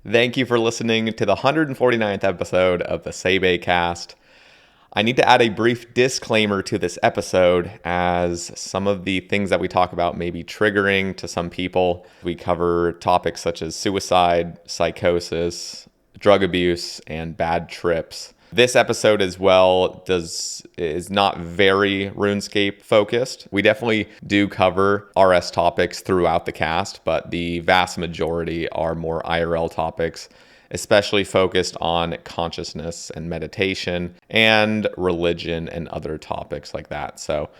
Thank you for listening to the 149th episode of the Sae Bae cast. I need to add a brief disclaimer to this episode as some of the things that we talk about may be triggering to some people. We cover topics such as suicide, psychosis, drug abuse, and bad trips. This episode as well is not very RuneScape focused. We definitely do cover RS topics throughout the cast, but the vast majority are more IRL topics, especially focused on consciousness and meditation and religion and other topics like that. So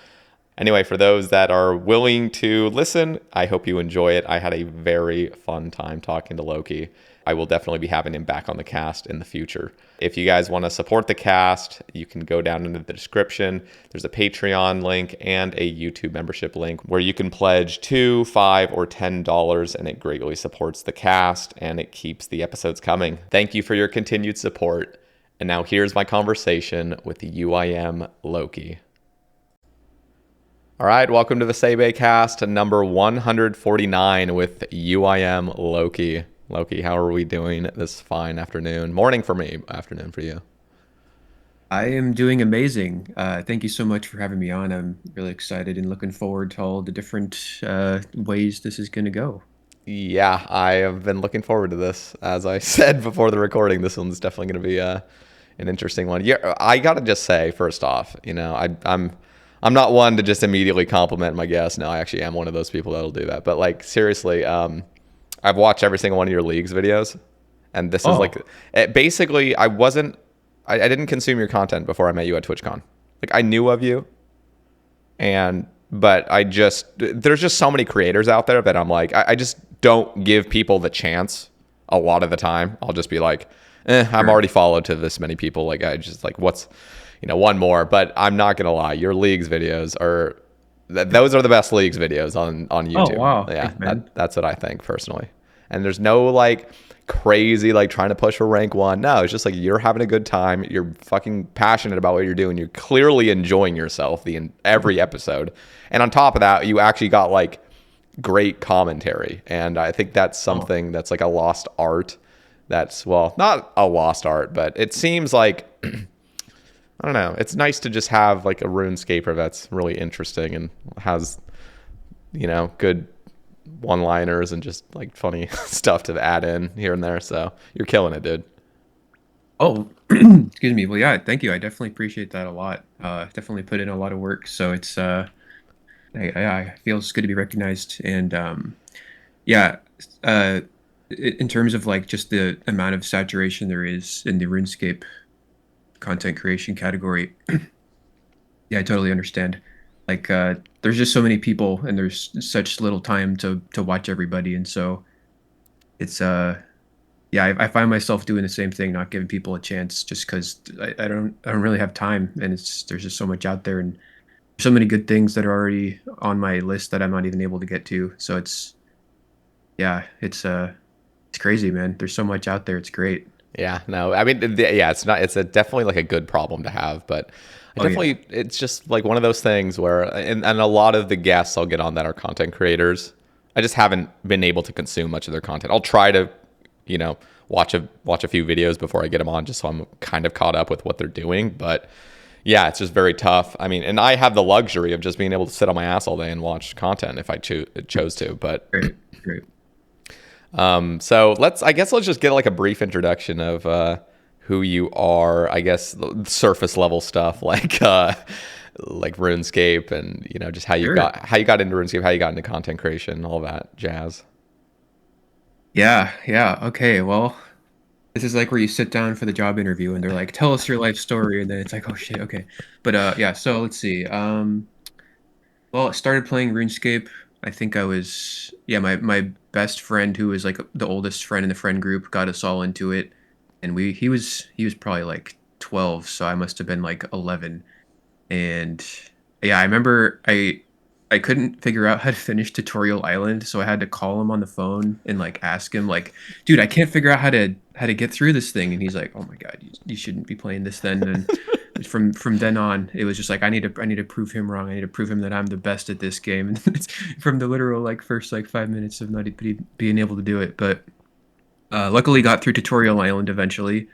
anyway, for those that are willing to listen, I hope you enjoy it. I had a very fun time talking to Loki. I will definitely be having him back on the cast in the future. If you guys want to support the cast, you can go down into the description. There's a Patreon link and a YouTube membership link where you can pledge $2, $5, or $10, and it greatly supports the cast and it keeps the episodes coming. Thank you for your continued support. And now here's my conversation with the UIM Loki. All right, welcome to the Sae Bae cast, number 149 with UIM Loki. Loki, how are we doing this fine afternoon? Morning for me, afternoon for you. I am doing amazing. Thank you so much for having me on. I'm really excited and looking forward to all the different ways this is going to go. Yeah, I have been looking forward to this. As I said before the recording, this one's definitely going to be an interesting one. Yeah, I gotta just say, first off, I'm not one to just immediately compliment my guests. No, I actually am one of those people that'll do that. But like seriously, I've watched every single one of your leagues videos, and this is Oh, like basically I didn't consume your content before I met you at TwitchCon. Like I knew of you, but there's just so many creators out there that I'm like I just don't give people the chance a lot of the time. I'll just be like, I'm sure. already followed to this many people. Like I just like what's one more. But I'm not gonna lie, your leagues videos are those are the best leagues videos on Oh, YouTube. wow. Yeah, Thanks, man. that's what I think personally. And there's no like crazy like trying to push for rank one. No, it's just like you're having a good time. You're fucking passionate about what you're doing. You're clearly enjoying yourself every episode. And on top of that, you actually got like great commentary. And I think that's Oh, something that's like a lost art. That's well, not a lost art, but it seems like I don't know. It's nice to just have like a RuneScaper that's really interesting and has, good one-liners and just like funny stuff to add in here and there. So you're killing it, dude. oh, excuse me. Well, yeah, thank you. I definitely appreciate that a lot. Definitely put in a lot of work. So it's, I feels good to be recognized. And yeah, uh, in terms of like just the amount of saturation there is in the RuneScape content creation category, yeah, I totally understand. Like, there's just so many people, and there's such little time to watch everybody, and so it's yeah, I find myself doing the same thing, not giving people a chance, just because I don't really have time, and there's just so much out there, and so many good things that are already on my list that I'm not even able to get to. So it's yeah, it's crazy, man. There's so much out there. It's great. Yeah, no, I mean, yeah, it's not, it's definitely like a good problem to have, but Oh yeah, it's just like one of those things where, and a lot of the guests I'll get on that are content creators. I just haven't been able to consume much of their content. I'll try to, you know, watch a few videos before I get them on, just so I'm kind of caught up with what they're doing. But yeah, it's just very tough. I mean, and I have the luxury of just being able to sit on my ass all day and watch content if I chose to. But great, great. so I guess let's just get like a brief introduction of who you are. I guess the surface level stuff like RuneScape and just Sure. how you got into RuneScape, how you got into content creation, all that jazz. Yeah, yeah. Okay, well. This is like where you sit down for the job interview and they're like, "Tell us your life story," and then it's like, "Oh shit, okay." But yeah. So let's see. Well, I started playing RuneScape. I think I was yeah. My best friend, who was like the oldest friend in the friend group, got us all into it, and he was probably like 12, so I must have been like 11. And yeah, I remember I couldn't figure out how to finish Tutorial Island, so I had to call him on the phone and like ask him like, "Dude, I can't figure out how to get through this thing." And he's like, "Oh my God, you shouldn't be playing this then." And from then on, it was just like I need to prove him wrong. I need to prove him that I'm the best at this game. And it's from the literal like first like 5 minutes of not being able to do it. But Luckily got through Tutorial Island eventually.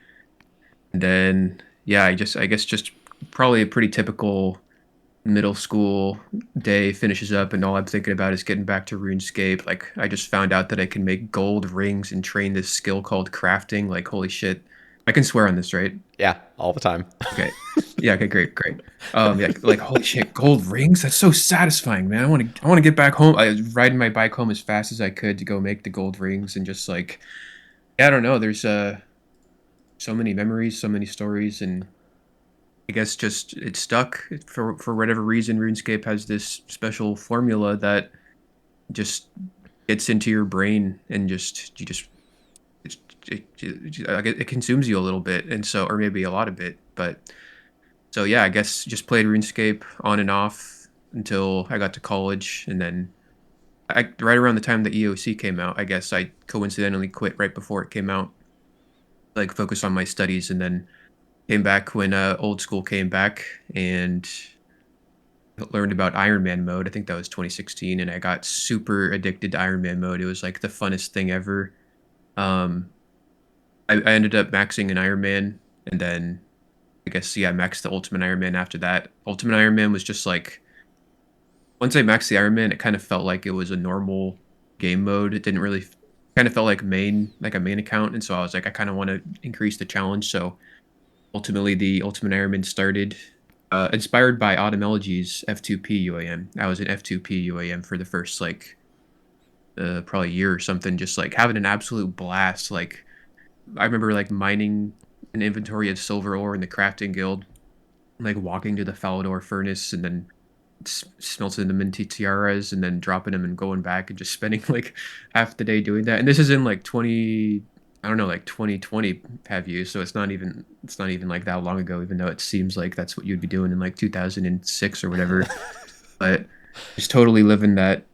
And then yeah, I guess just probably a pretty typical middle school day finishes up, and all I'm thinking about is getting back to RuneScape. Like I just found out that I can make gold rings and train this skill called crafting. Like holy shit. I can swear on this, right? Yeah, all the time. Okay. Yeah, okay, great, great. Yeah, like holy shit, gold rings? That's so satisfying, man. I want to get back home. I was riding my bike home as fast as I could to go make the gold rings and just like yeah, I don't know. There's so many memories, so many stories, and I guess just it stuck for whatever reason. RuneScape has this special formula that just gets into your brain and just you just it's, it consumes you a little bit, and so or maybe a lot of it. But so yeah, I guess just played RuneScape on and off until I got to college, and then right around the time the EOC came out, I guess I coincidentally quit right before it came out, like focused on my studies, and then came back when old school came back and learned about Ironman mode. I think that was 2016, and I got super addicted to Ironman mode. It was like the funnest thing ever. Um, I ended up maxing an Ironman, and then I guess yeah, I maxed the Ultimate Ironman after that. Ultimate Ironman was just like once I maxed the Ironman, it kind of felt like it was a normal game mode. It didn't really kind of felt like a main account, and so I was like, I kind of want to increase the challenge. So ultimately, the Ultimate Ironman started, inspired by Autumnology's F2P UAM. I was in F2P UAM for the first like probably year or something, just like having an absolute blast. Like I remember like mining an inventory of silver ore in the crafting guild, like walking to the Falador furnace and then smelting them into tiaras and then dropping them and going back and just spending like half the day doing that. And this is in like 20, I don't know, like 2020 have you, so it's not even like that long ago, even though it seems like that's what you'd be doing in like 2006 or whatever. But just totally living that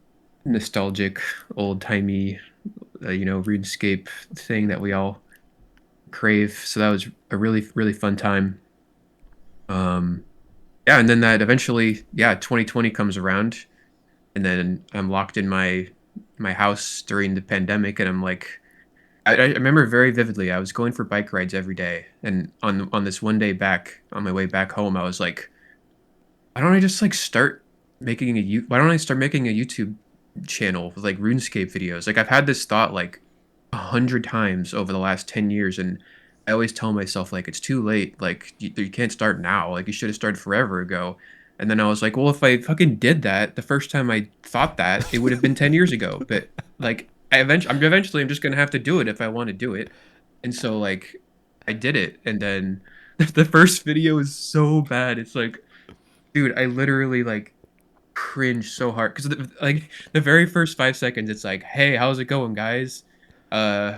nostalgic old timey RuneScape thing that we all crave. So that was a really fun time. um yeah, and then that eventually, yeah, 2020 comes around, and then I'm locked in my house during the pandemic, and I'm like, I remember very vividly. I was going for bike rides every day, and on this one day back, on my way back home, I was like, why don't I just like start why don't I start making a YouTube channel with like RuneScape videos? Like I've had this thought like 100 times over the last 10 years, and I always tell myself like it's too late. Like you can't start now. Like you should have started forever ago. And then I was like, well, if I fucking did that the first time I thought that, it would have been 10 years ago. But like I'm just gonna have to do it if I want to do it. And so like I did it, and then the first video is so bad. It's like, dude, I literally like cringe so hard because like the very first 5 seconds, it's like, "Hey, how's it going, guys?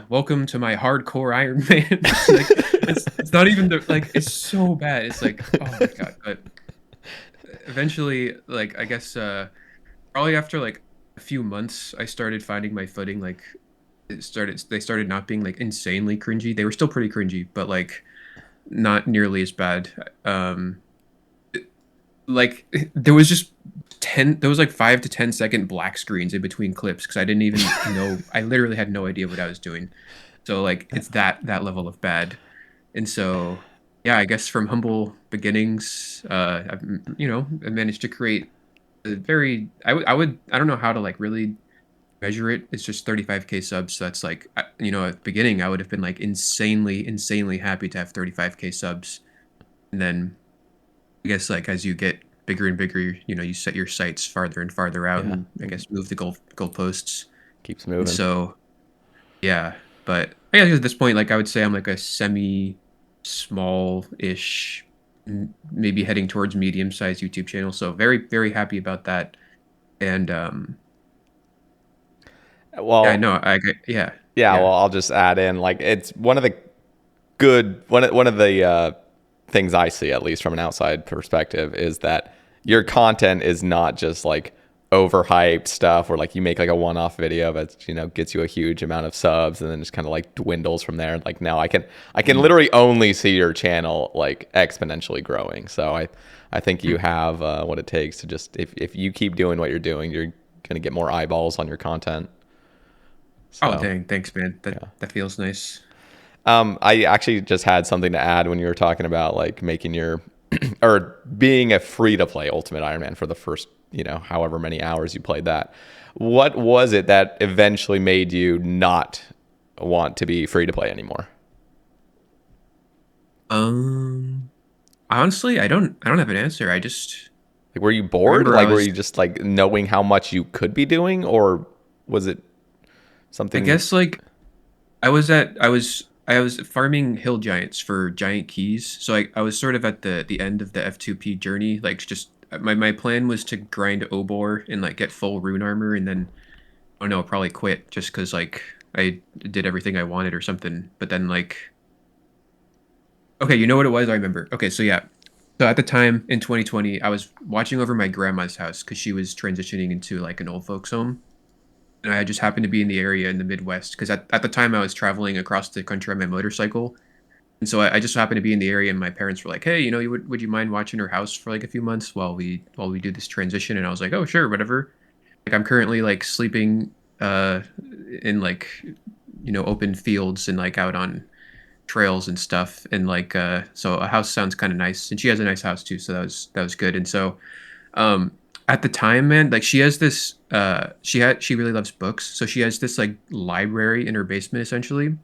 Welcome to my hardcore Iron Man." Like, it's not even like it's so bad. It's like, oh my god. But eventually, like I guess probably after like a few months, I started finding my footing. Like they started not being like insanely cringy. They were still pretty cringy, but like not nearly as bad. Like there was like 5 to 10 second black screens in between clips because I didn't even know. I literally had no idea what I was doing. So like it's that level of bad. And so yeah, I guess from humble beginnings, I managed to create a very I don't know how to like really measure it. It's just 35K subs. So that's like at the beginning I would have been like insanely happy to have 35K subs. And then I guess like as you get bigger and bigger, you set your sights farther and farther out, Yeah, and I guess move the goalposts. keeps And moving. so yeah, but I guess at this point, like I would say I'm like a semi small ish, maybe heading towards medium sized YouTube channel. So very happy about that. And yeah, Well, no, yeah, yeah, yeah. well, I'll just add in like it's one of the one of the things I see, at least from an outside perspective, is that your content is not just like overhyped stuff where like you make like a one-off video that gets you a huge amount of subs and then just kind of like dwindles from there. Like now I can Mm. literally only see your channel like exponentially growing. So I think you have what it takes to just if you keep doing what you're doing, you're gonna get more eyeballs on your content. Oh, So dang, thanks, man. That yeah. that feels nice. I actually just had something to add when you were talking about like making your or being a free to play Ultimate Ironman for the first, however many hours you played that. What was it that eventually made you not want to be free to play anymore? Um, Honestly, I don't have an answer. Like, were you I bored? remember I Like, were was you just like knowing how much you could be doing, or was it I something? guess like I was farming hill giants for giant keys. So I was sort of at the end of the F2P journey. Like just my plan was to grind Obor and like get full rune armor and then oh no, probably quit just because like I did everything I wanted or something. But then like okay, you know what it was? I remember. Okay, so yeah. So at the time in 2020, I was watching over my grandma's house because she was transitioning into like an old folks home. And I just happened to be in the area in the Midwest because at the time I was traveling across the country on my motorcycle. And so I just happened to be in the area and my parents were like, hey, would you mind watching her house for like a few months while we do this transition? And I was like, oh, sure, whatever. Like I'm currently like sleeping uh in like open fields and like out on trails and stuff and like so a house sounds kind of nice and she has a nice house too so that was good and so um at the time man like she has this she really loves books so she has this like library in her basement essentially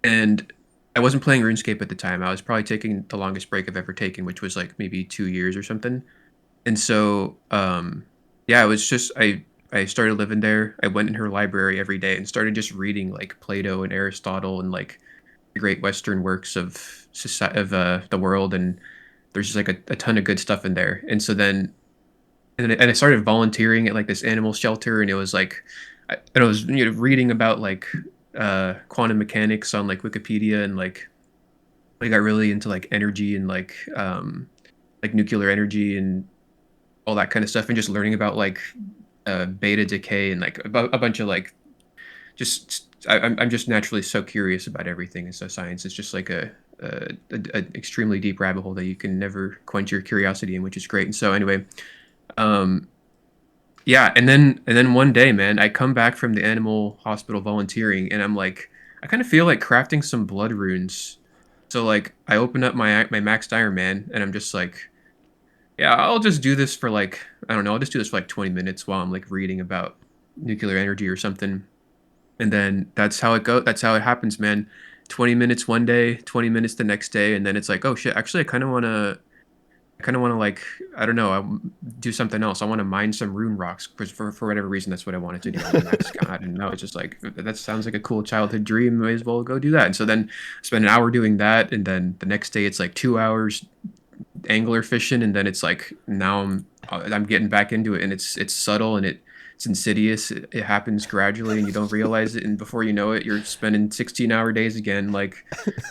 and I wasn't playing RuneScape at the time. I was probably taking the longest break I've ever taken, which was like maybe 2 years or something. And so, yeah, it was just I started living there. I went in her library every day and started just reading like Plato and Aristotle and like the great Western works of society of the world. And there's just like a ton of good stuff in there. And so then and I started volunteering at like this animal shelter, and it was like and I was reading about like quantum mechanics on like Wikipedia and like I got really into like energy and like nuclear energy and all that kind of stuff and just learning about like beta decay and like a bunch of like just I'm just naturally so curious about everything and so science is just like a extremely deep rabbit hole that you can never quench your curiosity in, which is great. And so anyway, um yeah, and then one day, man, I come back from the animal hospital volunteering and I'm like I kind of feel like crafting some blood runes. So like I open up my maxed Iron Man and I'm just like, yeah, I'll just do this for like I don't know, I'll just do this for like 20 minutes while I'm like reading about nuclear energy or something. And then that's how it goes. That's how it happens, man. 20 minutes one day, 20 minutes the next day, and then it's like, oh shit, actually I kind of want to like I don't know do something else. I want to mine some rune rocks because for whatever reason that's what I wanted to do on my max god. And now it's just like that sounds like a cool childhood dream. Might as well go do that. And so then I spend an hour doing that, and then the next day it's like 2 hours angler fishing, and then it's like now I'm getting back into it, and it's subtle and it's insidious. It happens gradually, and you don't realize it, and before you know it, you're spending 16-hour days again, like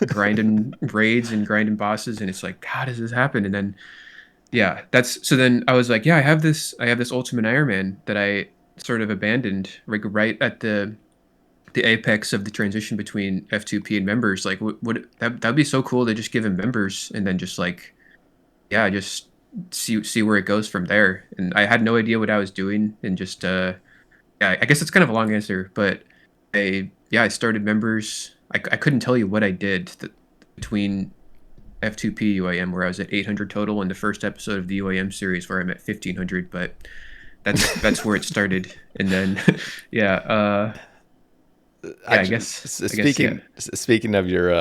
grinding raids and grinding bosses, and it's like, how does this happen? And then yeah, that's so then I was like, yeah, I have this Ultimate Iron Man that I sort of abandoned like right at the apex of the transition between F2P and members. Like, would that'd be so cool to just give him members and then just like, yeah, just see where it goes from there. And I had no idea what I was doing, and just yeah, I guess it's kind of a long answer, but I started members. I couldn't tell you what I did between F2P UIM where I was at 800 total, and the first episode of the UIM series where I'm at 1500, but that's where it started. And then yeah, yeah, I Actually, guess I guess yeah. speaking of your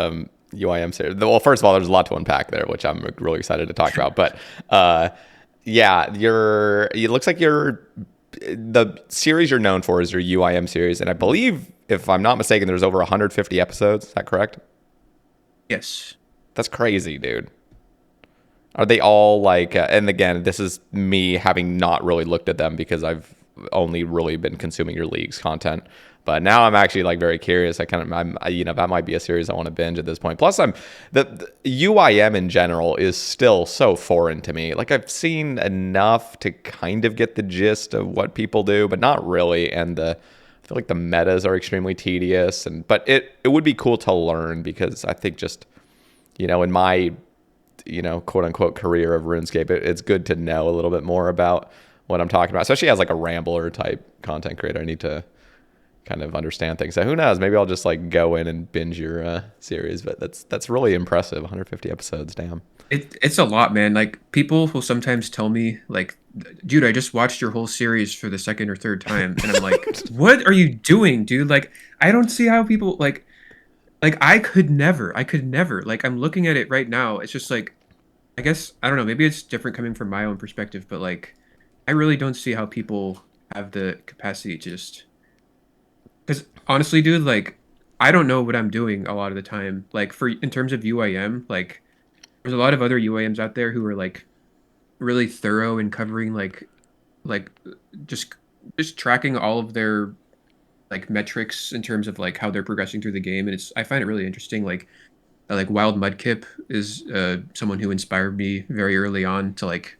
UIM series, well, first of all, there's a lot to unpack there, which I'm really excited to talk about. But yeah, it looks like the series you're known for is your UIM series, and I believe, if I'm not mistaken, there's over 150 episodes. Is that correct? Yes. That's crazy, dude. Are they all like? And again, this is me having not really looked at them because I've only really been consuming your league's content. But now I'm actually like very curious. That might be a series I want to binge at this point. Plus, the UIM in general is still so foreign to me. Like I've seen enough to kind of get the gist of what people do, but not really. And I feel like the metas are extremely tedious. But it would be cool to learn because I think just in my quote unquote career of RuneScape, it's good to know a little bit more about what I'm talking about, especially as like a rambler type content creator. I need to kind of understand things. So who knows? Maybe I'll just like go in and binge your series. But that's really impressive. 150 episodes. Damn. It's a lot, man. Like people will sometimes tell me, like, dude, I just watched your whole series for the second or third time, and I'm like, what are you doing, dude? Like, I don't see how people like I could never. Like, I'm looking at it right now. It's just like, I guess I don't know. Maybe it's different coming from my own perspective, but like, I really don't see how people have the capacity to just. Because honestly, dude, like, I don't know what I'm doing a lot of the time. Like, for in terms of UIM, like, there's a lot of other UIMs out there who are like really thorough in covering like just just tracking all of their like metrics in terms of like how they're progressing through the game, and it's I find it really interesting. Like Wild Mudkip is someone who inspired me very early on to like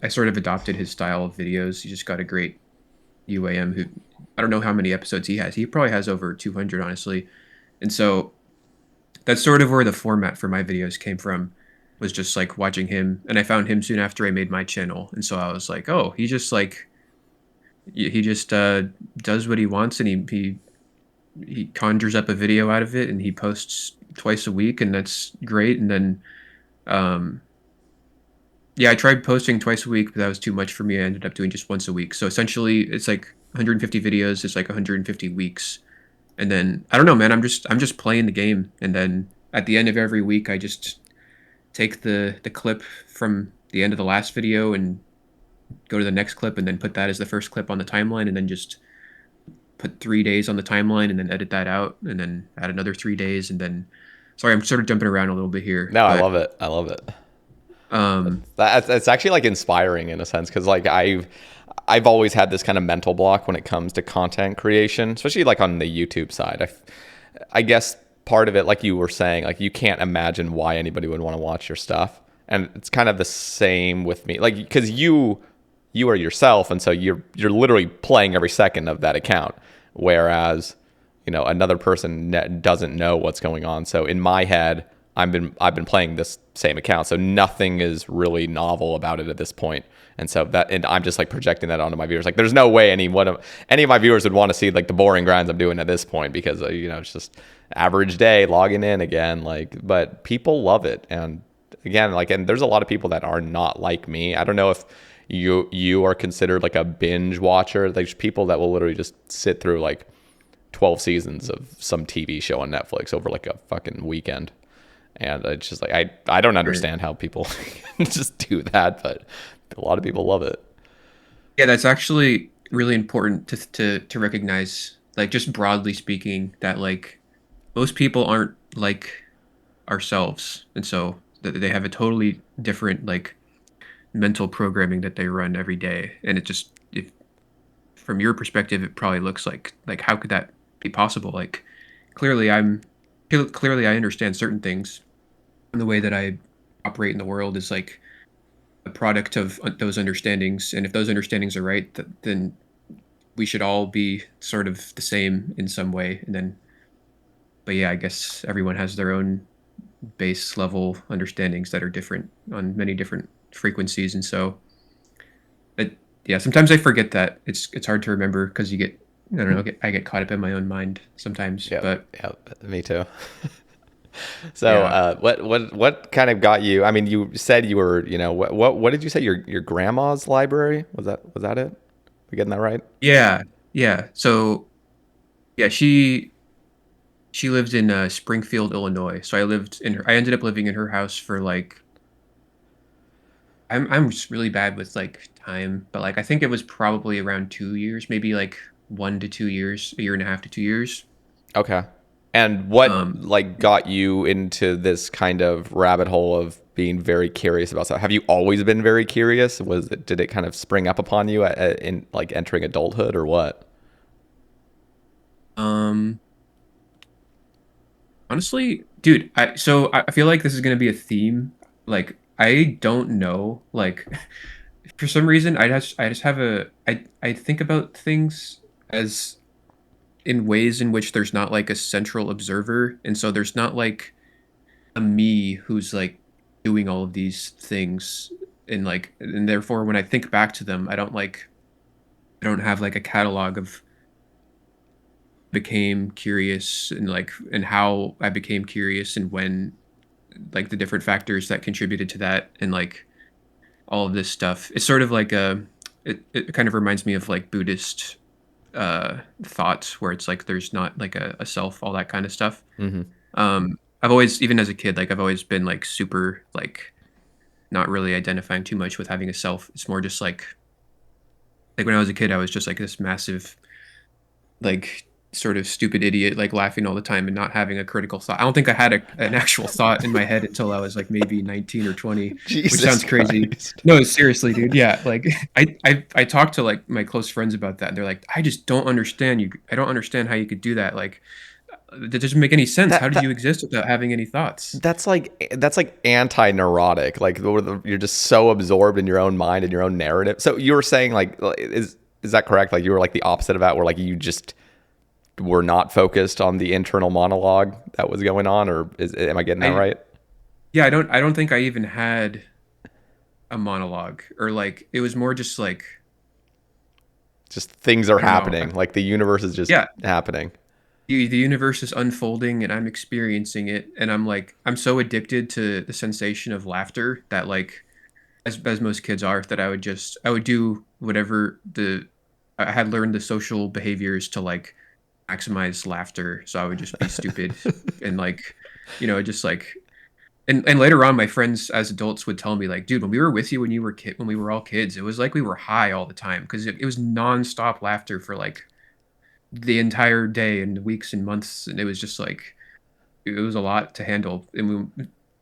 I sort of adopted his style of videos. He just got a great UAM who I don't know how many episodes he has. He probably has over 200, honestly. And so that's sort of where the format for my videos came from, was just like watching him. And I found him soon after I made my channel. And so I was like, oh, he just does what he wants, and he conjures up a video out of it, and he posts twice a week, and that's great. And then um yeah, I tried posting twice a week, but that was too much for me. I ended up doing just once a week. So essentially it's like 150 videos, it's like 150 weeks. And then I don't know, man, I'm just playing the game, and then at the end of every week I just take the clip from the end of the last video and go to the next clip, and then put that as the first clip on the timeline, and then just put 3 days on the timeline, and then edit that out, and then add another 3 days, and then sorry, I'm sort of jumping around a little bit here, No, I but love it. I love it. um That's actually like inspiring in a sense because like I've always had this kind of mental block when it comes to content creation, especially like on the YouTube side. I guess part of it, like you were saying, like you can't imagine why anybody would want to watch your stuff, and it's kind of the same with me, like because you are yourself, and so you're literally playing every second of that account, whereas another person doesn't know what's going on. So in my head, I've been playing this same account, so nothing is really novel about it at this point. And I'm just like projecting that onto my viewers. Like, there's no way any of my viewers would want to see like the boring grinds I'm doing at this point because it's just average day logging in again. Like, but people love it, and again, like, and there's a lot of people that are not like me. I don't know if you are considered like a binge watcher. There's people that will literally just sit through like 12 seasons of some TV show on Netflix over like a fucking weekend. And it's just like I don't understand how people just do that, but a lot of people love it. yeah, that's actually really important to recognize, like just broadly speaking, that like most people aren't like ourselves, and so they have a totally different like mental programming that they run every day, and it just if from your perspective it probably looks like how could that be possible? Like clearly I'm clearly I understand certain things, and the way that I operate in the world is like a product of those understandings, and if those understandings are right, then we should all be sort of the same in some way. And then but yeah, I guess everyone has their own base level understandings that are different on many different frequencies, and so it, yeah, sometimes I forget that it's hard to remember because you get I don't know, I get caught up in my own mind sometimes, Yeah, but yeah, me too. So, yeah. what kind of got you? I mean, you said you were, what did you say? Your grandma's library, was that it? We getting that right? Yeah, yeah. So yeah, she lived in Springfield, Illinois. So I ended up living in her house for like I'm just really bad with like time, but like I think it was probably around 2 years, maybe like 1 to 2 years, a year and a half to 2 years. Okay. And what Um, like got you into this kind of rabbit hole of being very curious about stuff? Have you always been very curious? Did it kind of spring up upon you in like entering adulthood or what? um, Honestly, dude, I feel like this is gonna be a theme. Like I don't know, like for some reason I just have I think about things as in ways in which there's not like a central observer, and so there's not like a me who's like doing all of these things, and therefore when I think back to them, I don't have like a catalog of became curious, and how I became curious, and when, like, the different factors that contributed to that, and like all of this stuff. It's sort of like it kind of reminds me of like Buddhist thoughts, where it's like there's not like a self, all that kind of stuff. Hmm. I've always, even as a kid, like I've always been like super like not really identifying too much with having a self. It's more just like when I was a kid, I was just like this massive, like, sort of stupid idiot, like laughing all the time and not having a critical thought. I don't think I had an actual thought in my head until I was like maybe 19 or 20, which Jesus sounds crazy. Christ. No, seriously, dude. Yeah, like I talked to like my close friends about that, and they're like, I just don't understand you. I don't understand how you could do that. Like, that doesn't make any sense. How That did that you exist without having any thoughts? that's like anti-neurotic. Like you're just so absorbed in your own mind and your own narrative. So you were saying like is that correct? Like you were like the opposite of that, where like you just were not focused on the internal monologue that was going on, or am I getting that I right? Yeah, I don't think I even had a monologue, or like it was more just like, Just things are I don't know. happening. Like the universe is just Yeah, happening. the universe is unfolding and I'm experiencing it, and I'm so addicted to the sensation of laughter that, like, as most kids are, that I would do whatever the I had learned the social behaviors to like maximize laughter, so I would just be stupid, and like, just like, and later on my friends as adults would tell me like, dude, when we were with you when we were all kids, it was like we were high all the time, because it was nonstop laughter for like the entire day and weeks and months, and it was just like it was a lot to handle, and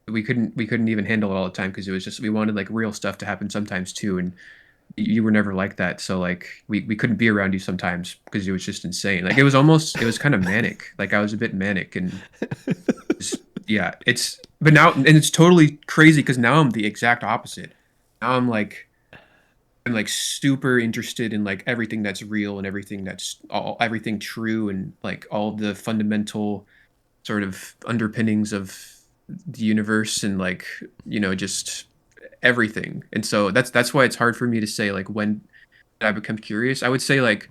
we couldn't even handle it all the time, because it was just we wanted like real stuff to happen sometimes too, and you were never like that, so like we couldn't be around you sometimes because it was just insane. Like it was kind of manic. Like I was a bit manic, and yeah, but now, and it's totally crazy because now I'm the exact opposite. Now I'm like super interested in like everything that's real, and everything true, and like all the fundamental sort of underpinnings of the universe, and like, just everything. And so that's why it's hard for me to say like when did I become curious. I would say like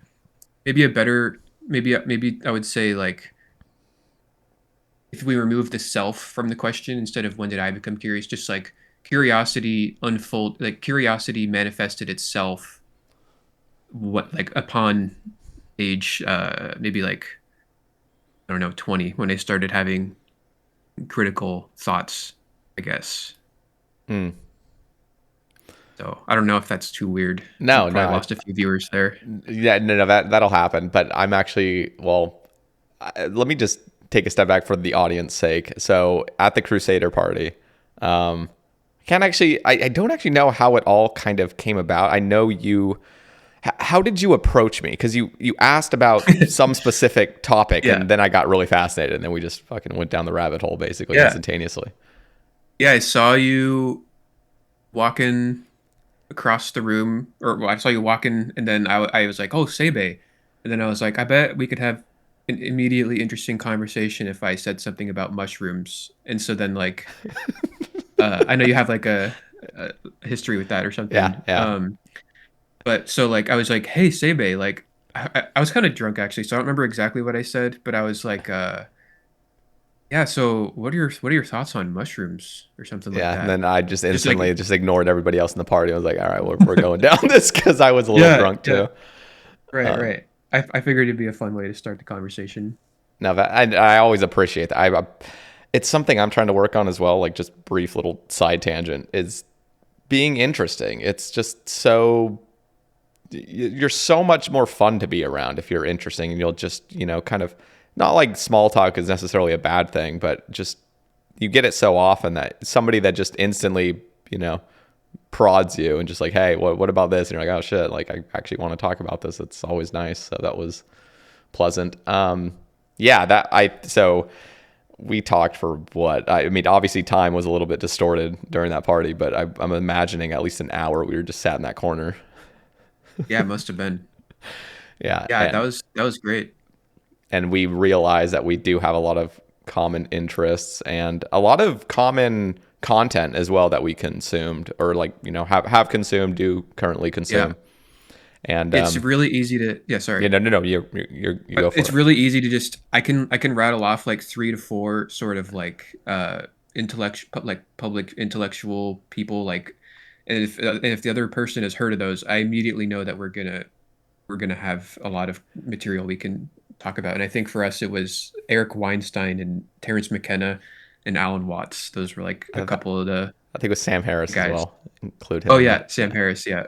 maybe a better maybe I would say like, if we remove the self from the question, instead of when did I become curious, just like curiosity manifested itself, what, like, upon age, maybe like, I don't know, 20, when I started having critical thoughts, I guess. Hmm. So I don't know if that's too weird. We No, no, probably lost a few viewers there. yeah, no, no, that'll happen. But I'm actually, well, let me just take a step back for the audience sake. So at the Crusader party, um, can't actually, I don't actually know how it all kind of came about. I know you. How did you approach me? Because you asked about some specific topic, Yeah. and then I got really fascinated, and then we just fucking went down the rabbit hole basically Yeah. instantaneously. Yeah. I saw you walking across the room, or, well, I saw you walking, and then I was like, oh, Sae Bae. And then I was like, I bet we could have an immediately interesting conversation if I said something about mushrooms. And so then, like, I know you have like a history with that or Yeah, something. yeah. But so like I was like, hey, Sae Bae, like I was kind of drunk actually, so I don't remember exactly what I said, but I was like, yeah, so what are your thoughts on mushrooms, or something like Yeah, and that? then I just Just like, instantly just ignored everybody else in the party. I was like, all right, we're going down this because I was a little yeah, drunk yeah, too. right, Um, right. I figured it'd be a fun way to start the conversation. Now that I always appreciate that. It's something I'm trying to work on as well. Like just brief little side tangent is being interesting. It's just so you're so much more fun to be around if you're interesting, and you'll just kind of not like small talk is necessarily a bad thing, but just you get it so often that somebody that just instantly prods you and just like, hey, what about this? And you're like, oh shit, like I actually want to talk about this. It's always nice. So that was pleasant. Yeah, that I so we talked for what I mean. Obviously, time was a little bit distorted during that party, but I'm imagining at least an hour we were just sat in that corner. Yeah, it must have been. Yeah, Yeah, that was great. and we realized that we do have a lot of common interests and a lot of common content as well that we consumed or like have consumed, do currently Yeah. consume. And It's really easy to, yeah, yeah, sorry. no, you go It's for it. really easy to just, I can rattle off like 3 to 4 sort of like public intellectual people, like, and if the other person has heard of those, I immediately know that we're gonna have a lot of material we can talk about. And I think for us it was Eric Weinstein and Terrence McKenna and Alan Watts. Those were like a I, th- couple of the I think it was Sam Harris as guys. well. Include him Oh in there. yeah, Sam Harris, yeah.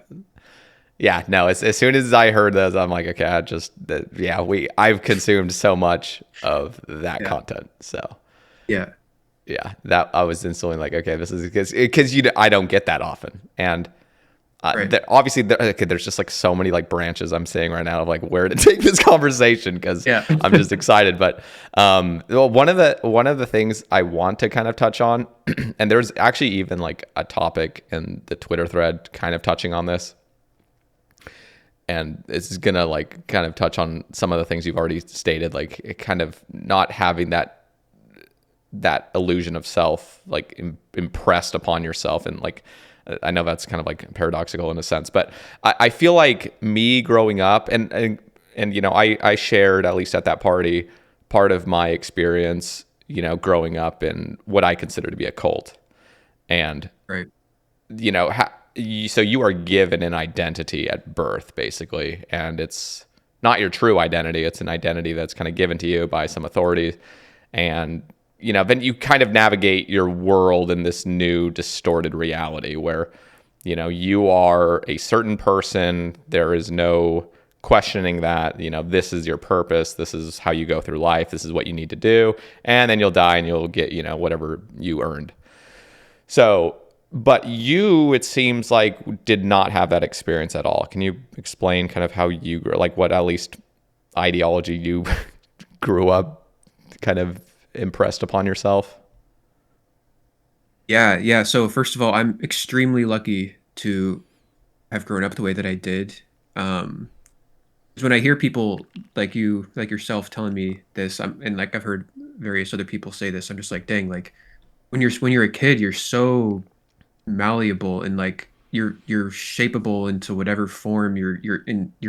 Yeah, no. As soon as I heard those, I'm like, okay, yeah, I've consumed so much of that Yeah. content. So Yeah. yeah, that I was instantly like, okay, this is because I don't get that often, and Right. obviously okay, there's just like so many like branches I'm seeing right now of like where to take this conversation because Yeah. I'm just excited. But well, one of the things I want to kind of touch on, and there's actually even like a topic in the Twitter thread kind of touching on this, and this is gonna like kind of touch on some of the things you've already stated, like it kind of not having that illusion of self like impressed upon yourself. And like I know that's kind of like paradoxical in a sense, but I feel like me growing up and you know I shared at least at that party part of my experience, you know, growing up in what I consider to be a cult. And Right. you know so you are given an identity at birth basically, and it's not your true identity. It's an identity that's kind of given to you by some authorities. And you know then you kind of navigate your world in this new distorted reality where you know you are a certain person. There is no questioning that. You know, this is your purpose, this is how you go through life, this is what you need to do, and then you'll die and you'll get, you know, whatever you earned. So, but you, it seems like, did not have that experience at all. Can you explain kind of how you grew, like what at least ideology you grew up kind of impressed upon yourself? Yeah, yeah. So first of all, I'm extremely lucky to have grown up the way that I did. Um, 'Cause when I hear people like you, like yourself, telling me this, and like I've heard various other people say this, I'm just like, dang, like when you're a kid, you're so malleable, and like you're shapeable into whatever form you're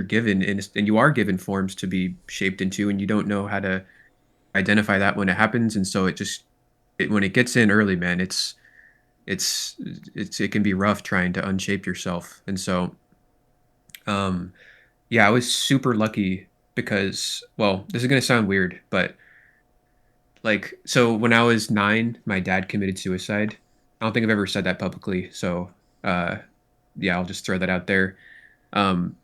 given, and you are given forms to be shaped into, and you don't know how to identify that when it happens. And so when it gets in early, man, it's it can be rough trying to unshape yourself. And so um yeah, I was super lucky because, well, this is going to sound weird, but like, so when I was 9, my dad committed suicide. I don't think I've ever said that publicly, so uh yeah, I'll just throw that out there. um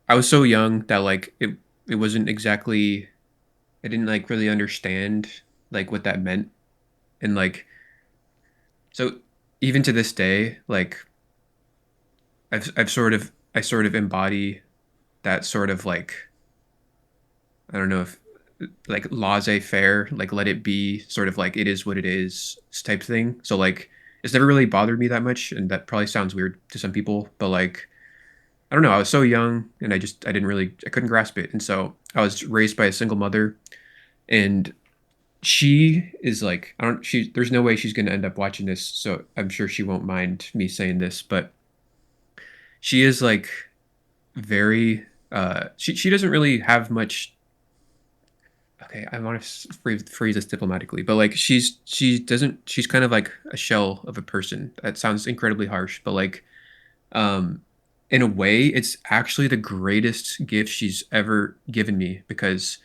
I was so young that like it wasn't exactly, I didn't like really understand like what that meant. And like, so even to this day, like I sort of embody that sort of like, I don't know if, like, laissez-faire, like let it be, sort of like it is what it is type thing. So like it's never really bothered me that much, and that probably sounds weird to some people, but like I don't know, I was so young and I didn't really, I couldn't grasp it. And so I was raised by a single mother, and she is like, I don't she there's no way she's going to end up watching this, so I'm sure she won't mind me saying this, but she is like very she doesn't really have much. Okay, I want to phrase this diplomatically, but like she doesn't, she's kind of like a shell of a person. That sounds incredibly harsh, but like, um in a way it's actually the greatest gift she's ever given me, because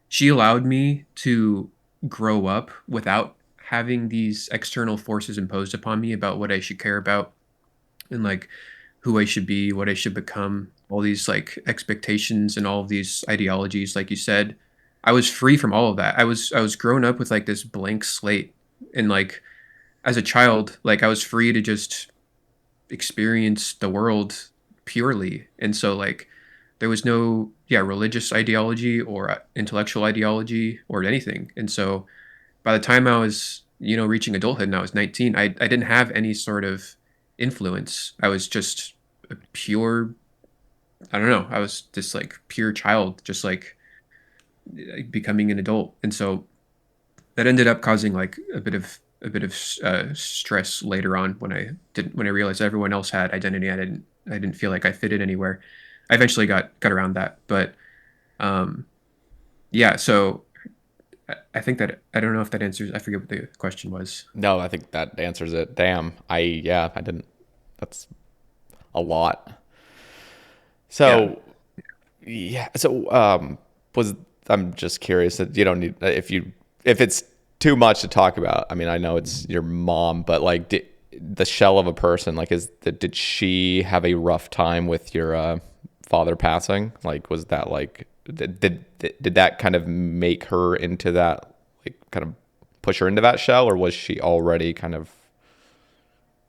she allowed me to grow up without having these external forces imposed upon me about what I should care about, and like who I should be, what I should become, all these like expectations and all of these ideologies, like you said. I was free from all of that. I was grown up with like this blank slate. And like as a child, like I was free to just experience the world purely. And so like there was no, yeah, religious ideology or intellectual ideology or anything. And so by the time I was, reaching adulthood, and I was 19, I didn't have any sort of influence. I was just a pure, I don't know, I was just like pure child, just like becoming an adult. And so that ended up causing like a bit of stress later on when I realized everyone else had identity. I didn't feel like I fitted anywhere. I eventually got around that, but um, yeah. So I think that I don't know if that answers. I forget what the question was. No, I think that answers it. Damn. Yeah, I didn't. That's a lot. Yeah. So yeah. So was I'm just curious that you don't need if it's too much to talk about. I mean, I know it's your mom, but like the shell of a person, like did she have a rough time with your father passing? Like was that like did that kind of make her into that, like kind of push her into that shell, or was she already kind of,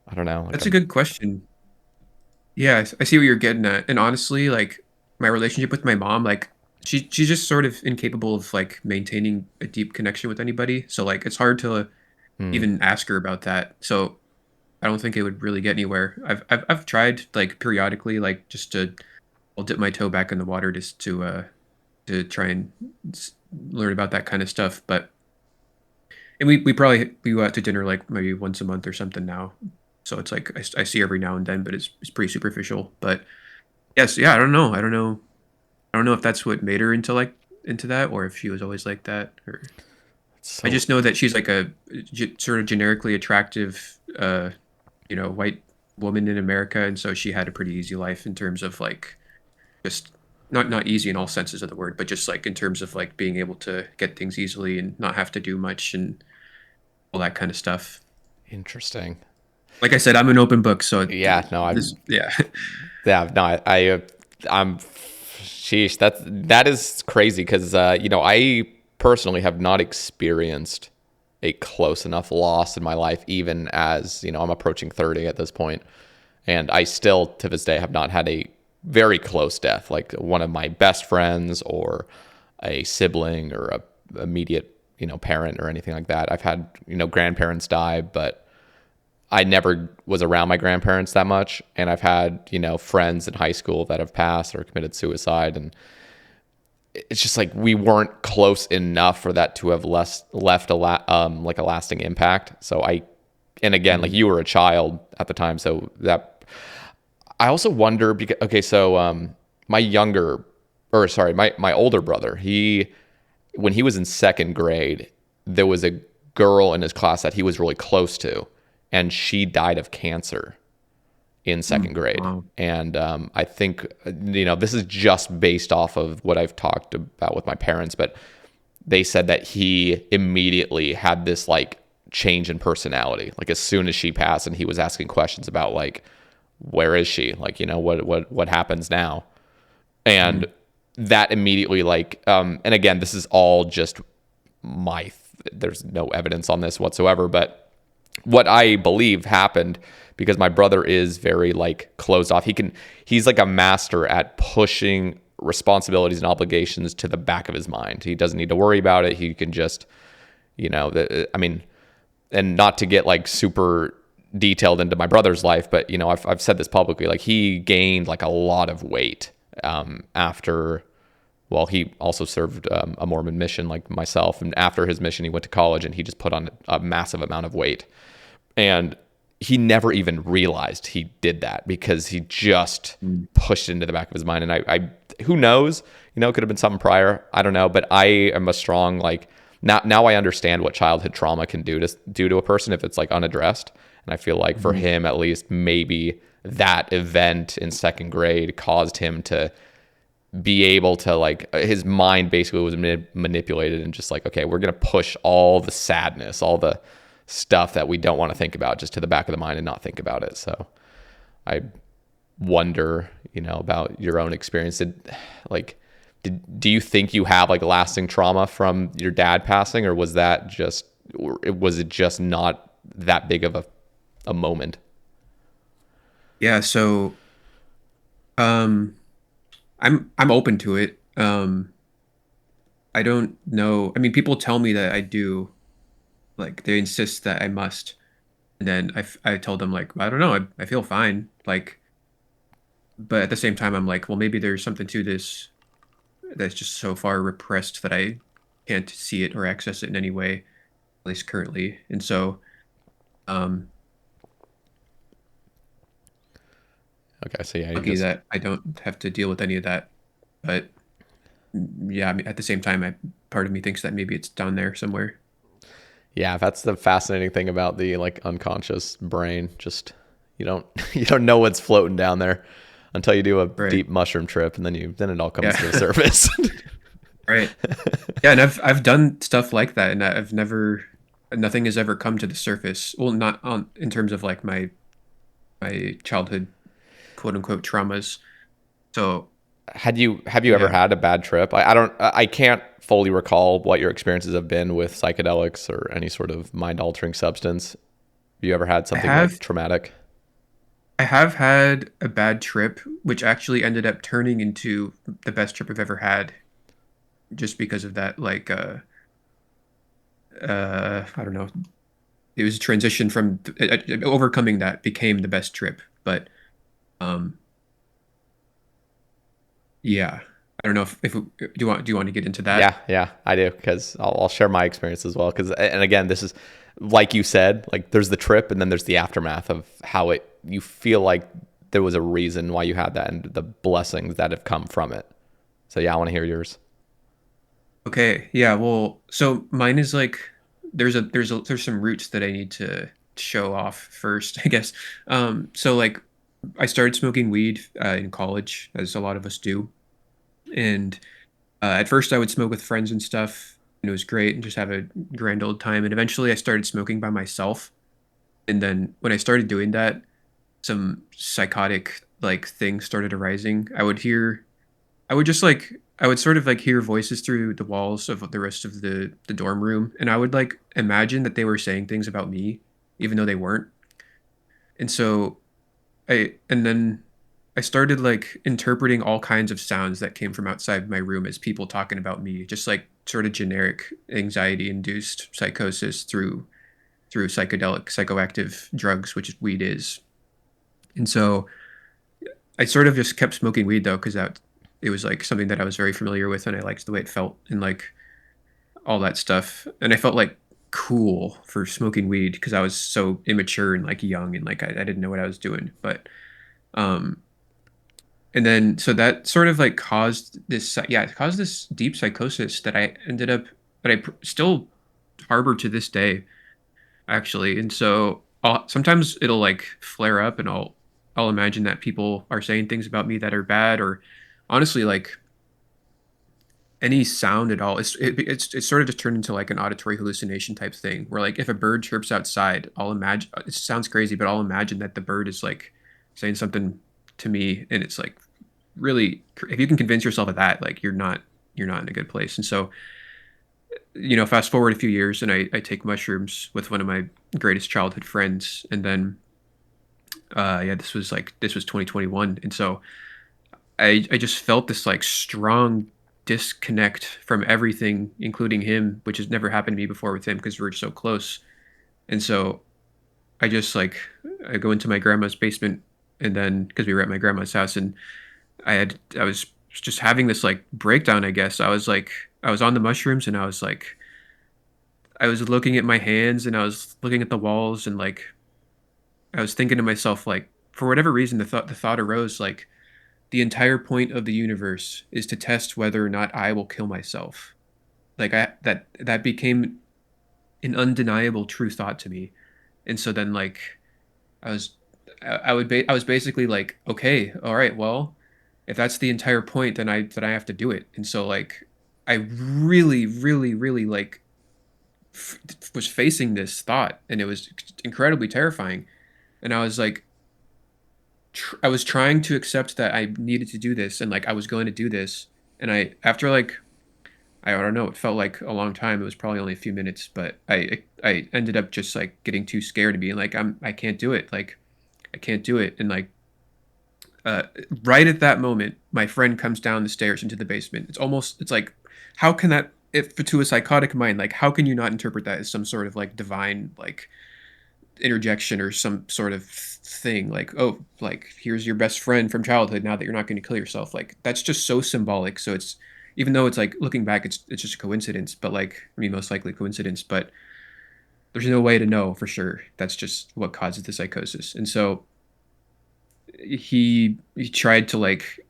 I don't know, like That's a a good question. Yeah, I see what you're getting at. And honestly, like my relationship with my mom, like she's just sort of incapable of like maintaining a deep connection with anybody. So like it's hard to hmm, even ask her about that. So I don't think it would really get anywhere. I've tried like periodically, like just to I'll dip my toe back in the water just to try and learn about that kind of stuff. But and we probably we go out to dinner like maybe once a month or something now. So it's like I see every now and then, but it's pretty superficial. But yes, yeah, I don't know. I don't know if that's what made her into that, or if she was always like that. Or I so just know that she's like a sort of generically attractive, white woman in America, and so she had a pretty easy life in terms of like just not easy in all senses of the word, but just like in terms of like being able to get things easily and not have to do much and all that kind of stuff. interesting. Like I said, I'm an open book, so Yeah, no, this yeah. yeah, no, I'm, sheesh, that is crazy because I personally have not experienced a close enough loss in my life, even as I'm approaching 30 at this point, and I still to this day have not had a very close death, like one of my best friends or a sibling or a immediate parent or anything like that. I've had grandparents die, but I never was around my grandparents that much, and I've had friends in high school that have passed or committed suicide, and it's just like we weren't close enough for that to have left like a lasting impact. So and again, like Mhm. you were a child at the time, so that I also wonder because okay, so my younger or sorry, my older brother, he when he was in second grade, there was a girl in his class that he was really close to, and she died of cancer in second grade. Wow. And I think, this is just based off of what I've talked about with my parents, but they said that he immediately had this like change in personality. Like as soon as she passed, and he was asking questions about like, where is she? Like, what happens now? And Mhm. that immediately like, and again, this is all just my, there's no evidence on this whatsoever, but what I believe happened because my brother is very like closed off. He's like a master at pushing responsibilities and obligations to the back of his mind. He doesn't need to worry about it. He can just, I mean, and not to get like super detailed into my brother's life, but I've said this publicly. Like he gained like a lot of weight after. Well, he also served a Mormon mission like myself, and after his mission, he went to college and he just put on a massive amount of weight. And he never even realized he did that because he just Mhm. pushed it into the back of his mind. And I who knows, it could have been something prior. I don't know, but I am a strong like now I understand what childhood trauma can do to a person if it's like unaddressed. And I feel like for Mhm. him, at least, maybe that event in second grade caused him to be able to like his mind basically was manipulated and just like, okay, we're going to push all the sadness, all the stuff that we don't want to think about just to the back of the mind and not think about it. So I wonder, about your own experience. Do you think you have like lasting trauma from your dad passing, or was it just not that big of a moment? Yeah, so um I'm open to it. I don't know. I mean, people tell me that I do, like they insist that I must. And then I told them like, I don't know, I feel fine. Like, but at the same time, I'm like, well, maybe there's something to this that's just so far repressed that I can't see it or access it in any way, at least currently. And so, um, Okay, so yeah, you Lucky just that I don't have to deal with any of that. But yeah, I mean, at the same time, part of me thinks that maybe it's down there somewhere. yeah, that's the fascinating thing about the like unconscious brain. Just you don't you don't know what's floating down there until you do a Right. deep mushroom trip, and then it all comes to the Yeah. surface. Right. Yeah, and I've done stuff like that, and I've never nothing has ever come to the surface. Well, not on in terms of like my childhood quote unquote traumas. So Have you ever yeah, had a bad trip? I don't I can't fully recall what your experiences have been with psychedelics or any sort of mind altering substance. Have you ever had I something like have traumatic? I have had a bad trip, which actually ended up turning into the best trip I've ever had, just because of that. Like, I don't know. It was a transition from overcoming that became the best trip. But um, yeah, I don't know if do you want to get into that? Yeah, I do because I'll share my experience as well. Because and again, this is like you said, like there's the trip and then there's the aftermath of how it you feel like there was a reason why you had that and the blessings that have come from it. So yeah, I want to hear yours. Okay, yeah. Well, so mine is like there's some roots that I need to show off first, I guess. So like I started smoking weed in college, as a lot of us do, and at first I would smoke with friends and stuff, and it was great and just have a grand old time. And eventually I started smoking by myself, and then when I started doing that, some psychotic like things started arising. I would just like I would sort of like hear voices through the walls of the rest of the dorm room, and I would like imagine that they were saying things about me, even though they weren't. And so and then I started like interpreting all kinds of sounds that came from outside my room as people talking about me, just like sort of generic anxiety induced psychosis through psychedelic psychoactive drugs, which weed is. And so I sort of just kept smoking weed though, because that it was like something that I was very familiar with, and I liked the way it felt and like all that stuff. And I felt like cool for smoking weed because I was so immature and like young and like I didn't know what I was doing. But um, and then so that sort of like caused this yeah it caused this deep psychosis that I ended up that still harbor to this day actually. And so sometimes it'll like flare up and I'll imagine that people are saying things about me that are bad, or honestly like any sound at all. It's sort of just turned into like an auditory hallucination type thing where like if a bird chirps outside, I'll imagine it sounds crazy, but I'll imagine that the bird is like saying something to me, and it's like really if you can convince yourself of that, like you're not in a good place. And so fast forward a few years, and I take mushrooms with one of my greatest childhood friends, and then yeah, this was 2021, and so I just felt this like strong disconnect from everything, including him, which has never happened to me before with him because we were so close. And so I just like I go into my grandma's basement, and then because we were at my grandma's house, and I was just having this like breakdown, I guess. I was on the mushrooms, and I was looking at my hands, and I was looking at the walls, and like I was thinking to myself like for whatever reason the thought arose like the entire point of the universe is to test whether or not I will kill myself. Like that became an undeniable true thought to me. And so then like I was I was basically like, okay, all right, well, if that's the entire point, then I have to do it. And so like I really like was facing this thought, and it was incredibly terrifying. And I was like I was trying to accept that I needed to do this, and like I was going to do this. And I after like I don't know, it felt like a long time. It was probably only a few minutes, but I ended up just like getting too scared and being like I can't do it. Like I can't do it. And like uh right at that moment, my friend comes down the stairs into the basement. It's like how can that if to a psychotic mind, like how can you not interpret that as some sort of like divine like interjection or some sort of thing like oh like here's your best friend from childhood now that you're not going to kill yourself, like that's just so symbolic. So it's even though it's like looking back it's just a coincidence, but like I mean most likely coincidence, but there's no way to know for sure that's just what causes the psychosis. And so he tried to like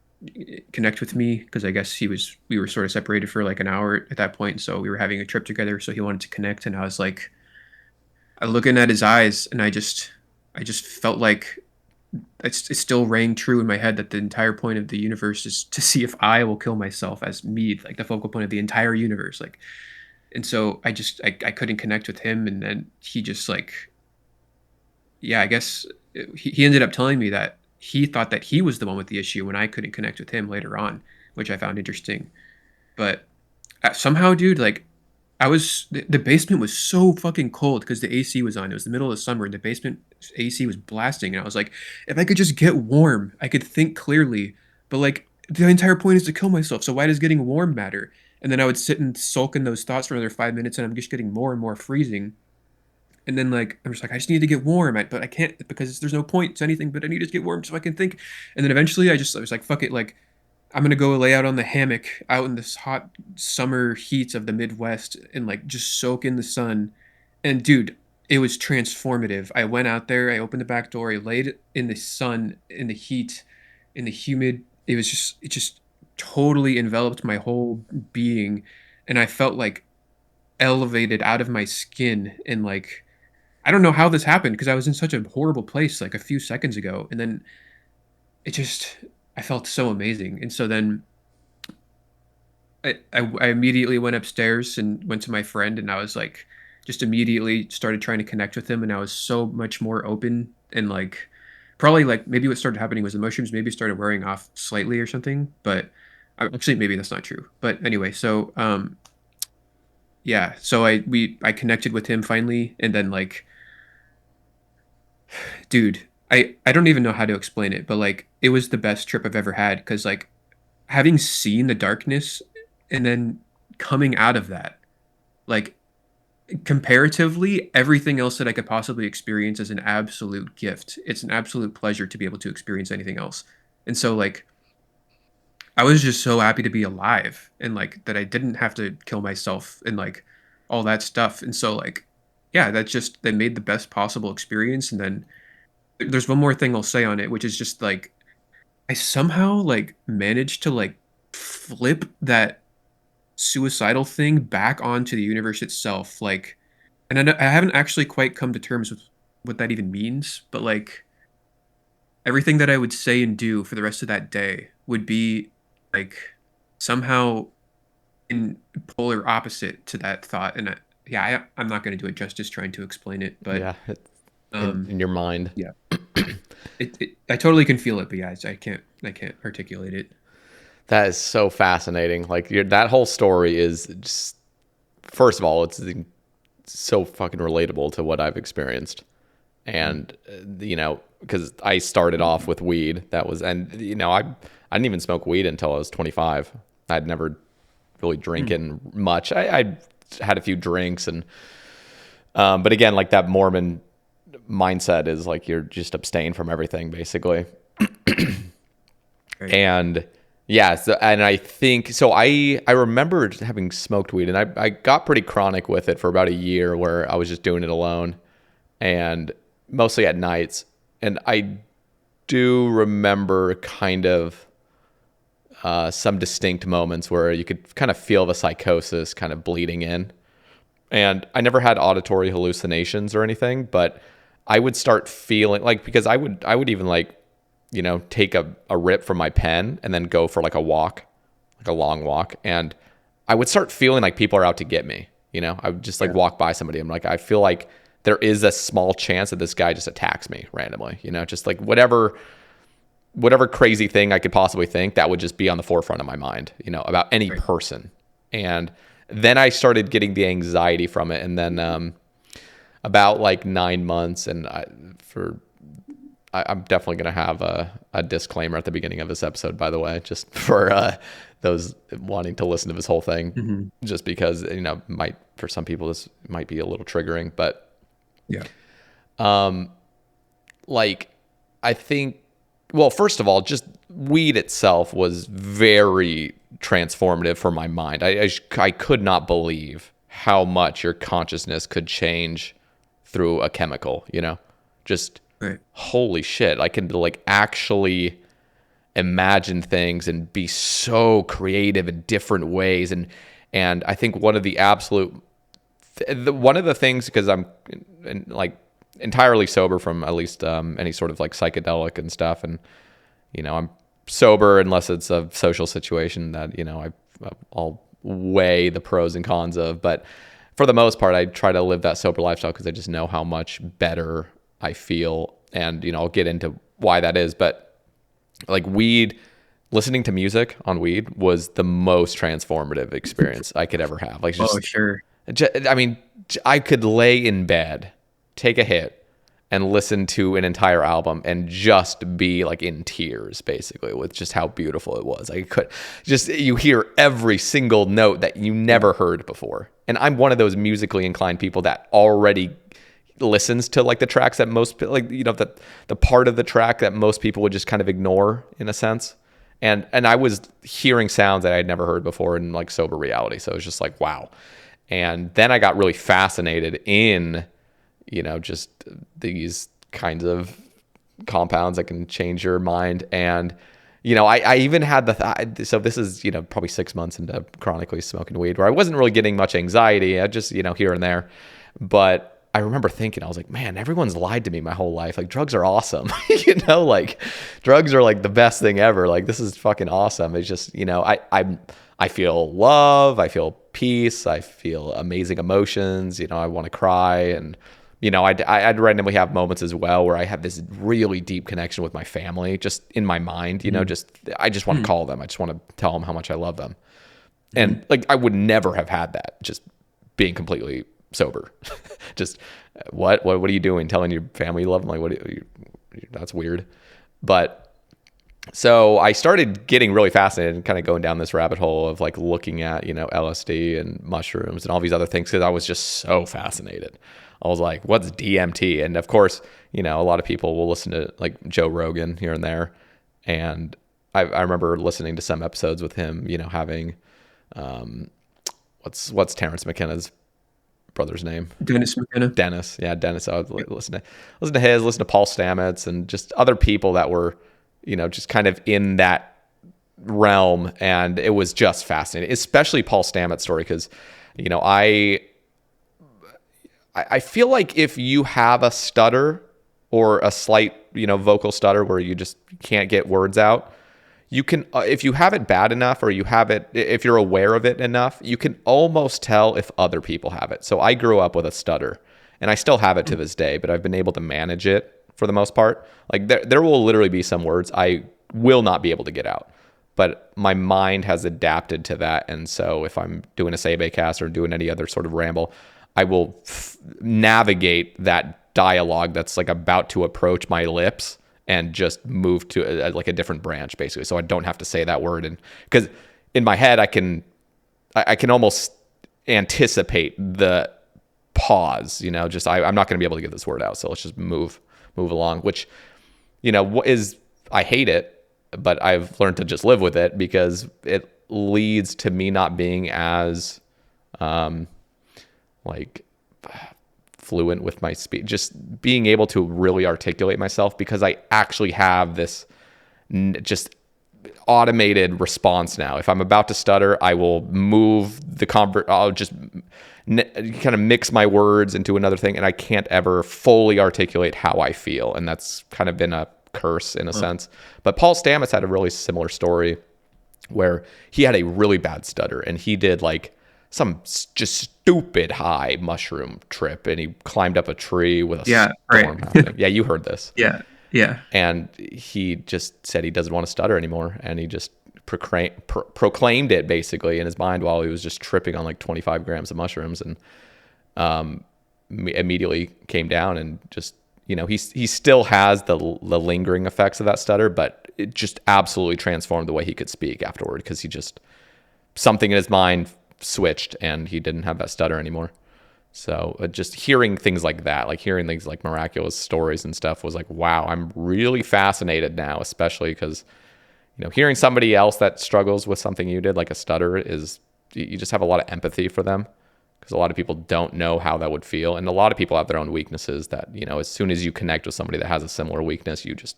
connect with me because I guess we were sort of separated for like an hour at that point, so we were having a trip together, so he wanted to connect, and I was like, I looking at his eyes, and I just felt like it still rang true in my head that the entire point of the universe is to see if I will kill myself as me, like the focal point of the entire universe, like. And so I couldn't connect with him, and then he just like, yeah, I guess he ended up telling me that he thought that he was the one with the issue when I couldn't connect with him later on, which I found interesting. But somehow, dude, like the basement was so fucking cold because the AC was on. It was the middle of the summer and the basement AC was blasting. And I was like, if I could just get warm, I could think clearly. But like the entire point is to kill myself. So why does getting warm matter? And then I would sit and sulk in those thoughts for another 5 minutes, and I'm just getting more and more freezing. And then like I'm just like, I just need to get warm, but I can't because there's no point to anything. But I need to just get warm so I can think. And then eventually I was like, fuck it, like I'm gonna go lay out on the hammock out in this hot summer heat of the Midwest and like just soak in the sun. And dude, it was transformative. I went out there, I opened the back door, I laid in the sun, in the heat, in the humid. It just totally enveloped my whole being, and I felt like elevated out of my skin. And like I don't know how this happened because I was in such a horrible place like a few seconds ago, and then it just I felt so amazing. And so then I immediately went upstairs and went to my friend, and I was like just immediately started trying to connect with him, and I was so much more open. And like probably like maybe what started happening was the mushrooms maybe started wearing off slightly or something. But actually maybe that's not true. But anyway, so yeah, so I connected with him finally, and then like dude, I don't even know how to explain it, but like it was the best trip I've ever had because like having seen the darkness and then coming out of that, like comparatively, everything else that I could possibly experience is an absolute gift. It's an absolute pleasure to be able to experience anything else. And so like I was just so happy to be alive and like that I didn't have to kill myself and like all that stuff. And so like yeah, that made the best possible experience. And then there's one more thing I'll say on it, which is just like I somehow like managed to like flip that suicidal thing back onto the universe itself. Like, and I haven't actually quite come to terms with what that even means, but like everything that I would say and do for the rest of that day would be like somehow in polar opposite to that thought. And I'm not going to do it justice trying to explain it, but Yeah, it's um, in your mind. yeah, I totally can feel it, but yeah, I can't articulate it. That is so fascinating. Like that whole story is just, first of all, it's so fucking relatable to what I've experienced. And because I started off with weed, that was, and I didn't even smoke weed until I was 25. I'd never really drinking much. I had a few drinks, and but again, like that Mormon mindset is like you're just abstain from everything basically. Right. And yeah, so, and I think so. I remember having smoked weed, and I got pretty chronic with it for about a year, where I was just doing it alone and mostly at nights. And I do remember kind of some distinct moments where you could kind of feel the psychosis kind of bleeding in. And I never had auditory hallucinations or anything, but I would start feeling like, because I would even like, take a rip from my pen and then go for like a walk, like a long walk. And I would start feeling like people are out to get me. I would just like Yeah. walk by somebody. I'm like, I feel like there is a small chance that this guy just attacks me randomly, just like whatever crazy thing I could possibly think, that would just be on the forefront of my mind, about any Right. person. And then I started getting the anxiety from it. And then about like 9 months, and I'm definitely going to have a disclaimer at the beginning of this episode, by the way, just for those wanting to listen to this whole thing, Hmm. just because, might, for some people, this might be a little triggering, but Yeah. like, I think, well, first of all, just weed itself was very transformative for my mind. I could not believe how much your consciousness could change through a chemical, just Right. holy shit, I can like actually imagine things and be so creative in different ways. And I think one of the absolute one of the things, because I'm like entirely sober from at least any sort of like psychedelic and stuff, and I'm sober unless it's a social situation that I'll weigh the pros and cons of. But for the most part, I try to live that sober lifestyle because I just know how much better I feel, and I'll get into why that is. But like weed, listening to music on weed was the most transformative experience I could ever have. Like Oh, just, sure. I mean, I could lay in bed, take a hit, and listen to an entire album and just be like in tears, basically, with just how beautiful it was. I could just, you hear every single note that you never heard before. And I'm one of those musically inclined people that already listens to like the tracks that most, like, the part of the track that most people would just kind of ignore in a sense. And I was hearing sounds that I had never heard before in like sober reality. So it was just like, wow. And then I got really fascinated in, just these kinds of compounds that can change your mind. And, I even had so this is, probably 6 months into chronically smoking weed, where I wasn't really getting much anxiety. I just, here and there. But I remember thinking, I was like, man, everyone's lied to me my whole life. Like, drugs are awesome. Like drugs are like the best thing ever. Like, this is fucking awesome. It's just, I feel love, I feel peace, I feel amazing emotions. I want to cry. And, I'd randomly have moments as well where I have this really deep connection with my family just in my mind, I just want to call them. I just want to tell them how much I love them. And like, I would never have had that just being completely sober. Just what are you doing? Telling your family you love them? Like, that's weird. But so I started getting really fascinated and kind of going down this rabbit hole of like looking at, LSD and mushrooms and all these other things, because I was just so fascinated. I was like, what's DMT? And of course, a lot of people will listen to like Joe Rogan here and there. And I remember listening to some episodes with him, having, what's Terrence McKenna's brother's name? Dennis McKenna. Dennis. Yeah, Dennis. I would listen to his, listen to Paul Stamets and just other people that were, just kind of in that realm. And it was just fascinating, especially Paul Stamets' story. Cause, I feel like if you have a stutter or a slight, vocal stutter where you just can't get words out, you can, if you have it bad enough, or you have it, if you're aware of it enough, you can almost tell if other people have it. So I grew up with a stutter, and I still have it to this day, but I've been able to manage it for the most part. Like there will literally be some words I will not be able to get out, but my mind has adapted to that. And so if I'm doing a Sae Bae cast or doing any other sort of ramble, I will navigate that dialogue that's like about to approach my lips and just move to like a different branch, basically, so I don't have to say that word. And because in my head I can almost anticipate the pause. Just I'm not going to be able to get this word out, so let's just move along. Which, is, I hate it, but I've learned to just live with it, because it leads to me not being as like fluent with my speech, just being able to really articulate myself, because I actually have this just automated response now. If I'm about to stutter, I will move I'll just kind of mix my words into another thing, and I can't ever fully articulate how I feel. And that's kind of been a curse in a sense. But Paul Stamets had a really similar story where he had a really bad stutter, and he did like some just stupid high mushroom trip, and he climbed up a tree with a storm happening. Yeah, you heard this. Yeah. And he just said he doesn't want to stutter anymore, and he just proclaimed it basically in his mind while he was just tripping on like 25 grams of mushrooms, and immediately came down. And just, he still has the lingering effects of that stutter, but it just absolutely transformed the way he could speak afterward, because he just, something in his mind switched and he didn't have that stutter anymore. So just hearing things like that, like hearing things like miraculous stories and stuff, was like, wow, I'm really fascinated now, especially because, hearing somebody else that struggles with something you did, like a stutter, is, you just have a lot of empathy for them, because a lot of people don't know how that would feel. And a lot of people have their own weaknesses that, you know, as soon as you connect with somebody that has a similar weakness, you just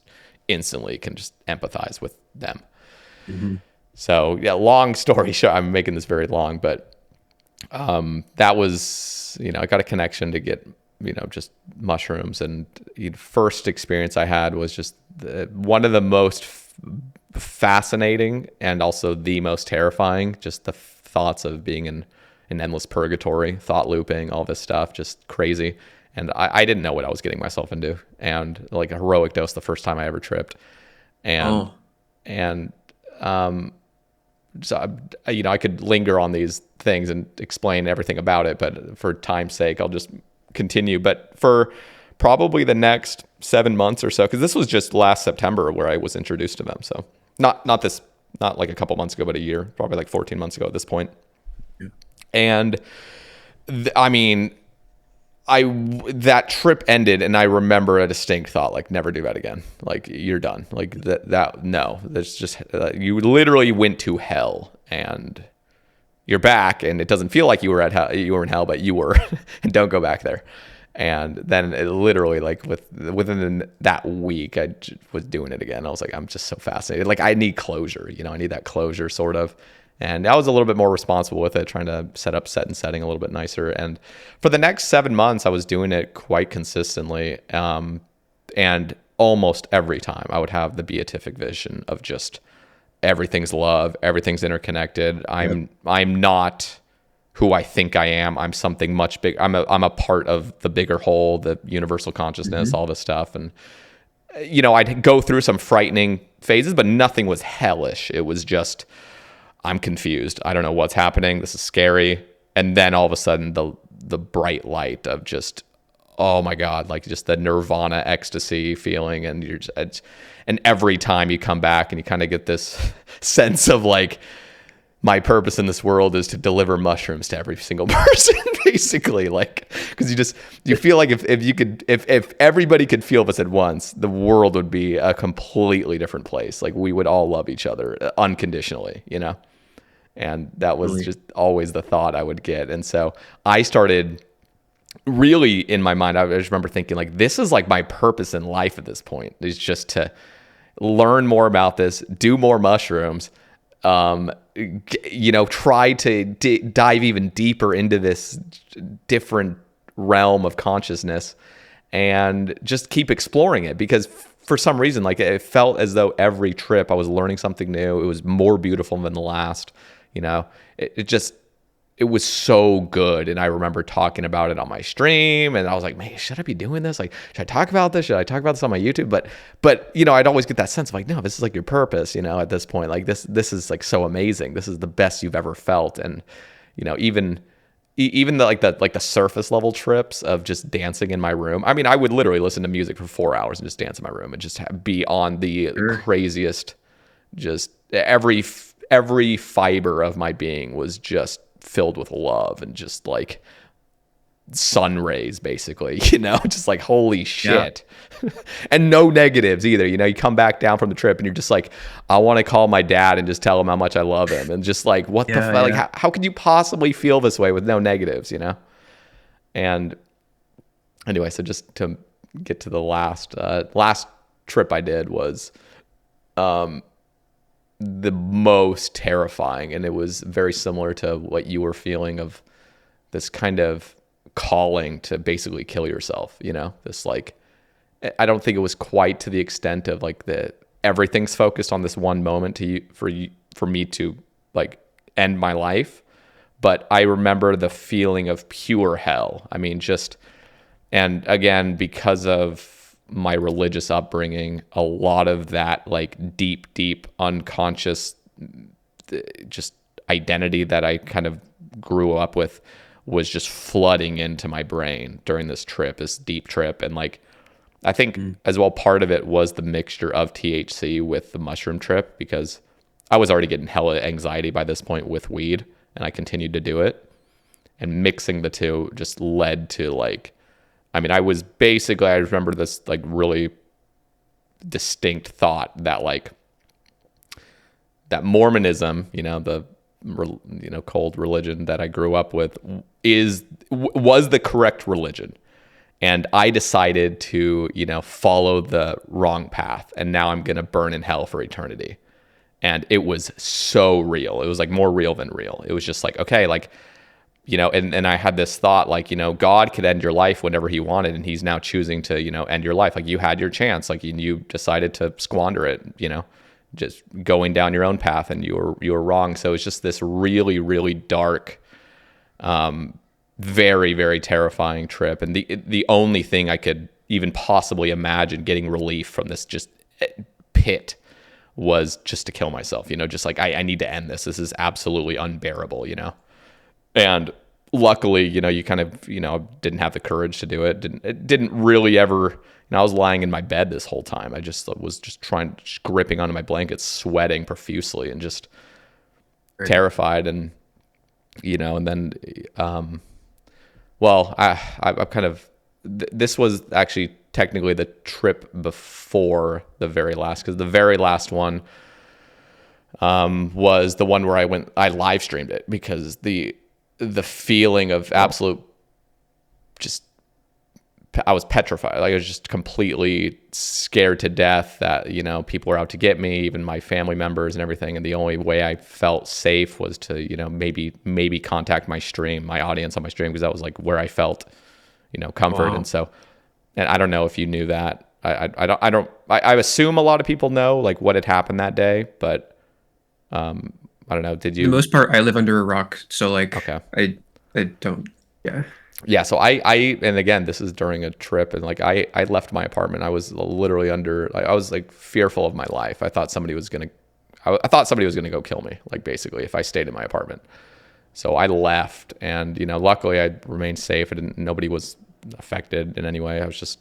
instantly can just empathize with them. Mm-hmm. So yeah, long story short, I'm making this very long, but that was, you know, I got a connection to get, you know, just mushrooms. And the first experience I had was just one of the most fascinating and also the most terrifying, just the thoughts of being in an endless purgatory, thought looping, all this stuff, just crazy. And I didn't know what I was getting myself into, and like a heroic dose the first time I ever tripped. And, Oh, and, so, you know, I could linger on these things and explain everything about it, but for time's sake, I'll just continue. But for probably the next 7 months or so, because this was just last September where I was introduced to them. So not like a couple months ago, but a year, probably like 14 months ago at this point. yeah. And I mean, that trip ended, and I remember a distinct thought, like, never do that again. Like, you're done. Like no, there's just, you literally went to hell, and you're back, and it doesn't feel like you were you were in hell, but you were, and don't go back there. And then it literally, like, within that week, I was doing it again. I was like, I'm just so fascinated. Like, I need closure, you know, I need that closure sort of. And I was a little bit more responsible with it, trying to set and setting a little bit nicer. And for the next 7 months, I was doing it quite consistently. And almost every time I would have the beatific vision of just everything's love, everything's interconnected. Yep. I'm not who I think I am. I'm something much bigger. I'm a part of the bigger whole, the universal consciousness, Mm-hmm. all this stuff. And, you know, I'd go through some frightening phases, but nothing was hellish. It was just, I'm confused. I don't know what's happening. This is scary. And then all of a sudden, the bright light of just, oh my God, like just the nirvana ecstasy feeling. And and every time you come back and you kind of get this sense of like, my purpose in this world is to deliver mushrooms to every single person, basically. Like, because you feel like if everybody could feel this at once, the world would be a completely different place. Like, we would all love each other unconditionally, you know? And that was Really. just always the thought I would get. And so I started really, in my mind, I just remember thinking, like, this is like my purpose in life at this point, is just to learn more about this, do more mushrooms, you know, try to dive even deeper into this different realm of consciousness, and just keep exploring it. Because for some reason, like, it felt as though every trip I was learning something new. It was more beautiful than the last, you know. It was so good. And I remember talking about it on my stream, and I was like, man, should I be doing this? Like, should I talk about this? Should I talk about this on my YouTube? But, you know, I'd always get that sense of like, no, this is like your purpose, you know, at this point. Like, this is like so amazing. This is the best you've ever felt. And, you know, even the surface level trips of just dancing in my room. I mean, I would literally listen to music for 4 hours and just dance in my room and just be on the Sure. craziest, just every fiber of my being was just filled with love and just like sun rays, basically, you know, just like, holy Yeah. shit. And no negatives either. You know, you come back down from the trip and you're just like, I want to call my dad and just tell him how much I love him. And just like, what the Yeah. fuck? Like, Yeah. how could you possibly feel this way with no negatives, you know? And anyway, so just to get to the last trip I did was the most terrifying. And it was very similar to what you were feeling, of this kind of calling to basically kill yourself, you know, this like, I don't think it was quite to the extent of like everything's focused on this one moment for me to like end my life. But I remember the feeling of pure hell. I mean, just, and again, because of my religious upbringing, a lot of that like deep unconscious just identity that I kind of grew up with was just flooding into my brain during this trip, this deep trip. And like, I think as well, part of it was the mixture of THC with the mushroom trip, because I was already getting hella anxiety by this point with weed, and I continued to do it. And mixing the two just led to like, I mean, I remember this like really distinct thought that like, that Mormonism, you know, the cold religion that I grew up with was the correct religion. And I decided to, follow the wrong path. And now I'm going to burn in hell for eternity. And it was so real. It was like more real than real. It was just like, okay, like, and I had this thought like, God could end your life whenever he wanted. And he's now choosing to, end your life. Like you had your chance, like you decided to squander it, just going down your own path, and you were wrong. So it's just this really, really dark, very, very terrifying trip. And the only thing I could even possibly imagine getting relief from this just pit was just to kill myself, just like, I need to end this. This is absolutely unbearable, And luckily, you kind of, didn't have the courage to do it. It didn't really ever, I was lying in my bed this whole time. I just was just gripping onto my blankets, sweating profusely and just terrified. And, and then, I'm kind of, this was actually technically the trip before the very last, because the very last one was the one where I live streamed it, because the feeling of absolute just, I was petrified. Like I was just completely scared to death that, people were out to get me, even my family members and everything. And the only way I felt safe was to, maybe contact my audience on my stream, because that was like where I felt, comfort. Wow. And so, and I don't know if you knew that. I assume a lot of people know like what had happened that day, but I don't know. Did you? For the most part, I live under a rock, so like, okay. I don't. Yeah. Yeah. So and again, this is during a trip, and like I left my apartment. I was literally I was like fearful of my life. I thought somebody was gonna go kill me, like basically, if I stayed in my apartment. So I left, and luckily I remained safe, and nobody was affected in any way. I was just,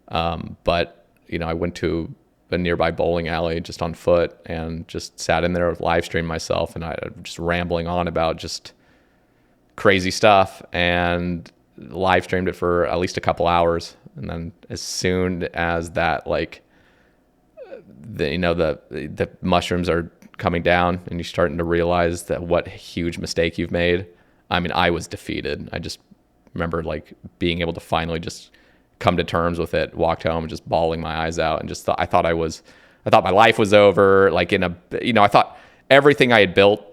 but I went to a nearby bowling alley just on foot and just sat in there, live streamed myself, and I just rambling on about just crazy stuff, and live streamed it for at least a couple hours. And then as soon as that, like the mushrooms are coming down and you're starting to realize that what huge mistake you've made. I mean, I was defeated. I just remember like being able to finally just come to terms with it, walked home just bawling my eyes out, and just I thought my life was over. Like I thought everything I had built,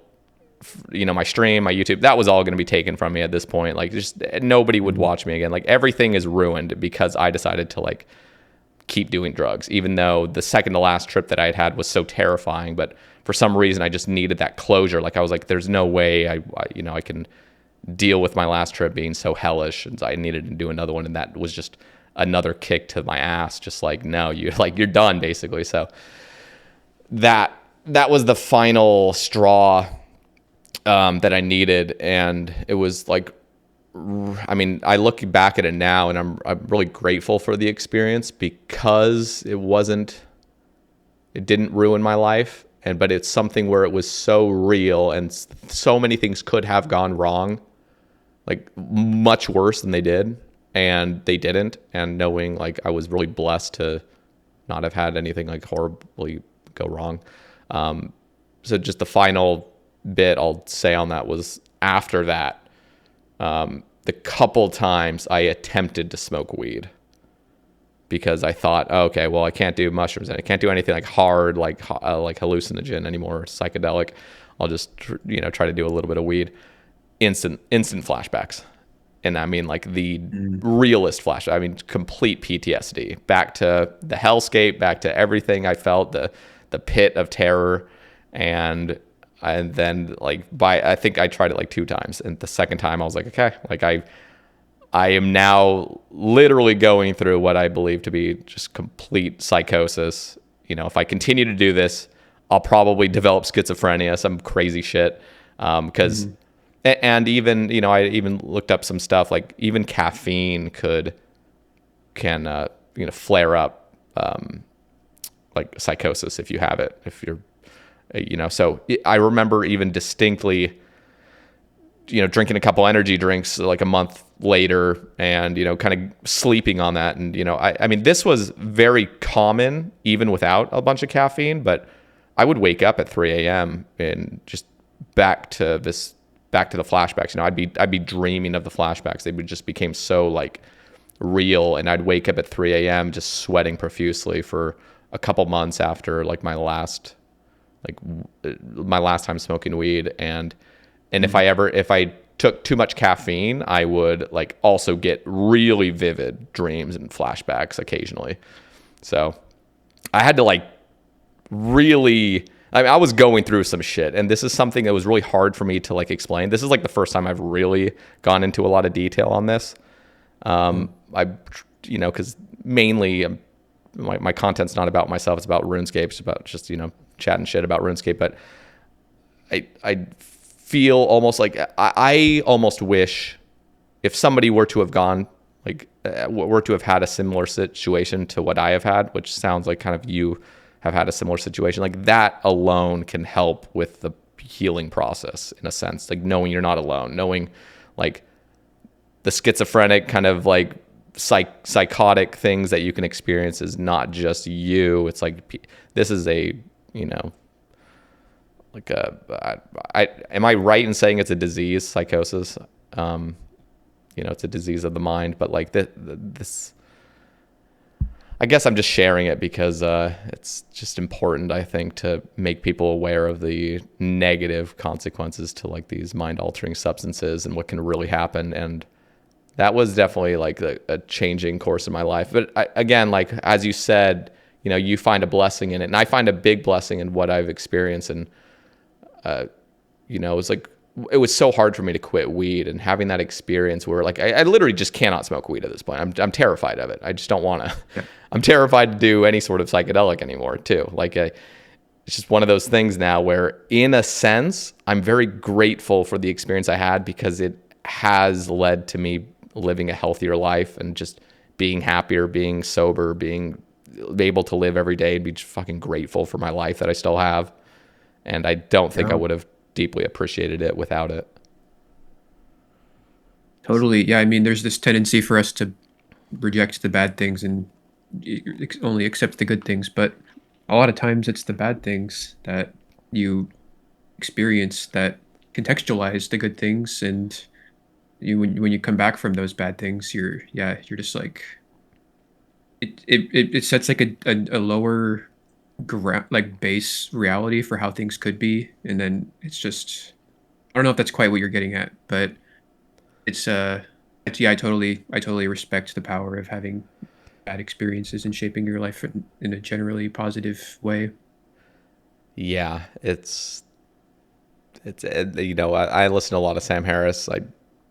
my stream, my YouTube, that was all going to be taken from me at this point. Like just nobody would watch me again. Like everything is ruined because I decided to like keep doing drugs, even though the second to last trip that I had was so terrifying. But for some reason, I just needed that closure. Like I was like, there's no way I can deal with my last trip being so hellish, and I needed to do another one. And that was just another kick to my ass. Just like, no, you're done basically. So that was the final straw that I needed. And it was like, I mean, I look back at it now and I'm really grateful for the experience, because it didn't ruin my life. But it's something where it was so real, and so many things could have gone wrong, like much worse than they did, and they didn't. And knowing like I was really blessed to not have had anything like horribly go wrong. So just the final bit I'll say on that was, after that, the couple times I attempted to smoke weed, because I thought, oh, okay, well, I can't do mushrooms and I can't do anything like hard, like hallucinogen anymore, psychedelic. I'll just try to do a little bit of weed. Instant flashbacks. And I mean like the realest flash. I mean, complete PTSD, back to the hellscape, back to everything I felt, the pit of terror. And then like I think I tried it like 2 times, and the second time I was like, okay, like I am now literally going through what I believe to be just complete psychosis. If I continue to do this, I'll probably develop schizophrenia, some crazy shit. Because and even I even looked up some stuff, like even caffeine can flare up like psychosis if you have it, if you're so I remember even distinctly drinking a couple energy drinks like a month later, and kind of sleeping on that. And I mean, this was very common even without a bunch of caffeine, but I would wake up at 3 a.m. and just back to this back to the flashbacks. You know, I'd be dreaming of the flashbacks. They would just became so like real, and I'd wake up at 3 a.m. just sweating profusely for a couple months after like like my last time smoking weed. And if I took too much caffeine, I would like also get really vivid dreams and flashbacks occasionally. So I had to like really, I mean, I was going through some shit, and this is something that was really hard for me to like explain. This is like the first time I've really gone into a lot of detail on this. I, you know, because mainly my content's not about myself; it's about RuneScape. It's about just, you know, chatting shit about RuneScape. But I feel almost like I almost wish if somebody were to have gone like were to have had a similar situation to what I have had, which sounds like kind of you have had a similar situation, like that alone can help with the healing process in a sense, like knowing you're not alone, knowing like the schizophrenic kind of like psychotic things that you can experience is not just you. It's like this is a, you know, like I am I right in saying it's a disease, psychosis? You know, it's a disease of the mind, but like this, I guess I'm just sharing it because it's just important, I think, to make people aware of the negative consequences to like these mind-altering substances and what can really happen. And that was definitely like a changing course in my life. But again, like as you said, you know, you find a blessing in it, and I find a big blessing in what I've experienced. And you know, it was so hard for me to quit weed, and having that experience where like I literally just cannot smoke weed at this point. I'm terrified of it. I just don't want to. Yeah. I'm terrified to do any sort of psychedelic anymore too. Like it's just one of those things now where, in a sense, I'm very grateful for the experience I had because it has led to me living a healthier life and just being happier, being sober, being able to live every day and be just fucking grateful for my life that I still have. And I don't think I would have deeply appreciated it without it. Totally. Yeah. I mean, there's this tendency for us to reject the bad things and only accept the good things. But a lot of times it's the bad things that you experience that contextualize the good things. And when you come back from those bad things, you're just like, it sets like a lower like base reality for how things could be. And then it's just, I don't know if that's quite what you're getting at, but yeah, I totally respect the power of having bad experiences and shaping your life in a generally positive way. Yeah, you know, I listen to a lot of Sam Harris.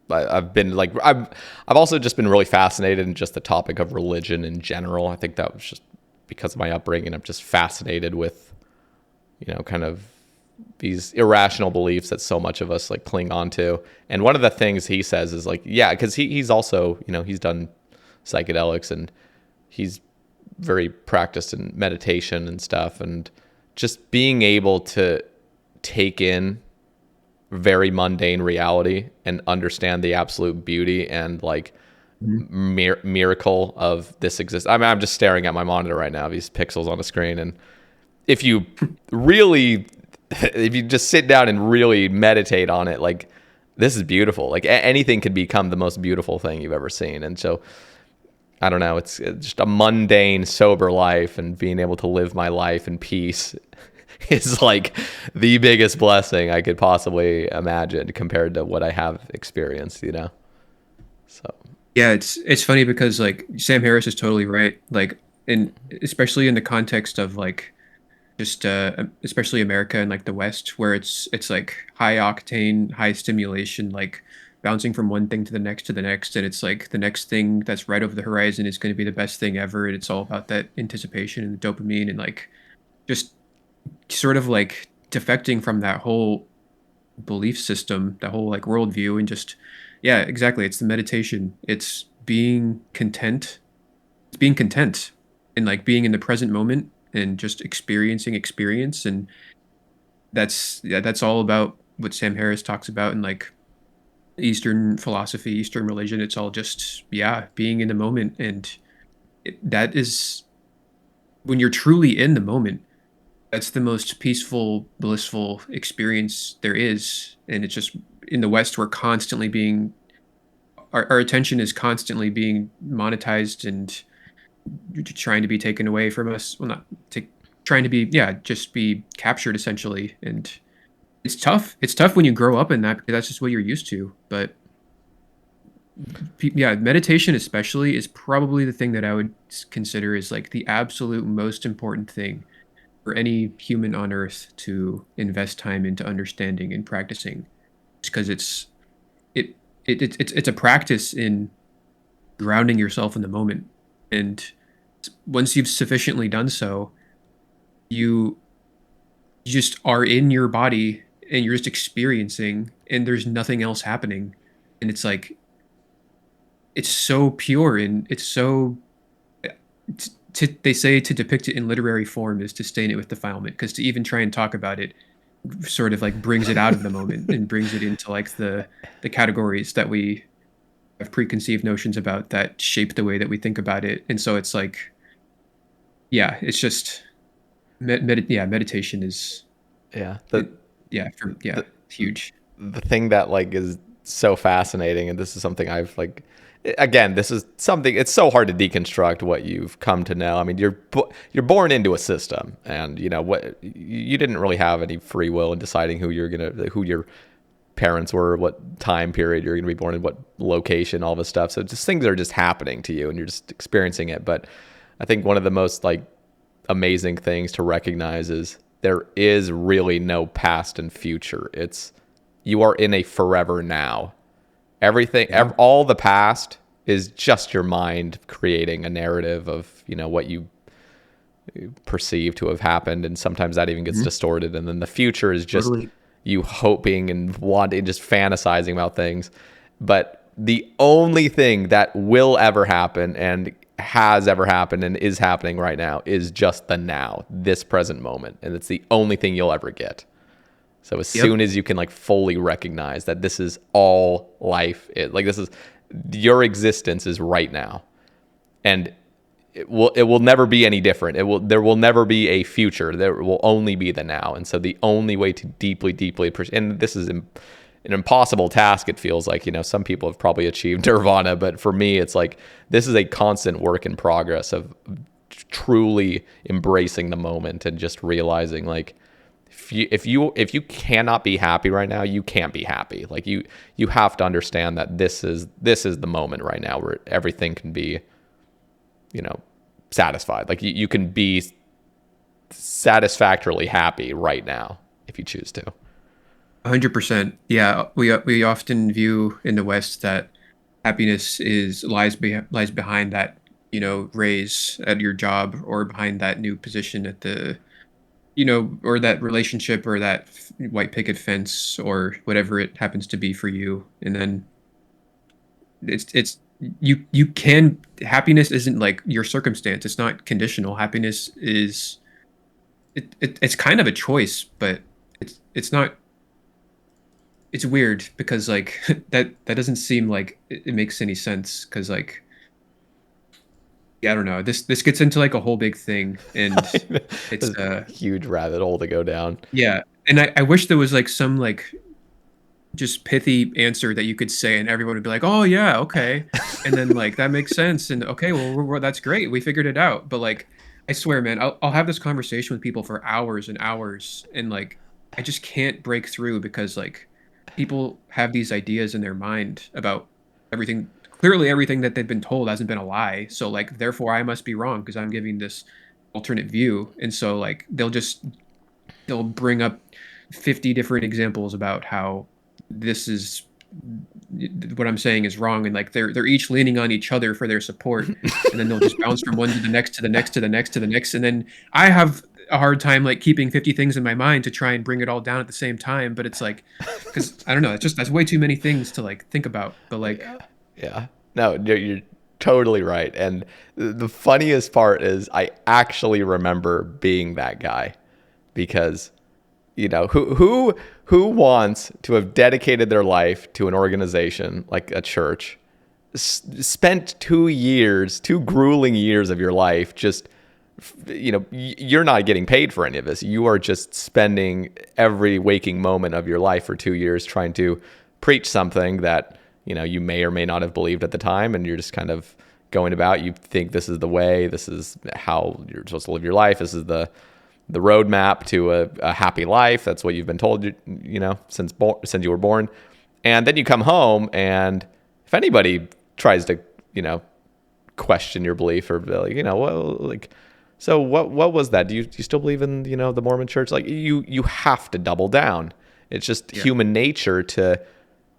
I've been like I've also just been really fascinated in just the topic of religion in general. I think that was just because of my upbringing. I'm just fascinated with, you know, kind of these irrational beliefs that so much of us like cling on to. And one of the things he says is like, yeah, because he's also, you know, he's done psychedelics and he's very practiced in meditation and stuff, and just being able to take in very mundane reality and understand the absolute beauty and like Mhm. miracle of this exists. I mean, I'm just staring at my monitor right now, these pixels on a screen, and if you really if you just sit down and really meditate on it, like this is beautiful. Like anything could become the most beautiful thing you've ever seen. And so I don't know, it's just a mundane, sober life, and being able to live my life in peace is like the biggest blessing I could possibly imagine compared to what I have experienced, you know? So, Yeah, it's funny because like Sam Harris is totally right. Like, and especially in the context of like just especially America and like the West, where it's like high octane, high stimulation, like bouncing from one thing to the next to the next, and it's like the next thing that's right over the horizon is going to be the best thing ever, and it's all about that anticipation and the dopamine and like just sort of like defecting from that whole belief system, that whole like worldview, and just yeah, exactly. It's the meditation. It's being content. It's being content and like being in the present moment and just experiencing experience. And that's all about what Sam Harris talks about in like Eastern philosophy, Eastern religion. It's all just yeah, being in the moment, and that is when you're truly in the moment. That's the most peaceful, blissful experience there is. And it's just in the West, we're constantly being, our attention is constantly being monetized and trying to be taken away from us. Well, not take, trying to be, yeah, just be captured essentially. And it's tough. It's tough when you grow up in that because that's just what you're used to. But yeah, meditation especially is probably the thing that I would consider is like the absolute most important thing for any human on earth to invest time into understanding and practicing, because it it's a practice in grounding yourself in the moment. And once you've sufficiently done so, you just are in your body and you're just experiencing, and there's nothing else happening. And it's like it's so pure and it's so they say to depict it in literary form is to stain it with defilement, because to even try and talk about it sort of like brings it out of the moment and brings it into like the categories that we have preconceived notions about that shape the way that we think about it. And so it's like, yeah, it's just meditation is Yeah. it, yeah, The huge. the thing that like is so fascinating, and this is something I've like, again, this is something, it's so hard to deconstruct what you've come to know. I mean, you're born into a system, and you know what, you didn't really have any free will in deciding who your parents were, what time period you're gonna be born in, what location, all this stuff. So just things are just happening to you, and you're just experiencing it. But I think one of the most like amazing things to recognize is there is really no past and future. It's you are in a forever now. Everything, Yeah. all the past is just your mind creating a narrative of, you know, what you perceive to have happened, and sometimes that even gets Mhm. distorted. And then the future is just Totally. you hoping and wanting, just fantasizing about things. But the only thing that will ever happen and has ever happened and is happening right now is just the now, this present moment, and it's the only thing you'll ever get. So as Yep. soon as you can like fully recognize that this is all life, like this is your existence is right now, and it will never be any different. There will never be a future. There will only be the now. And so the only way to deeply appreciate, and this is an impossible task. It feels like, you know, some people have probably achieved nirvana, but for me, it's like this is a constant work in progress of truly embracing the moment and just realizing like if you cannot be happy right now, you can't be happy. Like you have to understand that this is the moment right now where everything can be, you know, satisfied. Like you can be satisfactorily happy right now if you choose to. 100%. Yeah, we often view in the West that happiness is lies behind that, you know, raise at your job or behind that new position at the, you know, or that relationship or that white picket fence or whatever it happens to be for you. And then it's you can happiness isn't like your circumstance. It's not conditional. Happiness is it's kind of a choice, but it's not. It's weird because like that doesn't seem like it makes any sense because like yeah, I don't know. This gets into like a whole big thing, and it's There's a huge rabbit hole to go down. yeah. And I wish there was like some like just pithy answer that you could say and everyone would be like, "Oh yeah, okay." And then like that makes sense and okay, well that's great. We figured it out. But like I swear, man, I'll have this conversation with people for hours and hours and like I just can't break through because like people have these ideas in their mind about everything. Clearly everything that they've been told hasn't been a lie. So like therefore I must be wrong because I'm giving this alternate view. And so like they'll bring up 50 different examples about how this is what I'm saying is wrong, and like they're each leaning on each other for their support, and then they'll just bounce from one to the next to the next to the next to the next, and then I have a hard time like keeping 50 things in my mind to try and bring it all down at the same time. But it's like because I don't know, it's just that's way too many things to like think about. But like Yeah. Yeah. No, you're totally right. And the funniest part is I actually remember being that guy because, you know, who wants to have dedicated their life to an organization like a church, spent 2 years, 2 grueling years of your life just you're not getting paid for any of this. You are just spending every waking moment of your life for 2 years trying to preach something that, you may or may not have believed at the time. And you're just kind of going about, you think this is the way, this is how you're supposed to live your life. This is the roadmap to a happy life. That's what you've been told, since you were born. And then you come home, and if anybody tries to, question your belief or be like, well, like, so what was that? Do you still believe in, the Mormon church? Like you have to double down. It's just human nature to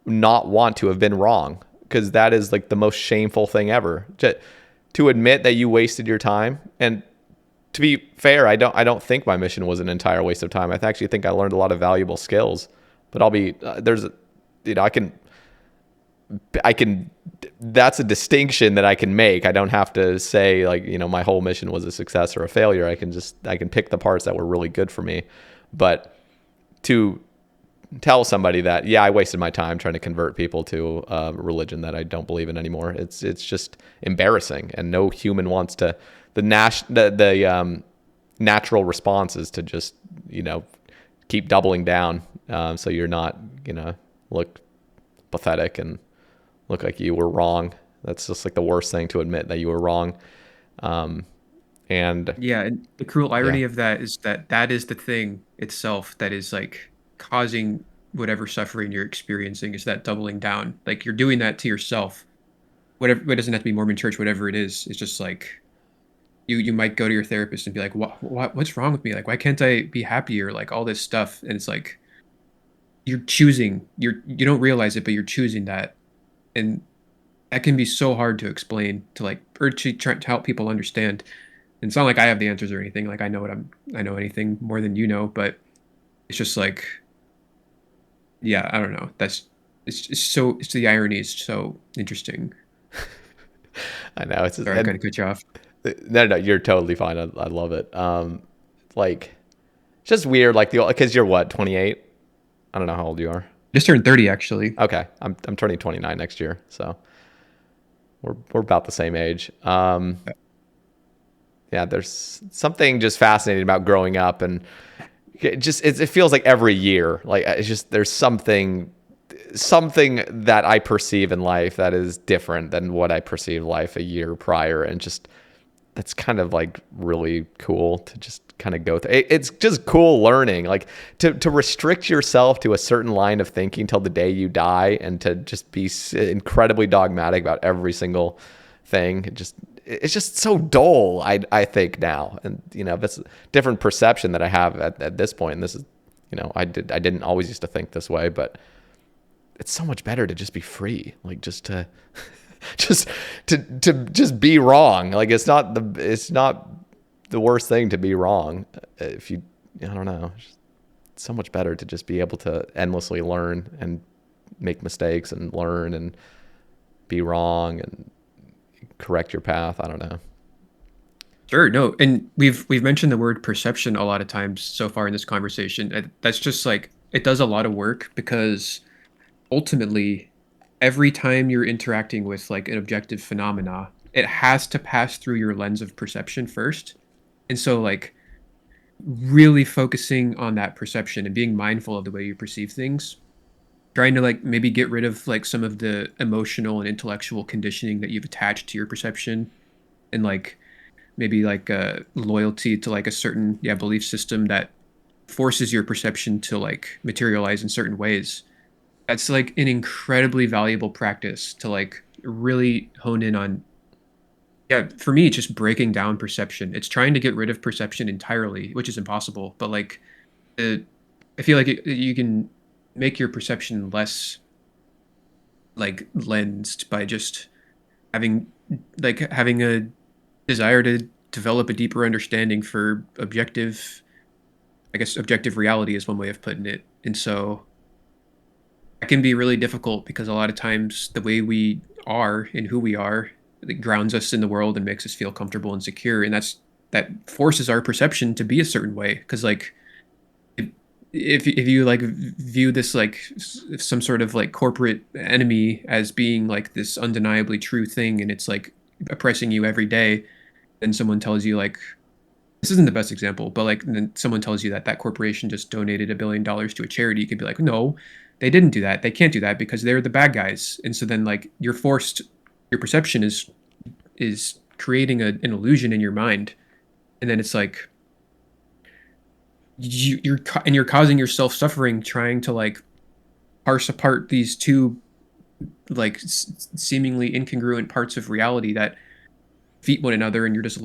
not want to have been wrong, because that is like the most shameful thing ever. To admit that you wasted your time. And to be fair, I don't think my mission was an entire waste of time. I actually think I learned a lot of valuable skills. But I can that's a distinction that I can make. I don't have to say like, my whole mission was a success or a failure. I can pick the parts that were really good for me. But to tell somebody that, I wasted my time trying to convert people to a religion that I don't believe in anymore, it's just embarrassing. And no human wants to. The natural response is to just, keep doubling down, so you're not, look pathetic and look like you were wrong. That's just like the worst thing, to admit that you were wrong. And and the cruel irony of that is that is the thing itself that is like causing whatever suffering you're experiencing, is that doubling down. Like you're doing that to yourself. Whatever, it doesn't have to be Mormon church, whatever it is. It's just like you might go to your therapist and be like, what's wrong with me? Like, why can't I be happier? Like all this stuff. And it's like, you don't realize it, but you're choosing that. And that can be so hard to explain to like, or to try to help people understand. And it's not like I have the answers or anything. Like I know anything more than but it's just like, I don't know. It's the irony is so interesting. I know it's sorry, I kind of cut you off. No, you're totally fine. I love it. Like, it's just weird. Like because you're what, 28? I don't know how old you are. Just turned 30, actually. Okay, I'm turning 29 next year, so we're about the same age. There's something just fascinating about growing up, and it feels like every year, like it's just there's something that I perceive in life that is different than what I perceived life a year prior, and just that's kind of like really cool to just kind of go through. It's just cool learning, like to restrict yourself to a certain line of thinking till the day you die, and to just be incredibly dogmatic about every single thing. It's just so dull, I think now. And that's a different perception that I have at this point. And this is, I didn't always used to think this way, but it's so much better to just be free, like just to just be wrong. Like it's not the worst thing to be wrong. If you, I don't know, it's so much better to just be able to endlessly learn and make mistakes and learn and be wrong and correct your path. I don't know. Sure, no, and we've mentioned the word perception a lot of times so far in this conversation. That's just like, it does a lot of work, because ultimately every time you're interacting with like an objective phenomena, it has to pass through your lens of perception first. And so like really focusing on that perception and being mindful of the way you perceive things, trying to like maybe get rid of like some of the emotional and intellectual conditioning that you've attached to your perception, and like maybe like loyalty to like a certain belief system that forces your perception to like materialize in certain ways. That's like an incredibly valuable practice to like really hone in on. For me, it's just breaking down perception. It's trying to get rid of perception entirely, which is impossible. But like, I feel like you can make your perception less like lensed by just having a desire to develop a deeper understanding for objective reality is one way of putting it. And so that can be really difficult, because a lot of times the way we are and who we are, it grounds us in the world and makes us feel comfortable and secure. And that forces our perception to be a certain way. Because like, if you like view this like some sort of like corporate enemy as being like this undeniably true thing, and it's like oppressing you every day, then someone tells you like, this isn't the best example, but like then someone tells you that that corporation just donated $1 billion to a charity, you could be like, no, they didn't do that. They can't do that because they're the bad guys. And so then like you're forced, your perception is creating an illusion in your mind, and then it's like you're causing yourself suffering trying to like parse apart these two like seemingly incongruent parts of reality that feed one another, and you're just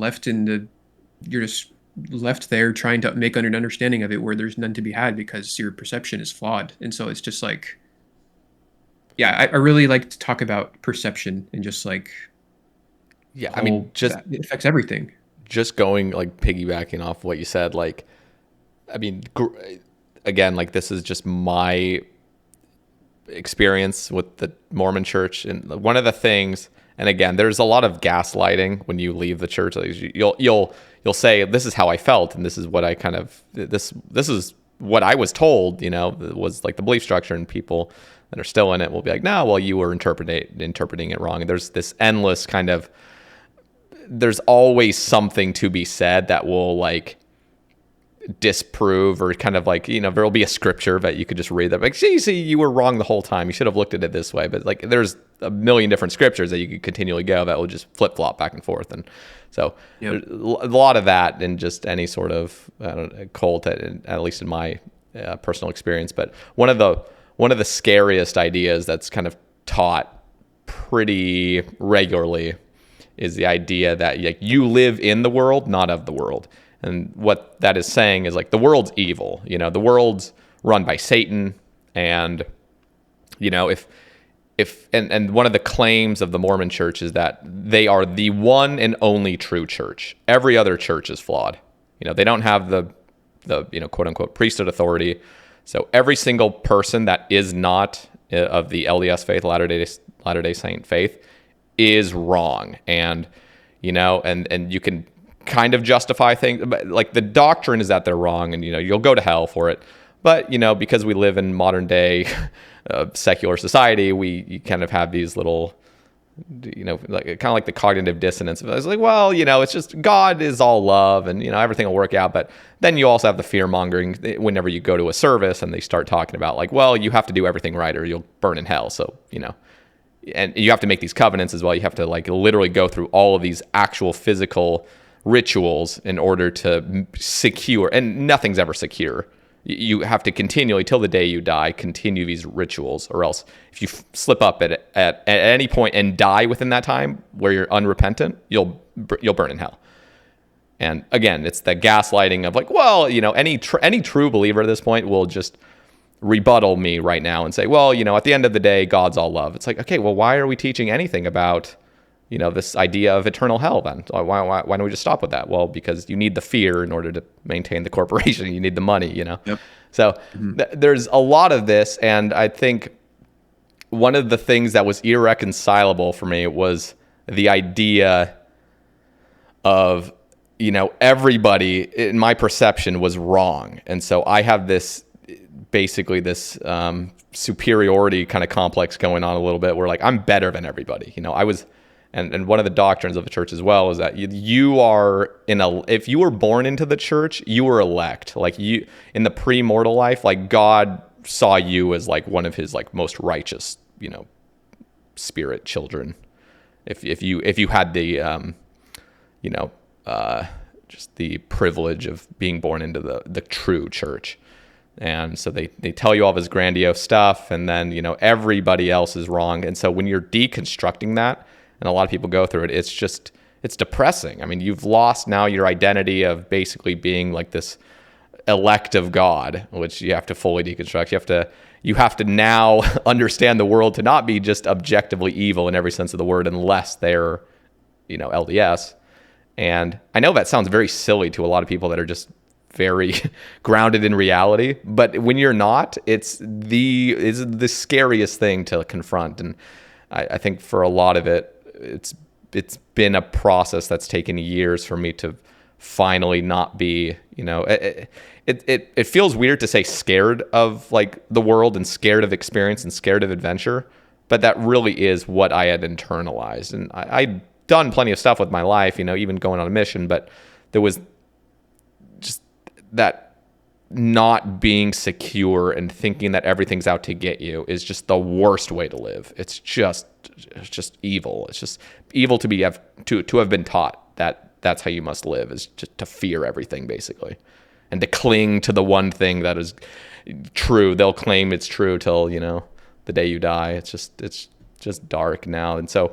left there trying to make an understanding of it where there's none to be had because your perception is flawed. And so it's just like, yeah, I really like to talk about perception and just like Yeah, I mean, whole that it affects everything. just going like piggybacking off what you said, like, I mean, again, like this is just my experience with the Mormon church. And one of the things, and again, there's a lot of gaslighting when you leave the church. Like you'll say, this is how I felt, and this is what I kind of, this is what I was told, was like the belief structure, and people that are still in it will be like, no, well, you were interpreting it wrong. And there's this endless kind of, there's always something to be said that will like disprove, or kind of like, there'll be a scripture that you could just read that like, see, you were wrong the whole time, you should have looked at it this way. But like there's a million different scriptures that you could continually go that will just flip-flop back and forth. And so Yep. a lot of that in just any sort of cult, at least in my personal experience. But one of the scariest ideas that's kind of taught pretty regularly is the idea that like you live in the world, not of the world. And what that is saying is like the world's evil. The world's run by Satan. And if and one of the claims of the Mormon church is that they are the one and only true church. Every other church is flawed. They don't have the quote unquote priesthood authority. So every single person that is not of the LDS faith, Latter-day Saint faith, is wrong. And and you can kind of justify things, but like the doctrine is that they're wrong, and you'll go to hell for it. But because we live in modern day secular society, you kind of have these little like kind of like the cognitive dissonance. I was like, well, it's just God is all love, and everything will work out. But then you also have the fear mongering whenever you go to a service and they start talking about like, well, you have to do everything right or you'll burn in hell. So and you have to make these covenants as well. You have to like literally go through all of these actual physical rituals in order to secure, and nothing's ever secure. You have to continually, till the day you die, continue these rituals, or else if you slip up at any point and die within that time where you're unrepentant, you'll burn in hell. And again, it's the gaslighting of like, well, any true believer at this point will just rebuttal me right now and say, well, at the end of the day, God's all love. It's like, okay, well, why are we teaching anything about this idea of eternal hell then? Why don't we just stop with that? Well, because you need the fear in order to maintain the corporation. You need the money, Yep. So there's a lot of this. And I think one of the things that was irreconcilable for me was the idea of, everybody in my perception was wrong. And so I have this superiority kind of complex going on a little bit where like, I'm better than everybody. I was, and one of the doctrines of the church as well is that if you were born into the church, you were elect. Like you, in the pre-mortal life, like God saw you as like one of his like most righteous, spirit children. If you had the, just the privilege of being born into the true church. And so they tell you all this grandiose stuff, and then, everybody else is wrong. And so when you're deconstructing that, and a lot of people go through it, it's depressing. I mean, you've lost now your identity of basically being like this elect of God, which you have to fully deconstruct. You have to now understand the world to not be just objectively evil in every sense of the word, unless they're, LDS. And I know that sounds very silly to a lot of people that are just very grounded in reality, but when you're not, it's the scariest thing to confront. And I think for a lot of it, it's been a process that's taken years for me to finally not be, it feels weird to say scared of like the world and scared of experience and scared of adventure, but that really is what I had internalized. And I'd done plenty of stuff with my life, even going on a mission, but there was that not being secure and thinking that everything's out to get you is just the worst way to live. It's just evil. It's just evil to have been taught that that's how you must live, is just to fear everything, basically, and to cling to the one thing that is true. They'll claim it's true till, the day you die. It's just dark now. And so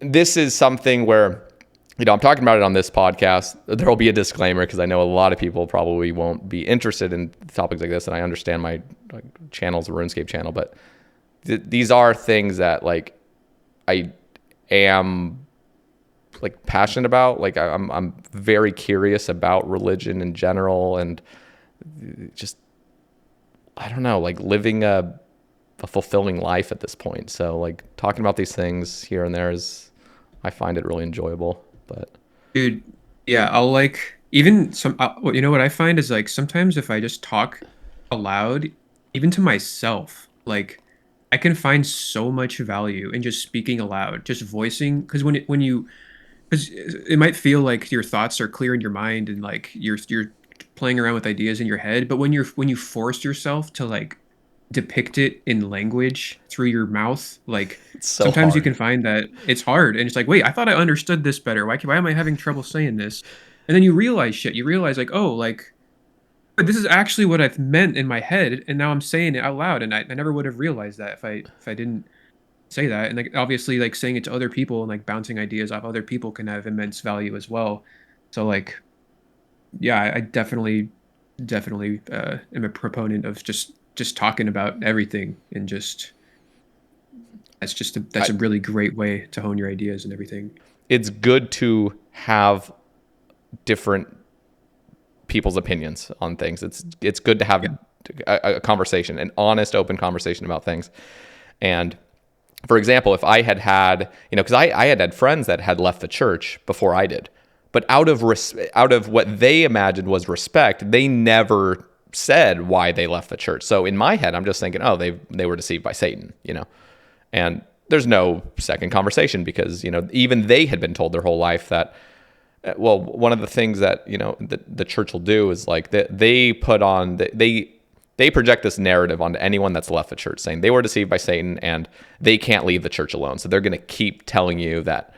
this is something where, I'm talking about it on this podcast. There will be a disclaimer because I know a lot of people probably won't be interested in topics like this, and I understand my channel's a RuneScape channel, but these are things that I am passionate about. I'm very curious about religion in general, and just, I don't know, living a fulfilling life at this point. So talking about these things here and there I find it really enjoyable. But dude, yeah, I'll even some what I find is sometimes if I just talk aloud, even to myself, I can find so much value in just speaking aloud, just voicing, because because it might feel like your thoughts are clear in your mind and you're playing around with ideas in your head, but when you force yourself to depict it in language through your mouth, it's so sometimes hard. you can find that it's hard, and it's wait, I thought I understood this better. Why am I having trouble saying this? And then you realize but this is actually what I've meant in my head, and now I'm saying it out loud, and I never would have realized that if I didn't say that. And obviously saying it to other people and bouncing ideas off other people can have immense value as well. So yeah, I definitely am a proponent of just talking about everything, and that's a really great way to hone your ideas and everything. It's good to have different people's opinions on things. It's good to have a conversation, an honest, open conversation about things. And for example, if I had because I had friends that had left the church before I did, but out of what they imagined was respect, they never said why they left the church. So in my head, I'm just thinking, oh, they were deceived by Satan, and there's no second conversation because, even they had been told their whole life that, well, one of the things that, the church will do is they project this narrative onto anyone that's left the church, saying they were deceived by Satan and they can't leave the church alone. So they're going to keep telling you that,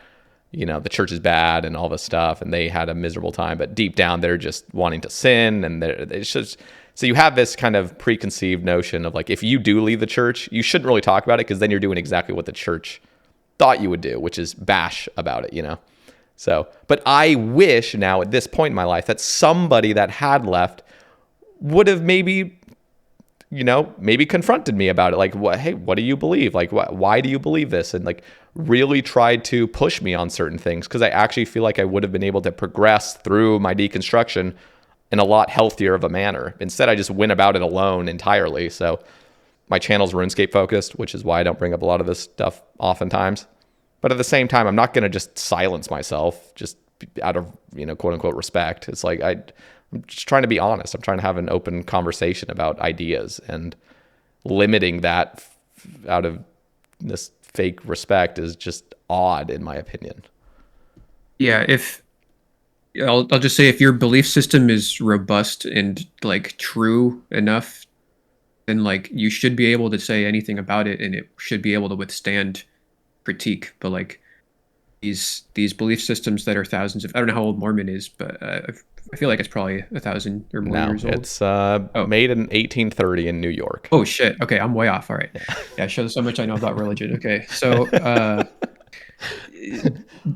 the church is bad and all this stuff, and they had a miserable time, but deep down they're just wanting to sin, and it's just, so you have this kind of preconceived notion of if you do leave the church, you shouldn't really talk about it, because then you're doing exactly what the church thought you would do, which is bash about it, So, but I wish now at this point in my life that somebody that had left would have maybe confronted me about it. Hey, what do you believe? Why do you believe this? And really tried to push me on certain things, because I actually feel like I would have been able to progress through my deconstruction in a lot healthier of a manner. Instead, I just went about it alone entirely. So my channel's RuneScape focused, which is why I don't bring up a lot of this stuff oftentimes. But at the same time, I'm not going to just silence myself just out of, quote unquote respect. It's I'm just trying to be honest. I'm trying to have an open conversation about ideas, and limiting that out of this fake respect is just odd, in my opinion. Yeah, I'll just say, if your belief system is robust and true enough, then you should be able to say anything about it, and it should be able to withstand critique. But these belief systems that are thousands of, I don't know how old Mormon is, but I feel like it's probably 1,000 or more years old. It's made in 1830 in New York. Oh shit. Okay, I'm way off. All right. Yeah, shows how much I know about religion. Okay, so a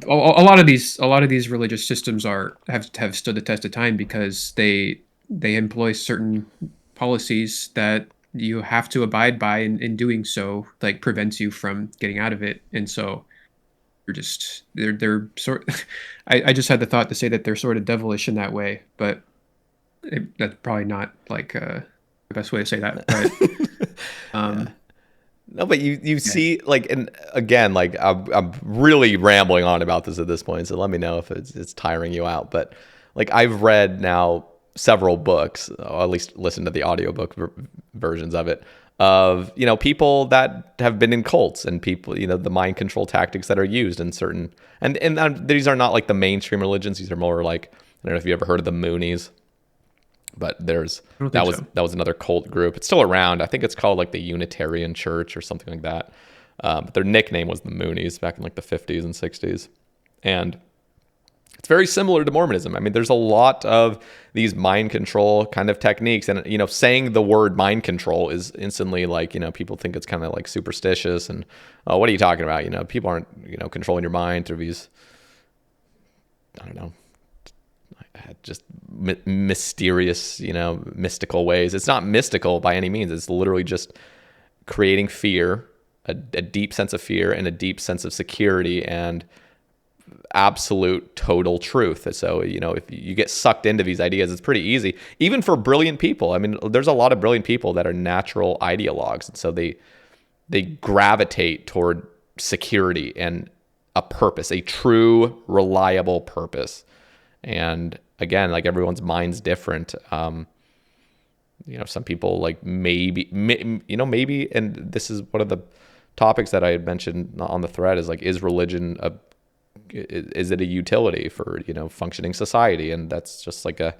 lot of these religious systems have stood the test of time because they employ certain policies that you have to abide by, and in doing so prevents you from getting out of it. And so they're sort I just had the thought to say that they're sort of devilish in that way, but that's probably not the best way to say that. But yeah. No, but you see, and again, I'm really rambling on about this at this point, so let me know if it's tiring you out. But I've read now several books, or at least listened to the audiobook versions of it, of people that have been in cults, and people, the mind control tactics that are used in certain, and these are not the mainstream religions. These are more I don't know if you ever heard of the Moonies. But I don't think so. that was another cult group. It's still around. I think it's called like the Unitarian Church or something like that. But their nickname was the Moonies back in like the 50s and 60s. And it's very similar to Mormonism. I mean, there's a lot of these mind control kind of techniques. And, you know, saying the word mind control is instantly like, you know, people think it's kind of like superstitious. And what are you talking about? You know, people aren't, you know, controlling your mind through these, I don't know, just mysterious, you know, mystical ways. It's not mystical by any means. It's literally just creating fear, a deep sense of fear and a deep sense of security and absolute total truth. So, you know, if you get sucked into these ideas, it's pretty easy, even for brilliant people. I mean, there's a lot of brilliant people that are natural ideologues. And so they gravitate toward security and a purpose, a true, reliable purpose. And again, like everyone's mind's different. You know, some people like maybe, and this is one of the topics that I had mentioned on the thread is like, is religion is it a utility for, you know, functioning society? And that's just like a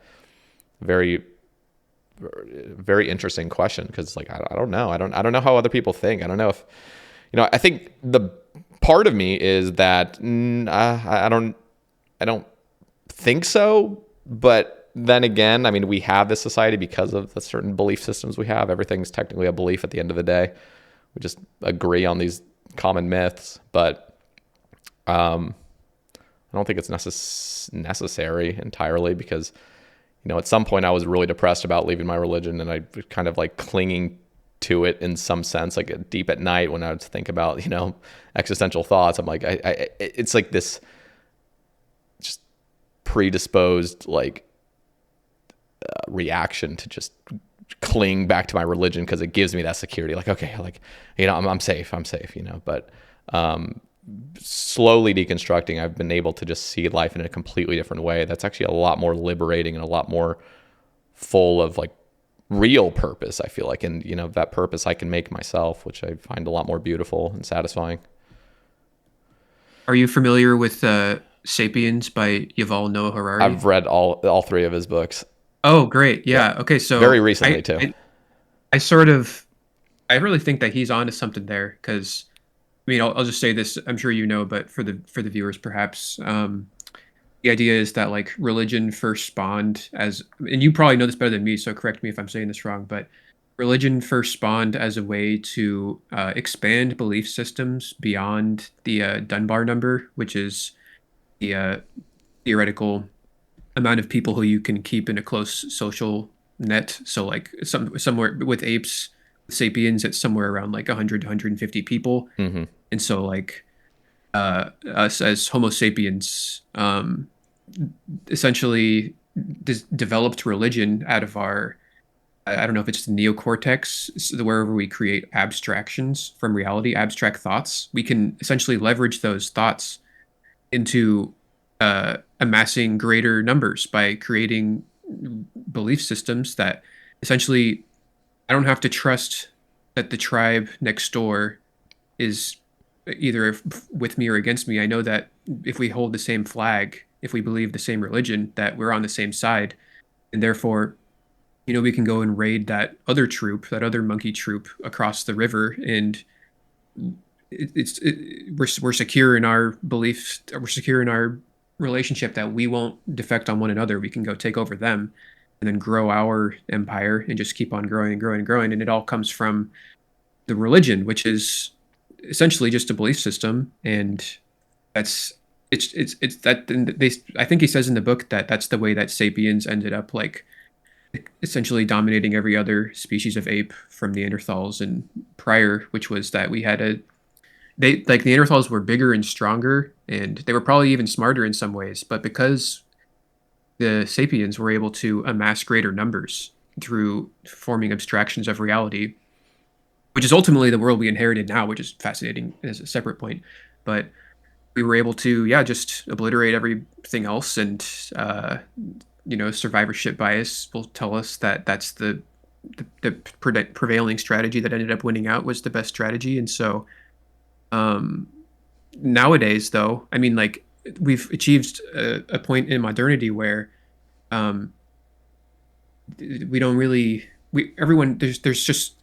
very, very interesting question. Cause like, I don't know. I don't know how other people think. I don't know if, you know, I think the part of me is that I don't think so. But then again, I mean, we have this society because of the certain belief systems we have. Everything's technically a belief at the end of the day. We just agree on these common myths, but I don't think it's necessary entirely because, you know, at some point I was really depressed about leaving my religion and I was kind of like clinging to it in some sense, like deep at night when I would think about, you know, existential thoughts. I'm like, it's like this just predisposed like reaction to just cling back to my religion because it gives me that security. Like, okay, like, you know, I'm safe, you know, but slowly deconstructing, I've been able to just see life in a completely different way. That's actually a lot more liberating and a lot more full of like real purpose, I feel like. And, you know, that purpose I can make myself, which I find a lot more beautiful and satisfying. Are you familiar with Sapiens by Yuval Noah Harari? I've read all three of his books. Oh, great. Yeah. Yeah. Okay. Very So recently too. I sort of, I really think that he's onto something there because, I mean, I'll just say this. I'm sure you know, but for the viewers, perhaps, the idea is that like religion first spawned as, and you probably know this better than me, so correct me if I'm saying this wrong, but religion first spawned as a way to expand belief systems beyond the Dunbar number, which is the theoretical amount of people who you can keep in a close social net. So like somewhere with apes, sapiens, it's somewhere around like 100 to 150 people. Mm-hmm. And so like us as Homo sapiens essentially developed religion out of our, I don't know if it's the neocortex, so wherever we create abstractions from reality, abstract thoughts. We can essentially leverage those thoughts into amassing greater numbers by creating belief systems that essentially I don't have to trust that the tribe next door is either with me or against me. I know that if we hold the same flag, if we believe the same religion, that we're on the same side, and therefore, you know, we can go and raid that other troop, that other monkey troop across the river, and we're secure in our beliefs, we're secure in our relationship that we won't defect on one another. We can go take over them and then grow our empire and just keep on growing and growing and growing. And it all comes from the religion, which is essentially just a belief system. And that's it's that they, I think he says in the book that that's the way that sapiens ended up like essentially dominating every other species of ape from Neanderthals and prior, which was that we had a they like the Neanderthals were bigger and stronger and they were probably even smarter in some ways, but because the sapiens were able to amass greater numbers through forming abstractions of reality, which is ultimately the world we inherited now, which is fascinating as a separate point. But we were able to, yeah, just obliterate everything else. And, you know, survivorship bias will tell us that that's the prevailing strategy that ended up winning out was the best strategy. And so nowadays, though, I mean, like, we've achieved a point in modernity where we don't really we everyone there's just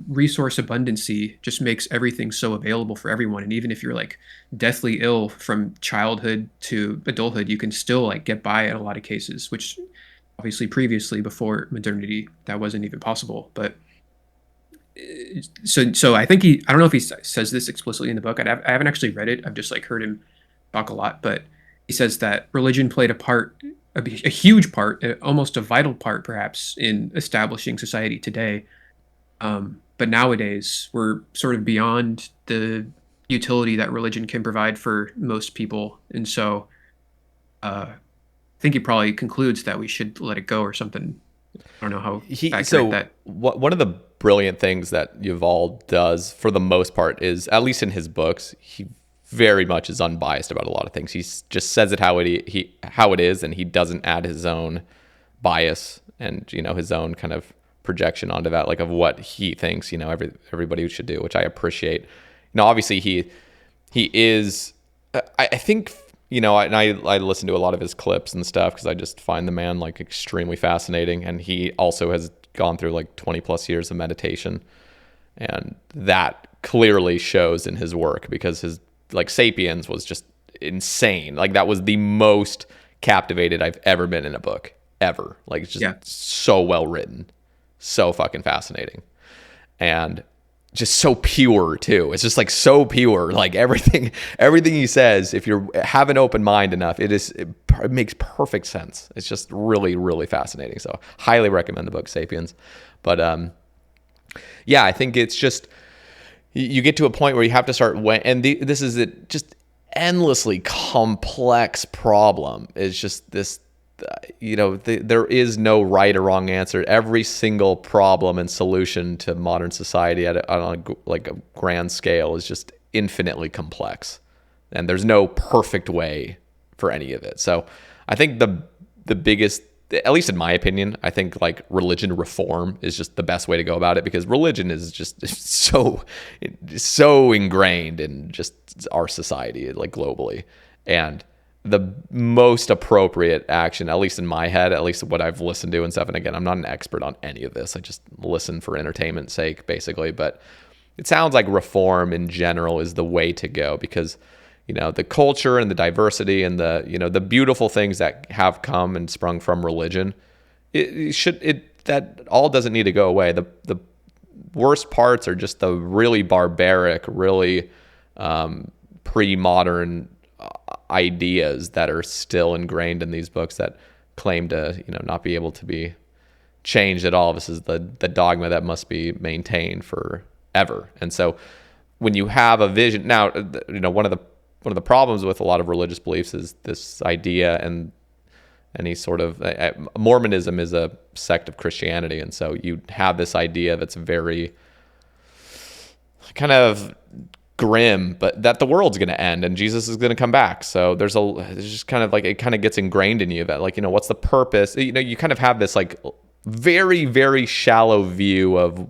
resource abundancy just makes everything so available for everyone. And even if you're like deathly ill from childhood to adulthood, you can still like get by in a lot of cases, which obviously previously before modernity that wasn't even possible. But so I think I don't know if he says this explicitly in the book. I haven't actually read it. I've just like heard him talk a lot, but he says that religion played a part, a huge part, almost a vital part, perhaps, in establishing society today. But nowadays, we're sort of beyond the utility that religion can provide for most people, and so I think he probably concludes that we should let it go or something. I don't know how accurate that. One of the brilliant things that Yuval does for the most part is, at least in his books, he very much is unbiased about a lot of things. He just says it how it is, and he doesn't add his own bias and his own kind of projection onto that, like of what he thinks everybody should do, which I appreciate. Obviously he is. I think and I listen to a lot of his clips and stuff because I just find the man like extremely fascinating, and he also has gone through like 20 plus years of meditation, and that clearly shows in his work because his like Sapiens was just insane. Like that was the most captivated I've ever been in a book ever. Like it's just so well written, so fucking fascinating, and just so pure too. It's just like so pure. Like everything he says, if you have an open mind enough, it makes perfect sense. It's just really, really fascinating. So highly recommend the book Sapiens. But I think it's just, you get to a point where you have to start this is it, just endlessly complex problem. It's just this, there is no right or wrong answer. Every single problem and solution to modern society on a grand scale is just infinitely complex, and there's no perfect way for any of it. So I think the biggest, at least in my opinion, I think like religion reform is just the best way to go about it, because religion is just so ingrained in just our society, like globally. And the most appropriate action, at least in my head, at least what I've listened to and stuff, and again, I'm not an expert on any of this, I just listen for entertainment's sake, basically, but it sounds like reform in general is the way to go, because the culture and the diversity and the beautiful things that have come and sprung from religion, that all doesn't need to go away. The worst parts are just the really barbaric, really pre-modern ideas that are still ingrained in these books that claim to not be able to be changed at all. This is the dogma that must be maintained forever. And so when you have a vision, now one of the problems with a lot of religious beliefs is this idea, and any sort of Mormonism is a sect of Christianity, and so you have this idea that's very kind of grim, but that the world's going to end and Jesus is going to come back. So there's just kind of like, it kind of gets ingrained in you that like, what's the purpose? You kind of have this like very, very shallow view of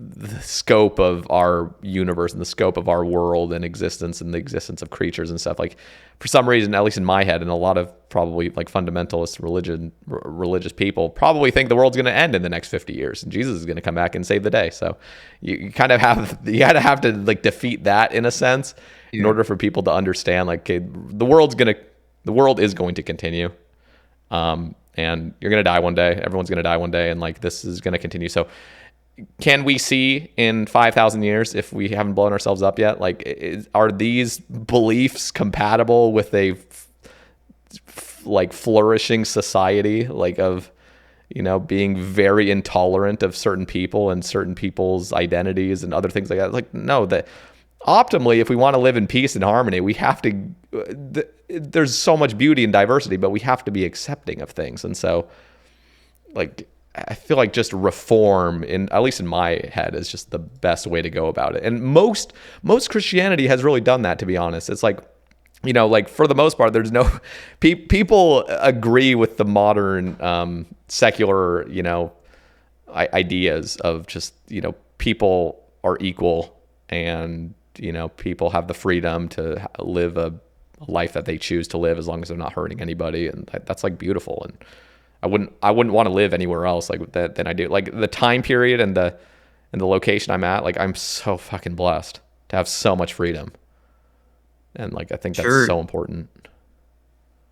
the scope of our universe and the scope of our world and existence and the existence of creatures and stuff. Like for some reason, at least in my head, and a lot of probably like fundamentalist religious people probably think the world's going to end in the next 50 years and Jesus is going to come back and save the day. So you kind of have to like defeat that in a sense in order for people to understand like, okay, the world is going to continue. And you're going to die one day. Everyone's going to die one day. And like, this is going to continue. So can we see in 5,000 years, if we haven't blown ourselves up yet, like are these beliefs compatible with a like flourishing society, like of being very intolerant of certain people and certain people's identities and other things like that? Like no, that optimally, if we want to live in peace and harmony, we have to there's so much beauty and diversity, but we have to be accepting of things. And so like I feel like just reform, at least in my head, is just the best way to go about it. And most Christianity has really done that, to be honest. It's like, like for the most part, there's no people agree with the modern secular, ideas of just, people are equal and, people have the freedom to live a life that they choose to live as long as they're not hurting anybody. And that's like beautiful. And I wouldn't want to live anywhere else like that than I do. Like the time period and the location I'm at, like I'm so fucking blessed to have so much freedom. And like I think that's Sure. so important.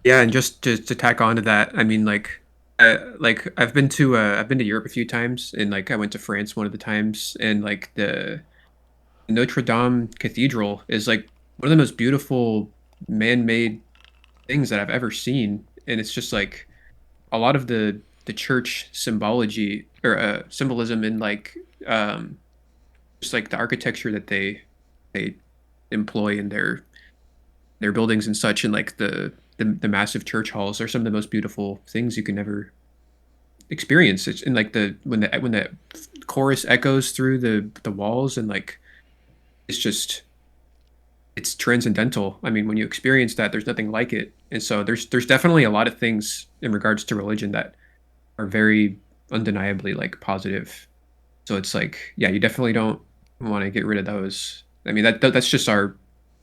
Yeah, and just to tack on to that, I mean, like I've been to Europe a few times, and like I went to France one of the times, and like the Notre Dame Cathedral is like one of the most beautiful man-made things that I've ever seen, and it's just like a lot of the church symbology or symbolism in like just like the architecture that they employ in their buildings and such, and like the massive church halls are some of the most beautiful things you can ever experience. It's in like the chorus echoes through the walls, and like it's just it's transcendental. I mean, when you experience that, there's nothing like it. And so there's definitely a lot of things in regards to religion that are very undeniably like positive. So it's like, yeah, you definitely don't want to get rid of those. I mean, that's just our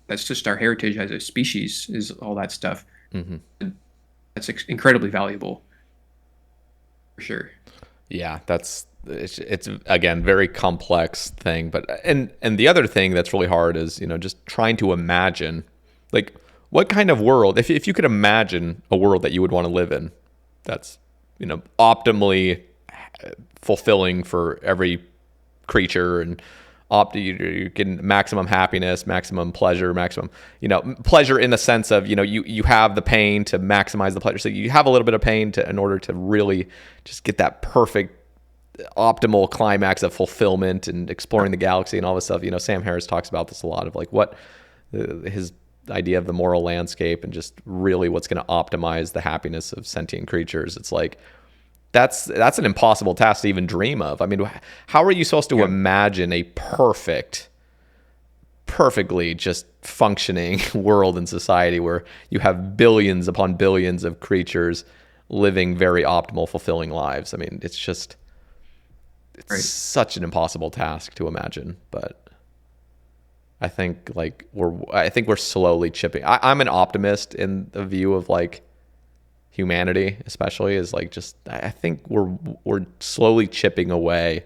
heritage as a species is all that stuff. Hmm. And that's incredibly valuable for sure. Yeah, it's again very complex thing, but and the other thing that's really hard is just trying to imagine like what kind of world if you could imagine a world that you would want to live in that's optimally fulfilling for every creature and you're getting maximum happiness, maximum pleasure, maximum pleasure in the sense of you have the pain to maximize the pleasure, so you have a little bit of pain to in order to really just get that perfect optimal climax of fulfillment and exploring the galaxy and all this stuff. Sam Harris talks about this a lot of like what his idea of the moral landscape and just really what's going to optimize the happiness of sentient creatures. It's like that's an impossible task to even dream of. I mean, how are you supposed to Yeah. imagine a perfectly just functioning world and society where you have billions upon billions of creatures living very optimal, fulfilling lives? I mean, it's Right. such an impossible task to imagine, but I think we're slowly chipping. I'm an optimist in the view of like humanity, especially is like just I think we're slowly chipping away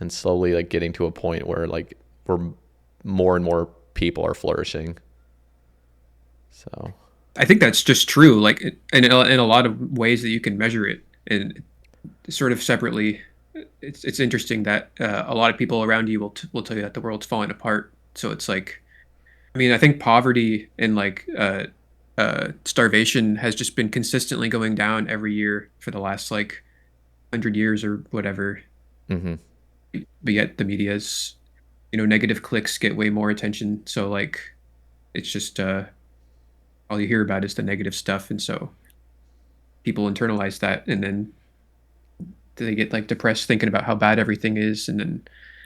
and slowly like getting to a point where like we're more and more people are flourishing. So I think that's just true. Like in a lot of ways that you can measure it, and sort of separately, it's interesting that a lot of people around you will tell you that the world's falling apart. So it's like, I mean, I think poverty and like starvation has just been consistently going down every year for the last like 100 years or whatever. mhm. But yet the media's, negative clicks get way more attention. So like, it's just all you hear about is the negative stuff, and so people internalize that, and then they get like depressed thinking about how bad everything is, and then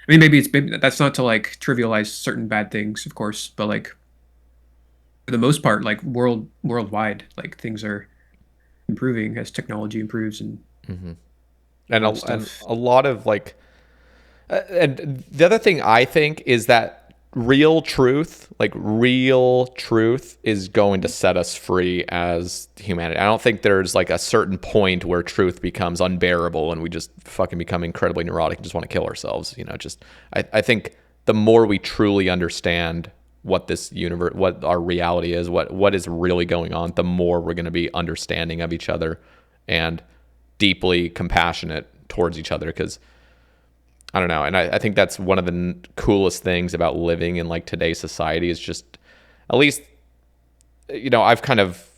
I mean maybe that's not to like trivialize certain bad things, of course, but like for the most part, like worldwide, like things are improving as technology improves and Mhm. all that And stuff. a lot of like and the other thing I think is that real truth is going to set us free as humanity. I don't think there's like a certain point where truth becomes unbearable and we just fucking become incredibly neurotic and just want to kill ourselves. Just I think the more we truly understand what this universe, what our reality is, what is really going on, the more we're going to be understanding of each other and deeply compassionate towards each other. Because I don't know. And I think that's one of the coolest things about living in like today's society is just, at least, I've kind of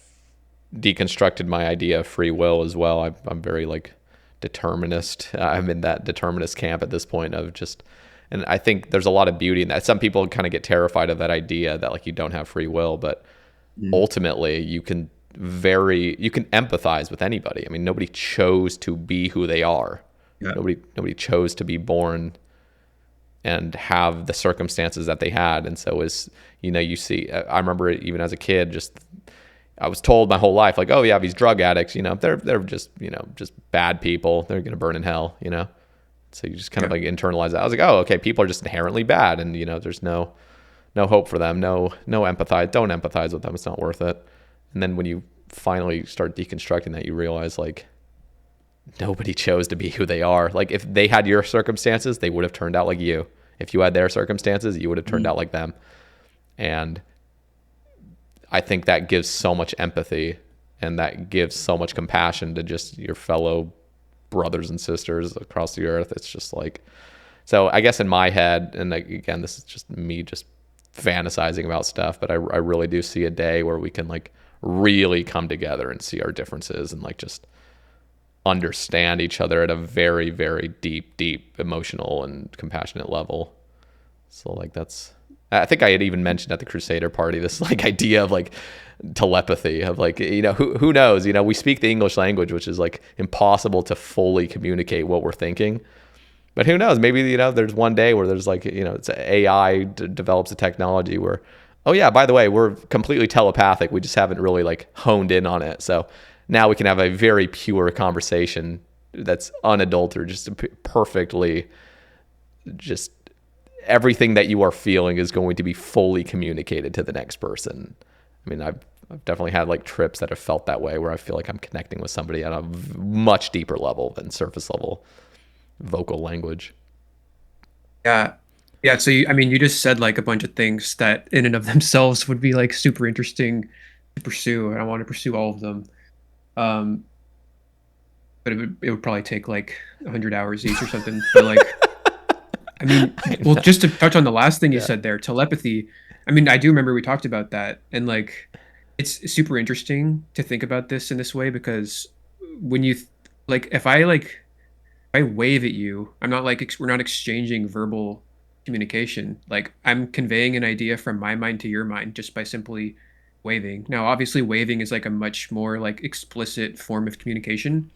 deconstructed my idea of free will as well. I'm very like determinist. I'm in that determinist camp at this point of just, and I think there's a lot of beauty in that. Some people kind of get terrified of that idea that like you don't have free will, but Mm. ultimately you can empathize with anybody. I mean, nobody chose to be who they are. Yeah. Nobody chose to be born and have the circumstances that they had. And so you see, I remember even as a kid, just I was told my whole life, like, oh yeah, these drug addicts, they're just just bad people. They're gonna burn in hell. So you just kind of Yeah. like internalize that. I was like, oh, okay, people are just inherently bad, and there's no hope for them, no empathize. Don't empathize with them. It's not worth it. And then when you finally start deconstructing that, you realize like nobody chose to be who they are. Like if they had your circumstances, they would have turned out like you. If you had their circumstances, you would have turned out like them. And I think that gives so much empathy, and that gives so much compassion to just your fellow brothers and sisters across the earth. It's just like, so I guess in my head, and like, again, this is just me just fantasizing about stuff, but I really do see a day where we can like really come together and see our differences and like just understand each other at a very, very deep emotional and compassionate level. So like that's, I think I had even mentioned at the Crusader party this like idea of like telepathy of like, you know, who knows, you know, we speak the English language, which is like impossible to fully communicate what we're thinking. But who knows? Maybe, you know, there's one day where there's like, you know, it's AI develops a technology where, oh yeah, by the way, we're completely telepathic. We just haven't really like honed in on it. So now we can have a very pure conversation that's unadulterated, just perfectly, just everything that you are feeling is going to be fully communicated to the next person. I mean, I've definitely had like trips that have felt that way where I feel like I'm connecting with somebody at a much deeper level than surface level vocal language. Yeah. Yeah. So, I mean, you just said like a bunch of things that in and of themselves would be like super interesting to pursue. And I want to pursue all of them. Um, but it would probably take like 100 hours each or something. But like, I mean, I well, know. just to touch on the last thing you Yeah. said there, telepathy. I mean, I do remember we talked about that. And like, it's super interesting to think about this in this way because when like, if I wave at you, I'm not like we're not exchanging verbal communication. Like I'm conveying an idea from my mind to your mind just by simply waving. Now, obviously, waving is like a much more like explicit form of communication.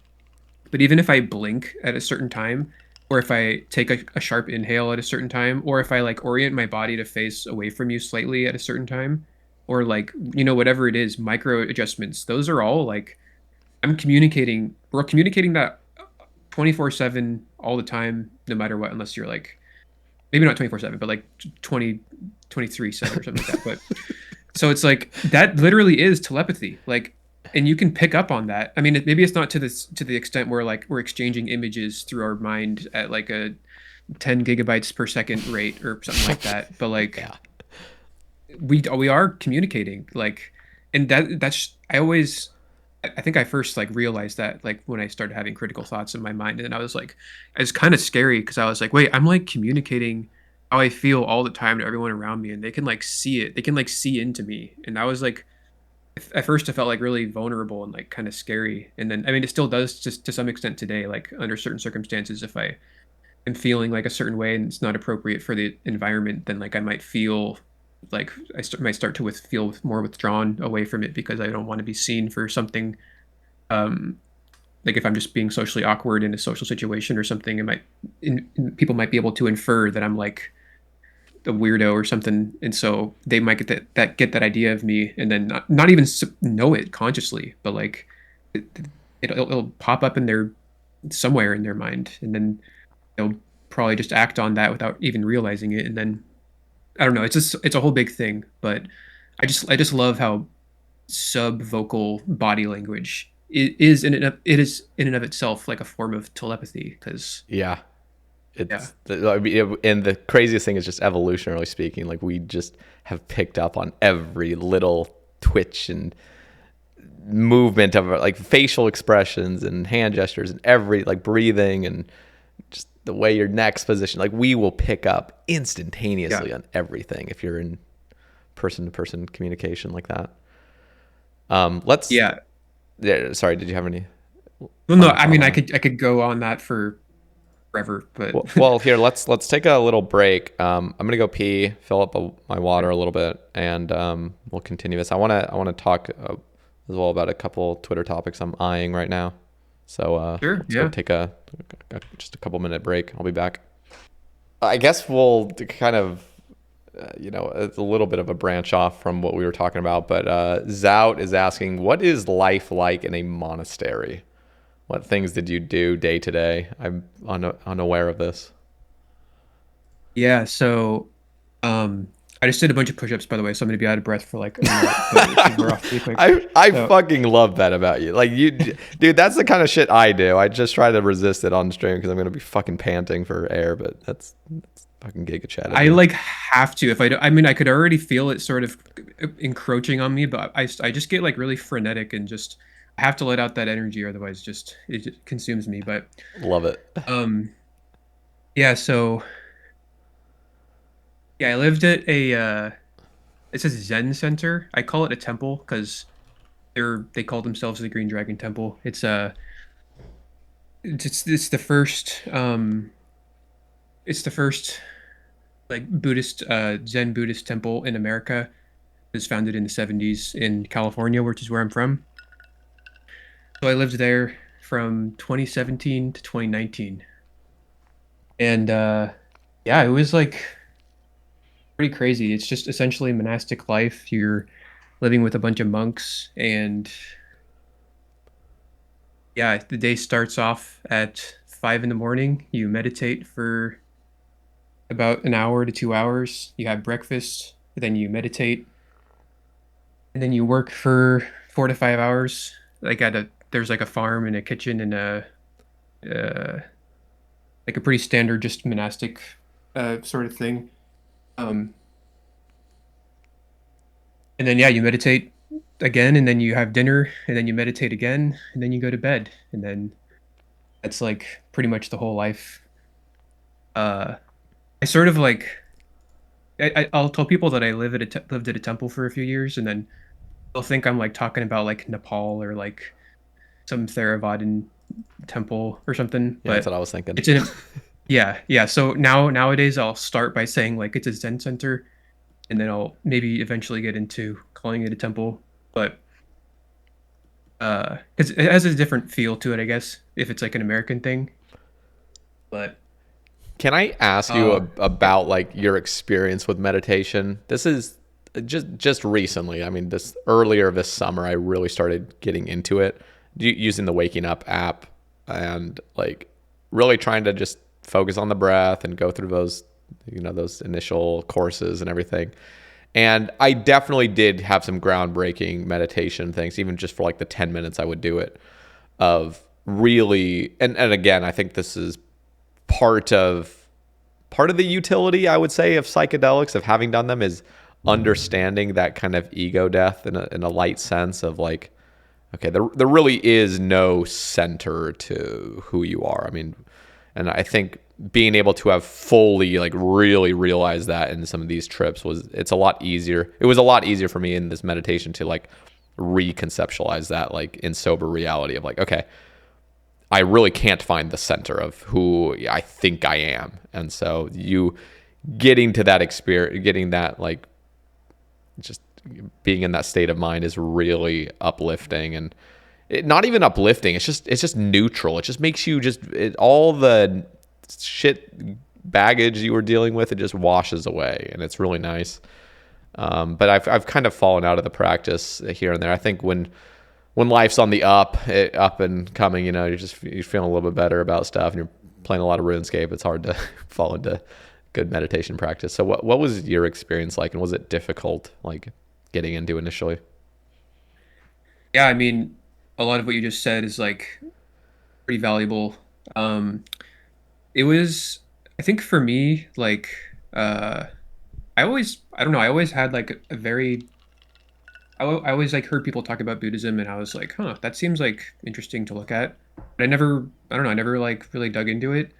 But even if I blink at a certain time, or if I take a sharp inhale at a certain time, or if I like orient my body to face away from you slightly at a certain time, or like, whatever it is, micro adjustments, those are all like we're communicating that 24/7 all the time, no matter what, unless you're like maybe not 24/7, but like 20 23/7 or something like that. But so it's like that literally is telepathy. Like, and you can pick up on that. I mean, maybe it's not to the extent where like we're exchanging images through our mind at like a 10 gigabytes per second rate or something like that. But like Yeah. we are communicating. Like, and that's I think I first like realized that like when I started having critical thoughts in my mind, and then I was like, it's kind of scary because I was like, wait, I'm like communicating how I feel all the time to everyone around me, and they can like see it, they can like see into me, and I was like, at first, I felt like really vulnerable and like kind of scary, and then I mean, it still does just to some extent today, like under certain circumstances, if I am feeling like a certain way and it's not appropriate for the environment, then like I might feel like might start to feel more withdrawn away from it because I don't want to be seen for something um like if I'm just being socially awkward in a social situation or something, people might be able to infer that I'm like a weirdo or something, and so they might get that idea of me, and then not even know it consciously, but like it, it'll pop up in their somewhere in their mind, and then they'll probably just act on that without even realizing it, and then I don't know. It's a whole big thing, but I just love how sub vocal body language it is in and of itself like a form of telepathy because Yeah. yeah, I mean, and the craziest thing is just evolutionarily speaking, like we just have picked up on every little twitch and movement of like facial expressions and hand gestures and every like breathing and just the way your neck's positioned. Like we will pick up yeah, instantaneously on everything if you're in person to person communication like that. Let's, yeah. yeah, sorry, did you have any Well, no, final I thought mean, on that? I could go on that for forever, but Well, here let's take a little break. I'm gonna go pee, fill up my water a little bit, and we'll continue this. I wanna talk as well about a couple Twitter topics I'm eyeing right now. So sure, let's go yeah, take just a couple minute break. I'll be back. I guess we'll kind of it's a little bit of a branch off from what we were talking about, but Zout is asking, what is life like in a monastery? What things did you do day to day? I'm unaware of this. yeah. So, um, I just did a bunch of push-ups, by the way, so I'm gonna be out of breath for like a minute, but it should wear off pretty quick. I So fucking love that about you. Like you, dude, that's the kind of shit I do. I just try to resist it on stream because I'm gonna be fucking panting for air. But that's fucking Giga Chad of I me. like have to. If I, do, I mean, I could already feel it sort of encroaching on me, but I just get like really frenetic and just I have to let out that energy, or otherwise, just it just consumes me. But Love it. um, yeah. So yeah, I lived at a it says Zen Center. I call it a temple because they call themselves the Green Dragon Temple. It's the first it's the first like Buddhist Zen Buddhist temple in America. It was founded in the 70s in California, which is where I'm from. So I lived there from 2017 to 2019. And yeah, it was like pretty crazy. It's just essentially monastic life. You're living with a bunch of monks, and yeah, the day starts off at 5 in the morning. You meditate for about an hour to 2 hours. You have breakfast, then you meditate, and then you work for 4 to 5 hours. Like there's like a farm and a kitchen and uh, like a pretty standard, just monastic sort of thing. Um, and then yeah, you meditate again, and then you have dinner, and then you meditate again, and then you go to bed, and then that's like pretty much the whole life. Uh, I sort of like I'll tell people that I lived at a temple for a few years, and then they'll think I'm like talking about like Nepal or like some Theravadan temple or something. Yeah, that's But what I was thinking. it's in yeah, yeah. So nowadays I'll start by saying like it's a Zen center, and then I'll maybe eventually get into calling it a temple. But 'cause it has a different feel to it, I guess, if it's like an American thing. But Can I ask you uh, yeah, about like your experience with meditation? This is just recently. I mean, this earlier this summer, I really started getting into it using the Waking Up app and like really trying to just focus on the breath and go through those those initial courses and everything. And I definitely did have some groundbreaking meditation things, even just for like the 10 minutes I would do it of really and again, I think this is part of the utility I would say of psychedelics of having done them is understanding that kind of ego death in a light sense of like okay there really is no center to who you are. I mean, and I think being able to have fully like really realize that in some of these trips it's a lot easier. It was a lot easier for me in this meditation to like reconceptualize that like in sober reality of like okay, I really can't find the center of who I think I am. And so you getting to that experience, getting that like just being in that state of mind is really uplifting and not even uplifting. It's just neutral. It just makes you all the shit baggage you were dealing with, it just washes away and it's really nice. But I've kind of fallen out of the practice here and there. I think when life's on the up and coming, you're feeling a little bit better about stuff, and you're playing a lot of RuneScape. It's hard to fall into good meditation practice. So, what was your experience like, and was it difficult, like getting into initially? yeah. I mean, a lot of what you just said is like pretty valuable. Um, it was, I think for me, like, I don't know, I always had like a very, I always like heard people talk about Buddhism, and I was like, huh, that seems like interesting to look at. But I don't know, I never like really dug into it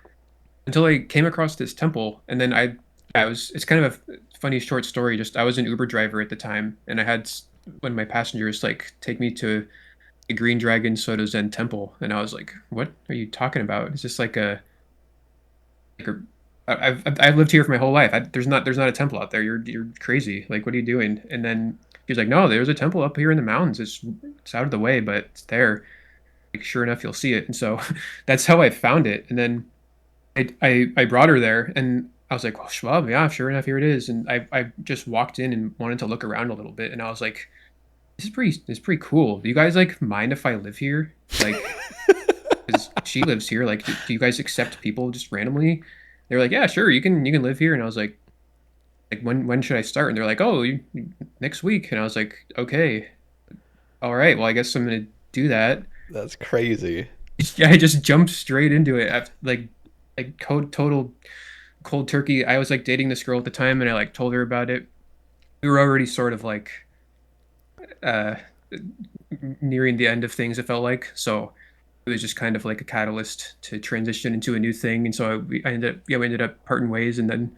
until I came across this temple, and then it's kind of a funny short story. Just I was an Uber driver at the time, and I had one of my passengers like take me to the Green Dragon Soto Zen Temple, and I was like, "What are you talking about? It's just like a I've lived here for my whole life. There's not a temple out there. You're crazy. Like, what are you doing?" And then he was like, "No, there's a temple up here in the mountains. It's out of the way, but it's there. Like, sure enough, you'll see it." And so that's how I found it. And then I brought her there, and I was like, "Well, Schwab, yeah, sure enough, here it is." And I just walked in and wanted to look around a little bit, and I was like, this is pretty cool. Do you guys like mind if I live here? Like, because she lives here. Like, do you guys accept people just randomly? They were like, yeah, sure, you can live here. And I was like, like when should I start? And they're like, oh, next week. And I was like, okay, all right, well, I guess I'm gonna do that. That's crazy. Yeah, I just jumped straight into it. Like total cold turkey. I was like dating this girl at the time, and I like told her about it. We were already sort of like uh nearing the end of things, it felt like. So it was just kind of like a catalyst to transition into a new thing. And so I ended up, yeah, we ended up parting ways. And then,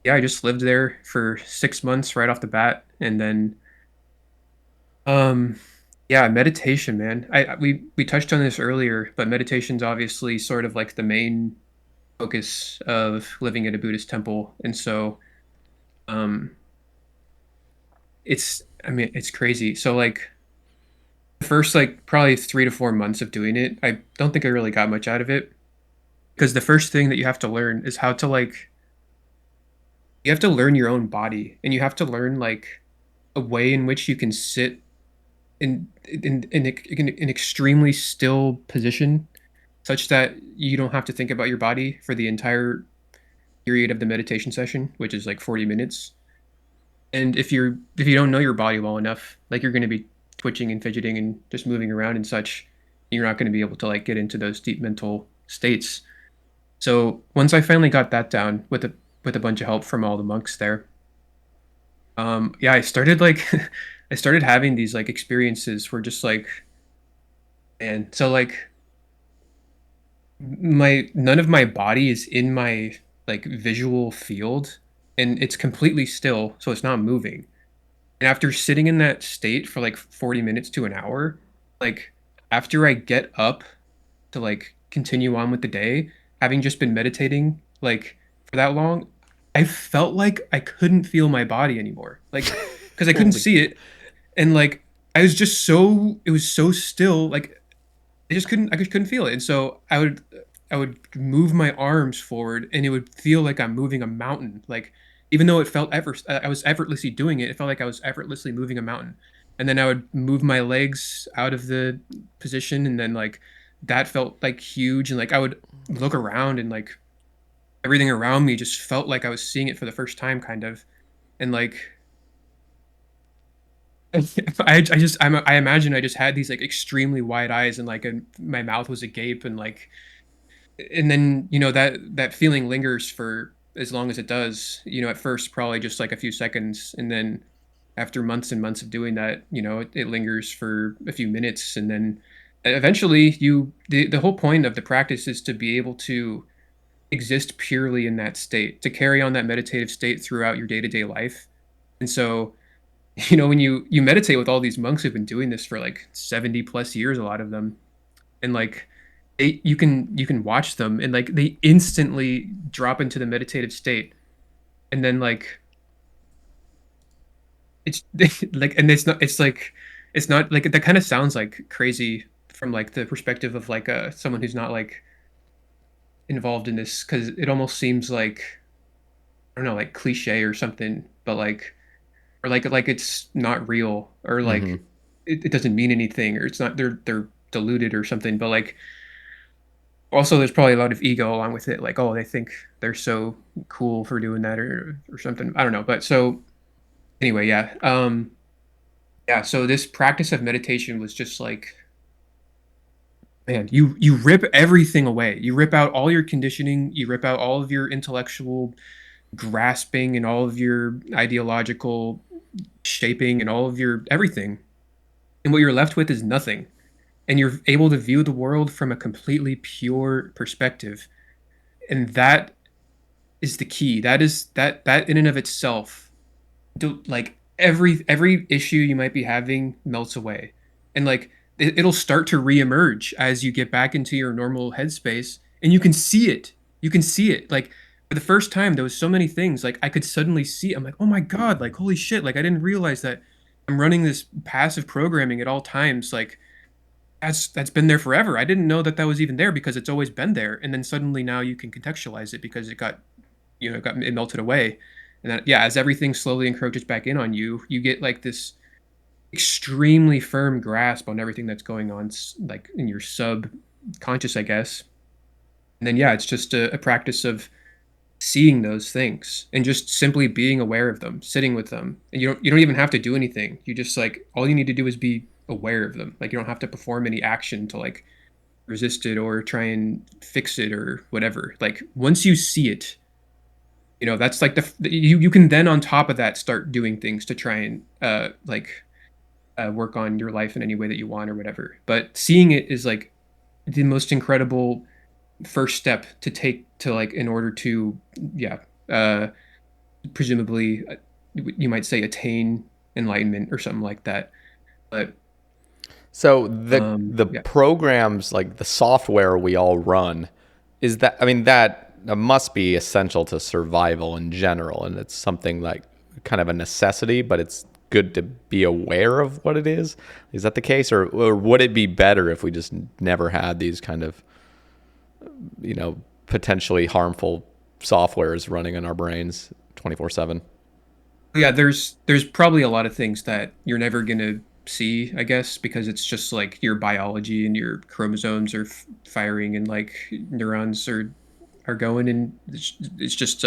yeah, I just lived there for 6 months right off the bat. And then, um, yeah, meditation, man. We touched on this earlier, but meditation's obviously sort of like the main focus of living at a Buddhist temple. And so, um, I mean, it's crazy. So like the first like probably 3 to 4 months of doing it, I don't think I really got much out of it because the first thing that you have to learn is how to like you have to learn your own body and you have to learn like a way in which you can sit in an extremely still position such that you don't have to think about your body for the entire period of the meditation session, which is like 40 minutes. And if you don't know your body well enough, like you're going to be twitching and fidgeting and just moving around and such, you're not going to be able to like get into those deep mental states. So once I finally got that down with a bunch of help from all the monks there, yeah, I started like I started having these like experiences where just like, man, so like my none of my body is in my like visual field and it's completely still, so it's not moving. And after sitting in that state for like 40 minutes to an hour, like after I get up to like continue on with the day, having just been meditating like for that long, I felt like I couldn't feel my body anymore. Like because I couldn't Holy. see it and like I was just so it was so still like I just couldn't feel it. And so I would move my arms forward and it would feel like I'm moving a mountain. Like even though I was effortlessly doing it, it felt like I was effortlessly moving a mountain. And then I would move my legs out of the position and then like that felt like huge and like I would look around and like everything around me just felt like I was seeing it for the first time kind of. And like I imagine I just had these like extremely wide eyes and like my mouth was agape and like and then that feeling lingers for as long as it does. At first probably just like a few seconds, and then after months and months of doing that, it lingers for a few minutes, and then eventually the whole point of the practice is to be able to exist purely in that state, to carry on that meditative state throughout your day-to-day life. And so when you meditate with all these monks who've been doing this for like 70 plus years, a lot of them, and like you can watch them and like they instantly drop into the meditative state, and then like it's like and it's not like that kind of sounds like crazy from like the perspective of like someone who's not like involved in this because it almost seems like I don't know, like cliche or something, but like or like it's not real or Hmm. like it doesn't mean anything or it's not they're diluted or something, but like also there's probably a lot of ego along with it, like oh they think they're so cool for doing that or something, I don't know. But so anyway, yeah, so this practice of meditation was just like, man, you rip everything away, you rip out all your conditioning, you rip out all of your intellectual grasping and all of your ideological shaping and all of your everything, and what you're left with is nothing, and you're able to view the world from a completely pure perspective. And that is the key. That in and of itself, like every issue you might be having melts away, and like it'll start to reemerge as you get back into your normal headspace, and you can see it. You can see it. Like for the first time, there was so many things like I could suddenly see. I'm like, oh my god, like holy shit, like I didn't realize that I'm running this passive programming at all times. Like that's been there forever. I didn't know that that was even there because it's always been there. And then suddenly now you can contextualize it because it melted away. And then yeah, as everything slowly encroaches back in on you, you get like this extremely firm grasp on everything that's going on, like in your subconscious, I guess. And then yeah, it's just a practice of seeing those things and just simply being aware of them, sitting with them. And you don't even have to do anything. You just like all you need to do is be aware of them. Like you don't have to perform any action to like resist it or try and fix it or whatever. Like once you see it, that's like you can then on top of that start doing things to try and work on your life in any way that you want or whatever. But seeing it is like the most incredible first step to take to like in order to yeah uh presumably you might say attain enlightenment or something like that. But So the yeah. programs, like the software we all run, is that, I mean, that must be essential to survival in general, and it's something like kind of a necessity, but it's good to be aware of what it is. Is that the case, or would it be better if we just never had these kind of, potentially harmful softwares running in our brains 24/7? Yeah, there's probably a lot of things that you're never gonna see, I guess, because it's just like your biology and your chromosomes are firing and like neurons are going, and it's just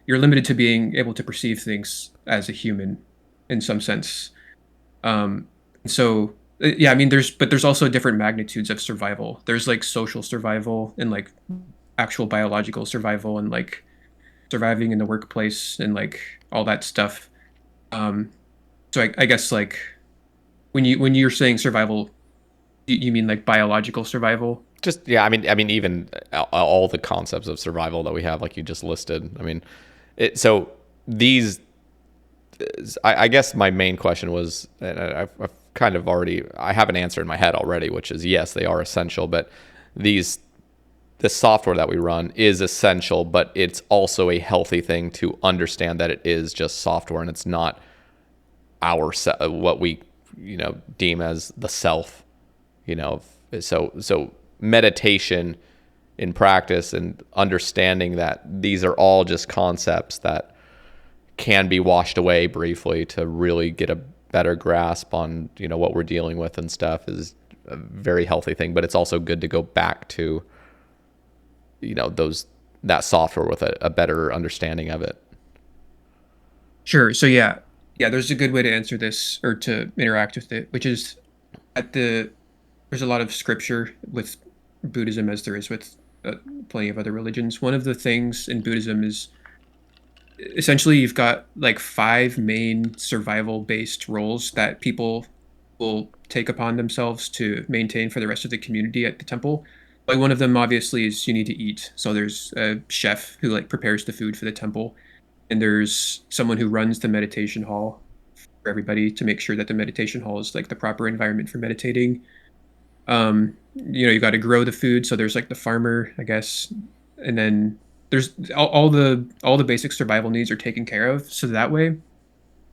you're limited to being able to perceive things as a human in some sense. So yeah, I mean, there's also different magnitudes of survival. There's like social survival and like actual biological survival and like surviving in the workplace and like all that stuff. Um, so I guess like when you're saying survival, you mean like biological survival? Just, yeah, I mean, even all the concepts of survival that we have, like you just listed. I mean, so these, I guess my main question was, and I've kind of already, I have an answer in my head already, which is yes, they are essential, but these, the software that we run is essential, but it's also a healthy thing to understand that it is just software and it's not what we, deem as the self, so meditation in practice and understanding that these are all just concepts that can be washed away briefly to really get a better grasp on, what we're dealing with and stuff is a very healthy thing. But it's also good to go back to, those, that software with a better understanding of it. Sure. So yeah, there's a good way to answer this or to interact with it, which is at the there's a lot of scripture with Buddhism as there is with plenty of other religions. One of the things in Buddhism is essentially you've got like five main survival based roles that people will take upon themselves to maintain for the rest of the community at the temple. Like one of them obviously is you need to eat. So there's a chef who like prepares the food for the temple, and there's someone who runs the meditation hall for everybody to make sure that the meditation hall is like the proper environment for meditating. You've got to grow the food, so there's like the farmer, I guess, and then there's all the basic survival needs are taken care of. So that way,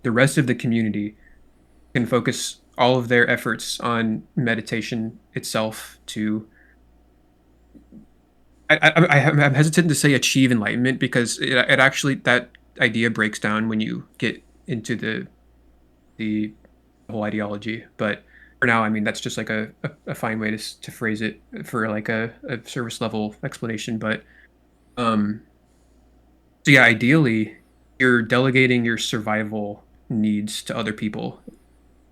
the rest of the community can focus all of their efforts on meditation itself to I'm hesitant to say achieve enlightenment because it actually that idea breaks down when you get into the whole ideology. But for now, I mean that's just like a fine way to phrase it for like a service level explanation. But um, so yeah, ideally, you're delegating your survival needs to other people,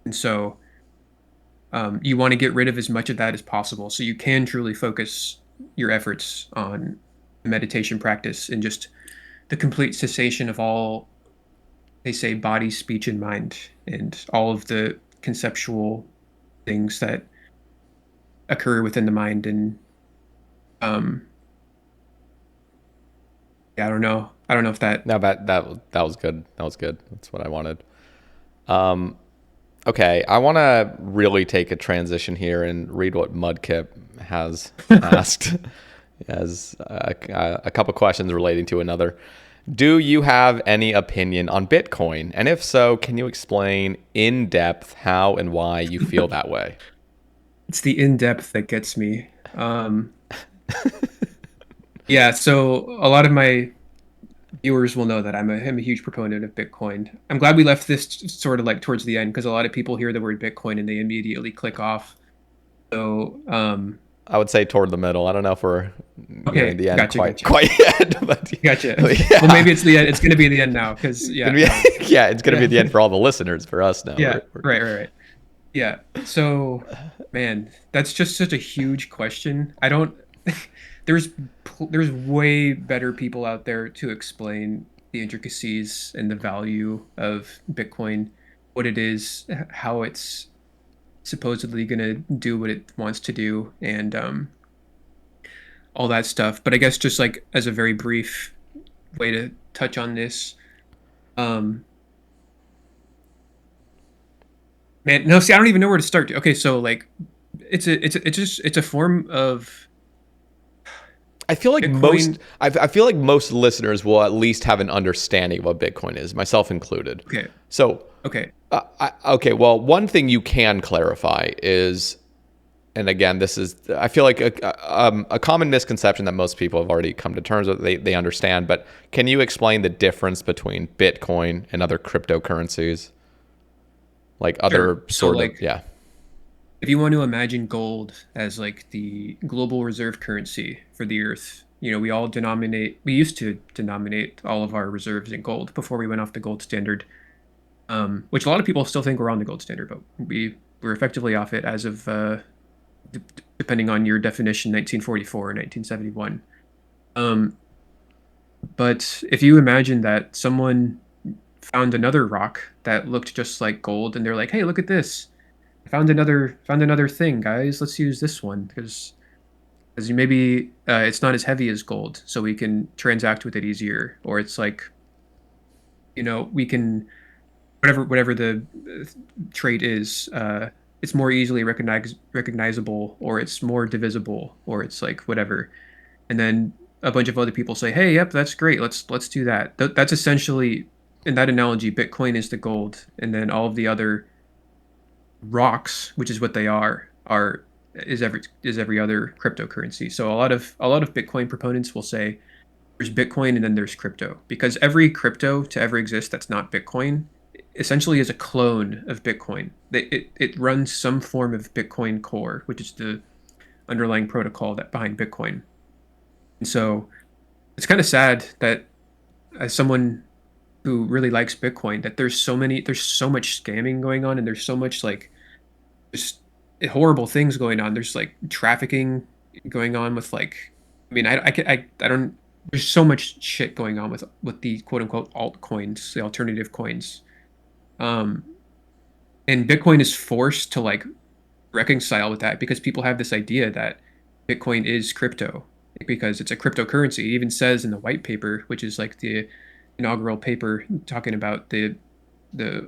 and so you want to get rid of as much of that as possible so you can truly focus your efforts on meditation practice and just the complete cessation of all they say body, speech, and mind, and all of the conceptual things that occur within the mind. And um, yeah, I don't know if that. No, but that was good. That was good. That's what I wanted. Um, okay, I want to really take a transition here and read what Mudkip has asked. As a couple questions relating to another. Do you have any opinion on Bitcoin? And if so, can you explain in depth how and why you feel that way? It's the in depth that gets me. Um, yeah, so a lot of my viewers will know that I'm a huge proponent of Bitcoin. I'm glad we left this sort of like towards the end because a lot of people hear the word Bitcoin and they immediately click off. So I would say toward the middle. I don't know if we're nearing Okay, the end gotcha, quite gotcha, quite yet, gotcha. Well, yeah, maybe it's the end. It's going to be the end now, because it's yeah, gonna be no, yeah, it's gonna be yeah, the end for all the listeners. For us, no, yeah, right, right, right. Yeah. So, man, that's just such a huge question. I don't. There's there's way better people out there to explain the intricacies and the value of Bitcoin, what it is, how it's supposedly going to do what it wants to do, and all that stuff. But I guess just like as a very brief way to touch on this, um, man, no, see, I don't even know where to start. Okay, so like, it's a form of I feel like Bitcoin. I feel like most listeners will at least have an understanding of what Bitcoin is, myself included. Okay, So, okay, okay, well, one thing you can clarify is, and again, this is, I feel like a common misconception that most people have already come to terms with, they understand, but can you explain the difference between Bitcoin and other cryptocurrencies? Like sure. other So sort of, like, yeah. if you want to imagine gold as like the global reserve currency for the earth, we used to denominate all of our reserves in gold before we went off the gold standard, which a lot of people still think we're on the gold standard, but we're effectively off it as of, depending on your definition, 1944 or 1971. Um, but if you imagine that someone found another rock that looked just like gold, and they're like, "Hey, look at this! I found another thing, guys. Let's use this one because maybe it's not as heavy as gold, so we can transact with it easier, or it's like, we can whatever the trait is, it's more easily recognizable, or it's more divisible, or it's like whatever." And then a bunch of other people say, "Hey, yep, that's great. Let's do that." That's essentially, in that analogy, Bitcoin is the gold, and then all of the other rocks, which is what they are is every other cryptocurrency. So a lot of Bitcoin proponents will say there's Bitcoin and then there's crypto, because every crypto to ever exist that's not Bitcoin essentially is a clone of Bitcoin. It runs some form of Bitcoin core, which is the underlying protocol that behind Bitcoin. And so it's kind of sad that, as someone who really likes Bitcoin, that there's so much scamming going on, and there's so much like just horrible things going on. There's like trafficking going on with like, I mean, I don't. There's so much shit going on with the quote unquote altcoins, the alternative coins. Um, and Bitcoin is forced to like reconcile with that, because people have this idea that Bitcoin is crypto, because it's a cryptocurrency. It even says in the white paper, which is like the inaugural paper talking about the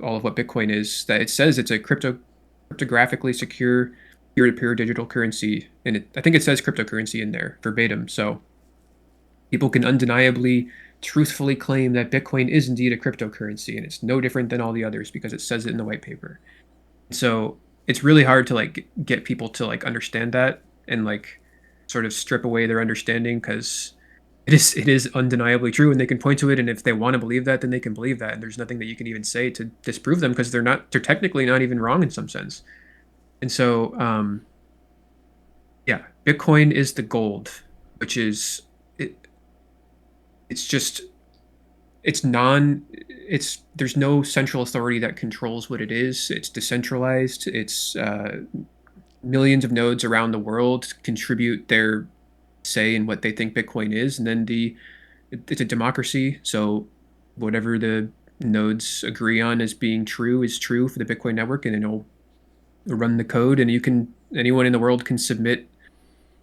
all of what Bitcoin is, that it says it's a cryptographically secure peer-to-peer digital currency, and I think it says cryptocurrency in there verbatim. So people can undeniably, truthfully claim that Bitcoin is indeed a cryptocurrency, and it's no different than all the others because it says it in the white paper. So it's really hard to like get people to like understand that, and like sort of strip away their understanding, because it is undeniably true, and they can point to it, and if they want to believe that, then they can believe that, and there's nothing that you can even say to disprove them, because they're technically not even wrong in some sense. And so, yeah, Bitcoin is the gold, which is it. It's just there's no central authority that controls what it is. It's decentralized. It's millions of nodes around the world contribute their say in what they think Bitcoin is, and then it's a democracy. So whatever the nodes agree on as being true is true for the Bitcoin network, and it'll run the code, and anyone in the world can submit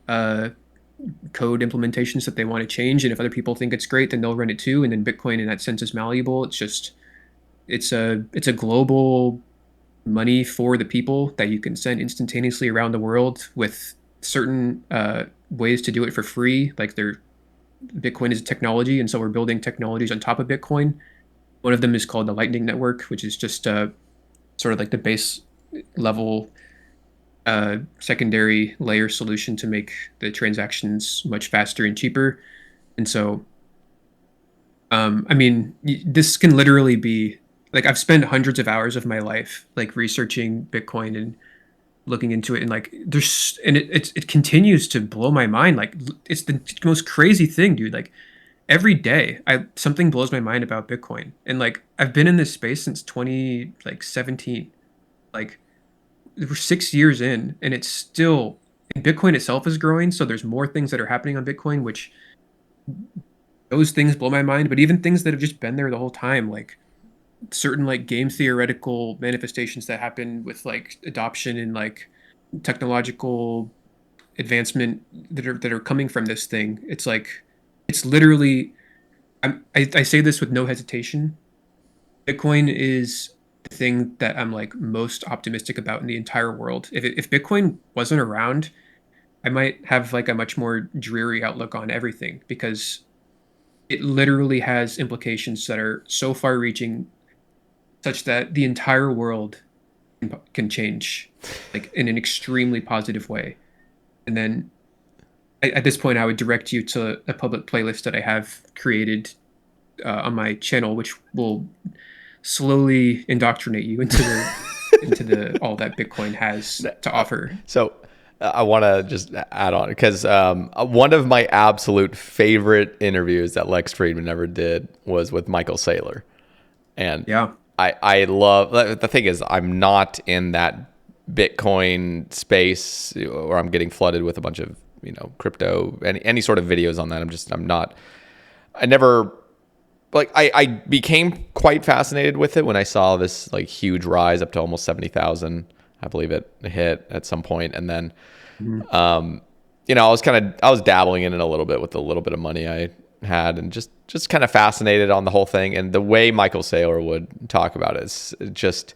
uh, code implementations that they want to change, and if other people think it's great, then they'll run it too. And then Bitcoin, in that sense, is malleable. It's a global money for the people that you can send instantaneously around the world, with certain ways to do it for free. Like, Bitcoin is a technology, and so we're building technologies on top of Bitcoin. One of them is called the Lightning Network, which is just sort of like the base level secondary layer solution to make the transactions much faster and cheaper. And so, I mean, this can literally be like, I've spent hundreds of hours of my life like researching Bitcoin and looking into it, and like it continues to blow my mind. Like it's the most crazy thing, dude. Like every day I something blows my mind about Bitcoin. And like I've been in this space since 2017. Like we're 6 years in, and it's still, and Bitcoin itself is growing, so there's more things that are happening on Bitcoin, which those things blow my mind. But even things that have just been there the whole time, like certain like game theoretical manifestations that happen with like adoption and like technological advancement that are coming from this thing. It's like it's literally I say this with no hesitation. Bitcoin is the thing that I'm like most optimistic about in the entire world. If Bitcoin wasn't around, I might have like a much more dreary outlook on everything, because it literally has implications that are so far reaching, such that the entire world can change like in an extremely positive way. And then at this point, I would direct you to a public playlist that I have created on my channel, which will slowly indoctrinate you into the all that Bitcoin has to offer. So I want to just add on because one of my absolute favorite interviews that Lex Friedman ever did was with Michael Saylor. And Yeah. I love, the thing is, I'm not in that Bitcoin space where I'm getting flooded with a bunch of, crypto, any sort of videos on that. I'm not, I never, like, I became quite fascinated with it when I saw this like huge rise up to almost 70,000. I believe it hit at some point. And then, Mhm. I was dabbling in it a little bit with a little bit of money I had, and just kind of fascinated on the whole thing. And the way Michael Saylor would talk about it is just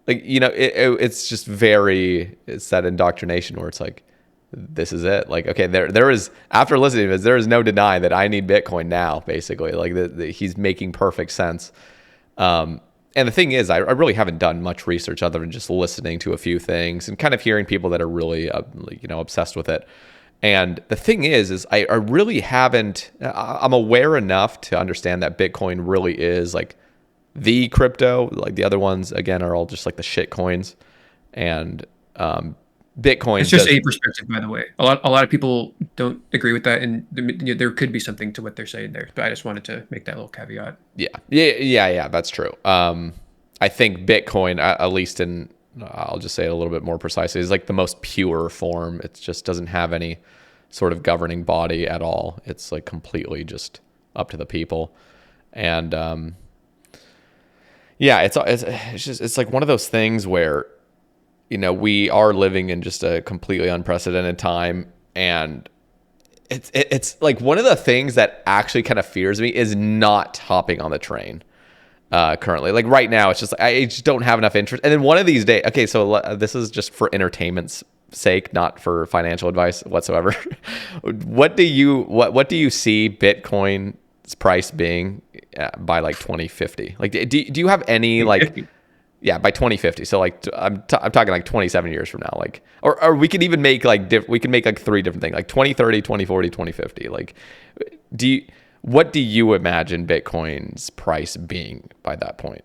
like, it's just it's that indoctrination where it's like, this is it. Like, okay, there is, after listening to this, there is no denying that I need Bitcoin now, basically. Like he's making perfect sense. And the thing is, I really haven't done much research other than just listening to a few things and kind of hearing people that are really, obsessed with it. And the thing is I really haven't, I'm aware enough to understand that Bitcoin really is like the crypto. Like the other ones, again, are all just like the shit coins. And It's Bitcoin just does. a perspective, by the way. A lot of people don't agree with that, and there could be something to what they're saying there. But I just wanted to make that little caveat. Yeah. That's true. I think Bitcoin, at least in, I'll just say it a little bit more precisely, is like the most pure form. It just doesn't have any sort of governing body at all. It's like completely just up to the people. And yeah, it's like one of those things where, we are living in just a completely unprecedented time. And it's like one of the things that actually kind of fears me is not hopping on the train currently. Like right now, it's just I just don't have enough interest. And then one of these days, okay, so this is just for entertainment's sake, not for financial advice whatsoever. What do you see Bitcoin's price being by like 2050? Like, do you have any like? 50. Yeah, by 2050. So like I'm talking like 27 years from now. Like, or we could even make like we can make like three different things, like 2030, 2040, 2050. Like, what do you imagine Bitcoin's price being by that point?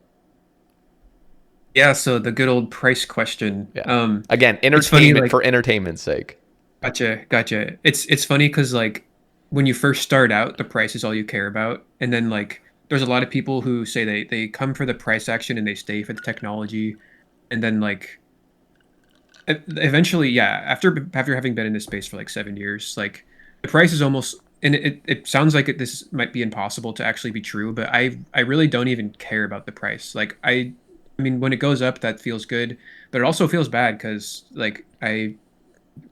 Yeah, so the good old price question. Yeah. Again, It's funny, entertainment like, for entertainment's sake. gotcha. It's funny because like when you first start out, the price is all you care about, and then like there's a lot of people who say they come for the price action and they stay for the technology, and then like eventually, yeah, after having been in this space for like 7 years, like the price is almost, and it sounds like this might be impossible to actually be true, but I really don't even care about the price. Like I mean, when it goes up, that feels good, but it also feels bad because like I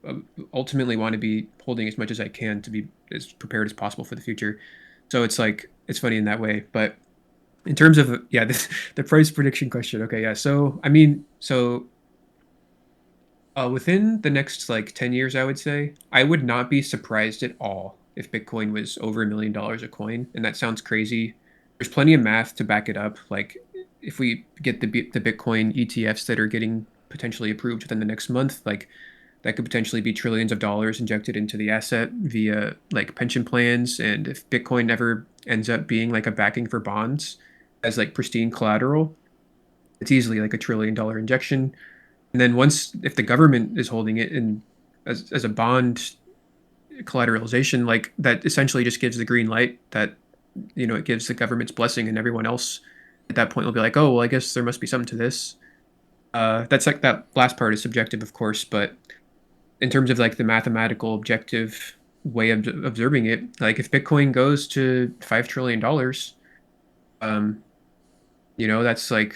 uh, ultimately want to be holding as much as I can to be as prepared as possible for the future. So it's like it's funny in that way. But in terms of yeah, this the price prediction question. Okay, yeah. So I mean, within the next like 10 years, I would say I would not be surprised at all if Bitcoin was over $1 million a coin. And that sounds crazy. There's plenty of math to back it up. Like if we get the Bitcoin ETFs that are getting potentially approved within the next month, like that could potentially be trillions of dollars injected into the asset via like pension plans. And if Bitcoin never ends up being like a backing for bonds as like pristine collateral, it's easily like $1 trillion injection. And then once, if the government is holding it in as a bond collateralization, like that essentially just gives the green light that, it gives the government's blessing, and everyone else at that point will be like, oh, well, I guess there must be something to this. That's like, that last part is subjective, of course, but in terms of like the mathematical objective way of observing it, like if Bitcoin goes to $5 trillion, um, that's like,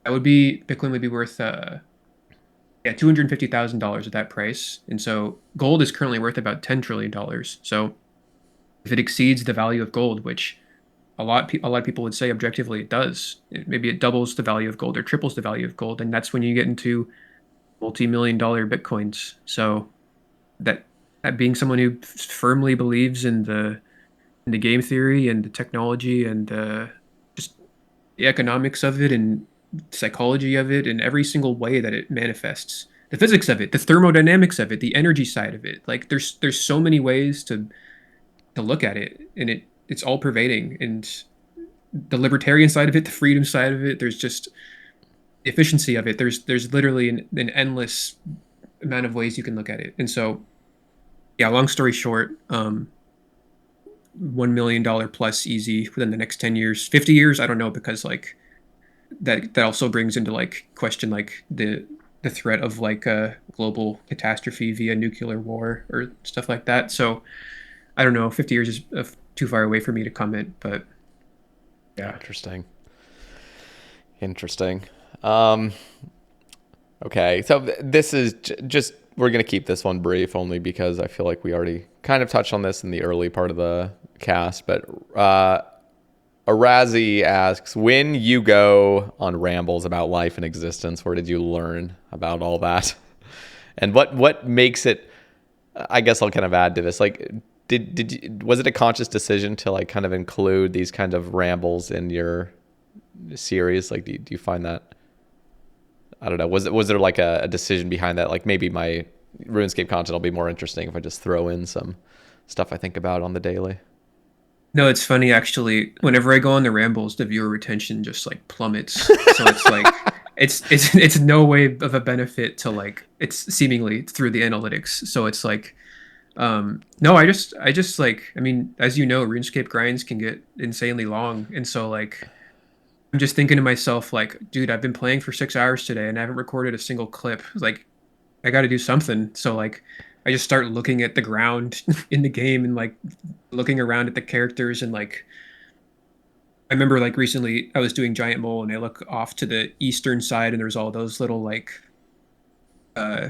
Bitcoin would be worth yeah, $250,000 at that price. And so gold is currently worth about $10 trillion. So if it exceeds the value of gold, which a lot of people would say objectively it does, maybe it doubles the value of gold or triples the value of gold, and that's when you get into multi-million-dollar Bitcoins. So that that being someone who firmly believes in the game theory and the technology and just the economics of it and psychology of it and every single way that it manifests, the physics of it, the thermodynamics of it, the energy side of it, like there's so many ways to look at it, and it's all pervading, and the libertarian side of it, the freedom side of it, there's just the efficiency of it, there's literally an endless amount of ways you can look at it. And so yeah, long story short, $1 million plus easy within the next 10 years, 50 years, I don't know, because like that also brings into like question like the threat of like a global catastrophe via nuclear war or stuff like that. So I don't know, 50 years is too far away for me to comment, but yeah. Interesting. Interesting. Um, okay, so this is just we're gonna keep this one brief only because I feel like we already kind of touched on this in the early part of the cast. But Arazi asks, when you go on rambles about life and existence, where did you learn about all that? And what makes it? I guess I'll kind of add to this. Like, was it a conscious decision to like kind of include these kind of rambles in your series? Like, do you find that? I don't know. Was there like a decision behind that? Like maybe my RuneScape content will be more interesting if I just throw in some stuff I think about on the daily. No, it's funny actually. Whenever I go on the rambles, the viewer retention just like plummets. So it's like it's no way of a benefit to like it's seemingly through the analytics. So it's like no, I just like I mean, as you know, RuneScape grinds can get insanely long. And so like I'm just thinking to myself like, dude, I've been playing for 6 hours today and I haven't recorded a single clip. Like I got to do something. So like I just start looking at the ground in the game and like looking around at the characters, and like I remember like recently I was doing Giant Mole and I look off to the eastern side and there's all those little uh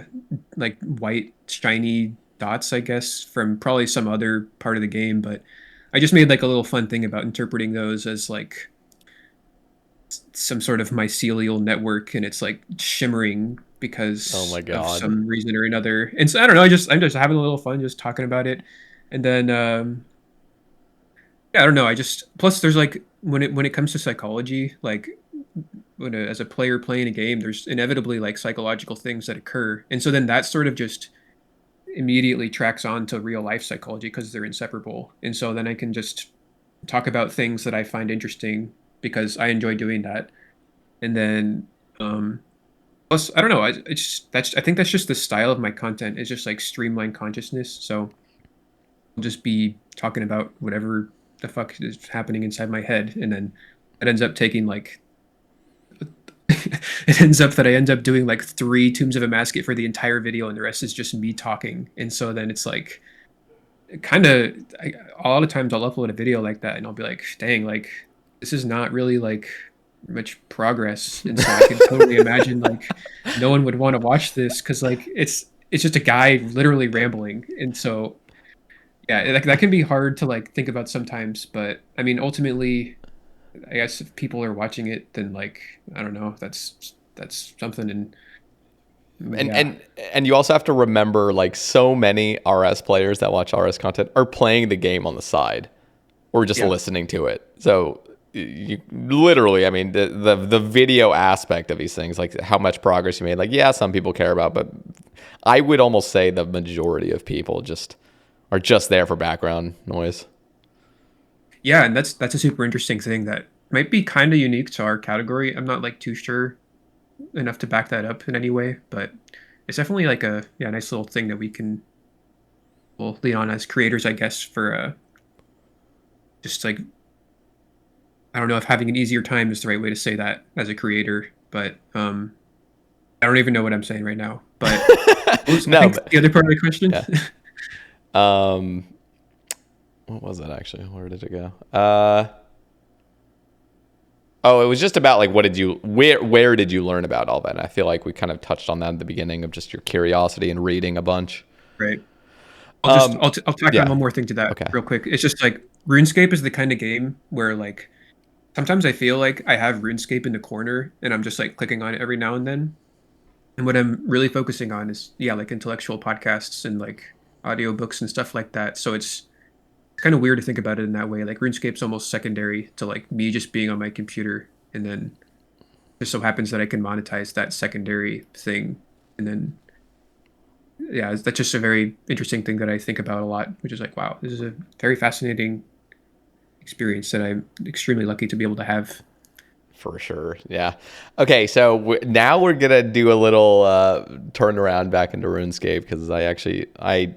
like white shiny dots, I guess, from probably some other part of the game, but I just made like a little fun thing about interpreting those as like some sort of mycelial network, and it's like shimmering Oh because my of god. some reason or another. And so I don't know, I'm just having a little fun just talking about it. And then yeah, I don't know, I just plus there's like when it comes to psychology, like as a player playing a game, there's inevitably like psychological things that occur. And so then that sort of just immediately tracks on to real life psychology because they're inseparable. And so then I can just talk about things that I find interesting because I enjoy doing that. And then plus I don't know, I think that's just the style of my content. It's just like streamlined consciousness. So I'll just be talking about whatever the fuck is happening inside my head, and then it ends up taking like it ends up that I end up doing like three Tombs of a Masket for the entire video, and the rest is just me talking. And so then it's like kind of a lot of times I'll upload a video like that, and I'll be like, dang, like this is not really like much progress. And so I can totally imagine like no one would want to watch this because like it's just a guy literally rambling. And so yeah, like that can be hard to like think about sometimes. But I mean, ultimately, I guess if people are watching it, then like I don't know, that's something. And and yeah, and and you also have to remember like so many RS players that watch RS content are playing the game on the side or just yeah, listening to it. So you literally, I mean, the video aspect of these things, like how much progress you made, like yeah, some people care about, but I would almost say the majority of people just are just there for background noise. yeah, and that's a super interesting thing that might be kind of unique to our category. I'm not like too sure enough to back that up in any way, but it's definitely like a nice little thing that we can lean on as creators, I guess, for just like I don't know if having an easier time is the right way to say that as a creator, but I don't even know what I'm saying right now. But I No, think but the other part of the question. yeah. Um, what was it actually? Where did it go? Oh, it was just about like where did you learn about all that? And I feel like we kind of touched on that at the beginning of just your curiosity and reading a bunch. Right. Um, I'll tack on yeah. one more thing to that Okay. real quick. It's just like RuneScape is the kind of game where like sometimes I feel like I have RuneScape in the corner and I'm just like clicking on it every now and then. And what I'm really focusing on is like intellectual podcasts and like audiobooks and stuff like that. So it's kind of weird to think about it in that way. Like RuneScape's almost secondary to like me just being on my computer, and then just so happens that I can monetize that secondary thing. And then that's just a very interesting thing that I think about a lot, which is like, wow, this is a very fascinating experience that I'm extremely lucky to be able to have. For sure. Yeah. Okay. So now we're going to do a little turnaround back into RuneScape because I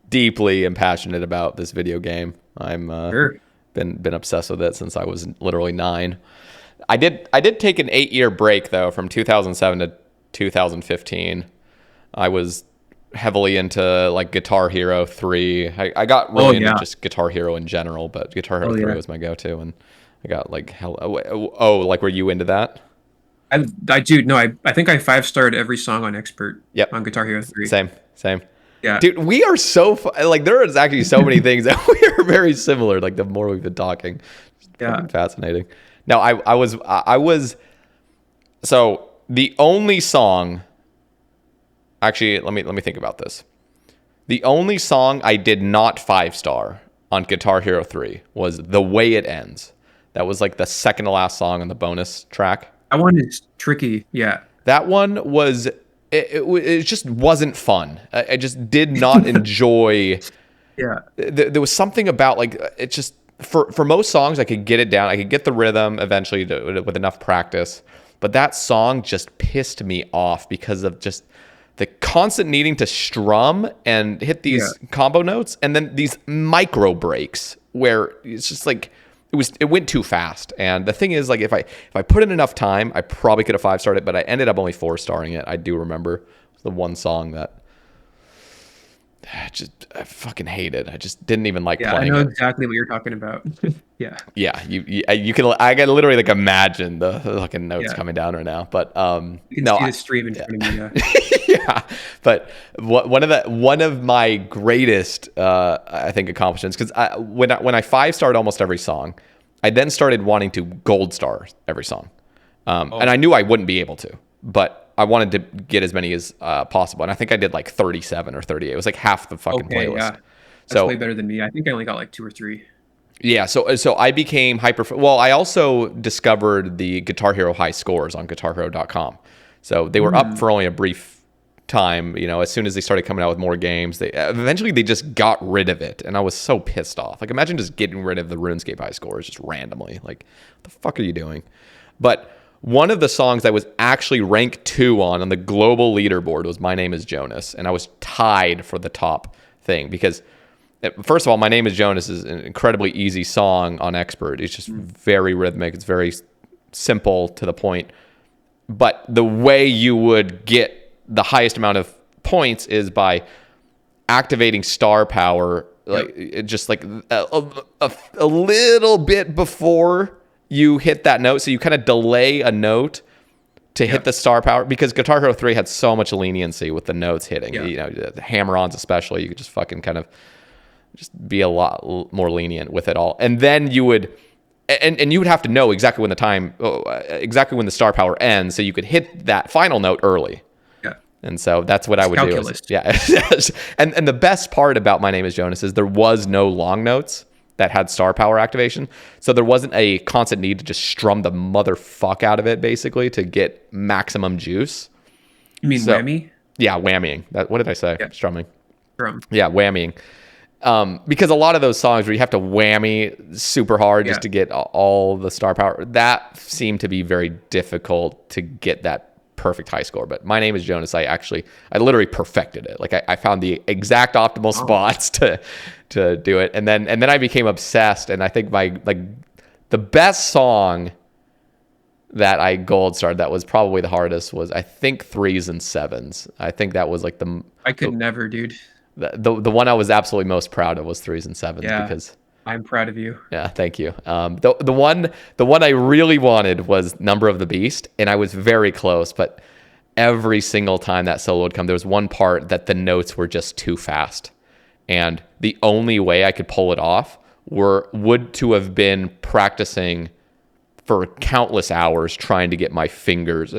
deeply am passionate about this video game. I'm Sure. been obsessed with it since I was literally 9. I did take an 8-year break though from 2007 to 2015. I was heavily into like Guitar Hero 3. I got Oh really into yeah. just Guitar Hero in general, but Guitar Hero Oh 3 yeah. was my go-to, and I got like hell. Oh, like were you into that? I do no, I think I 5-starred every song on Expert Yep. on Guitar Hero 3. Same. Yeah. Dude, we are so like there is actually so many things that we are very similar. Like the more we've been talking, it's Yeah. fucking fascinating. Now I was so the only song. Actually, let me think about this. The only song I did not 5-star on Guitar Hero 3 was "The Way It Ends." That was like the second to last song on the bonus track. That one is tricky. Yeah. That one was it just wasn't fun. I just did not enjoy. Yeah. There was something about like it just for most songs I could get it down. I could get the rhythm eventually with enough practice, but that song just pissed me off because of just the constant needing to strum and hit Yeah. these combo notes and then these micro breaks where it's just like it went too fast. And the thing is, like, if I put in enough time, I probably could have 5-starred it, but I ended up only 4-starring it. I do remember the one song that I fucking hated. I just didn't even like Yeah, I playing know it. exactly what you're talking about. Yeah. Yeah, you can I can literally like imagine the fucking notes Yeah. coming down right now. But You can no, see the stream in front of me. Yeah. yeah. But one of my greatest I think accomplishments because when I 5-starred almost every song, I then started wanting to gold star every song, and I Oh, knew I wouldn't be able to, but I wanted to get as many as possible, and I think I did like 37 or 38. It was like half the fucking okay. playlist. Yeah. That's way So better than me. I think I only got like 2 or 3. yeah, so I became hyper. Well, I also discovered the Guitar Hero high scores on GuitarHero.com. So they were up Mm. for only a brief time. You know, as soon as they started coming out with more games, they eventually they just got rid of it, and I was so pissed off. Like, imagine just getting rid of the RuneScape high scores just randomly. Like, what the fuck are you doing? But one of the songs I was actually ranked 2 on the global leaderboard was "My Name Is Jonas," and I was tied for the top thing because. First of all, My Name Is Jonas is an incredibly easy song on Expert. It's just very rhythmic. It's very simple to the point. But the way you would get the highest amount of points is by activating star power, like Yep. just like a little bit before you hit that note. So you kind of delay a note to hit Yep. the star power because Guitar Hero 3 had so much leniency with the notes hitting. Yeah. You know, the hammer-ons especially, you could just fucking kind of just be a lot more lenient with it all. And then you would, and you would have to know exactly when exactly when the star power ends, so you could hit that final note early. Yeah. And so that's what I would Calculus. do. Yeah. And the best part about My Name Is Jonas is there was no long notes that had star power activation. So there wasn't a constant need to just strum the motherfuck out of it, basically, to get maximum juice. You mean So, whammy? yeah, whammying. What did I say? Yeah. Strumming. From. Yeah, whammying. Because a lot of those songs where you have to whammy super hard just Yeah. to get all the star power, that seemed to be very difficult to get that perfect high score. But My Name is Jonas, I literally perfected it. Like I found the exact optimal Oh, spots to do it, and then I became obsessed. And I think the best song that I gold starred that was probably the hardest was, I think, Threes and Sevens. I think that was like I could never, dude. the one I was absolutely most proud of was Threes and Sevens Yeah. because I'm proud of you. yeah, thank you. The one I really wanted was Number of the Beast, and I was very close, but every single time that solo would come, there was one part that the notes were just too fast, and the only way I could pull it off would to have been practicing for countless hours trying to get my fingers,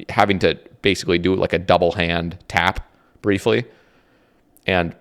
having to basically do like a double hand tap briefly, and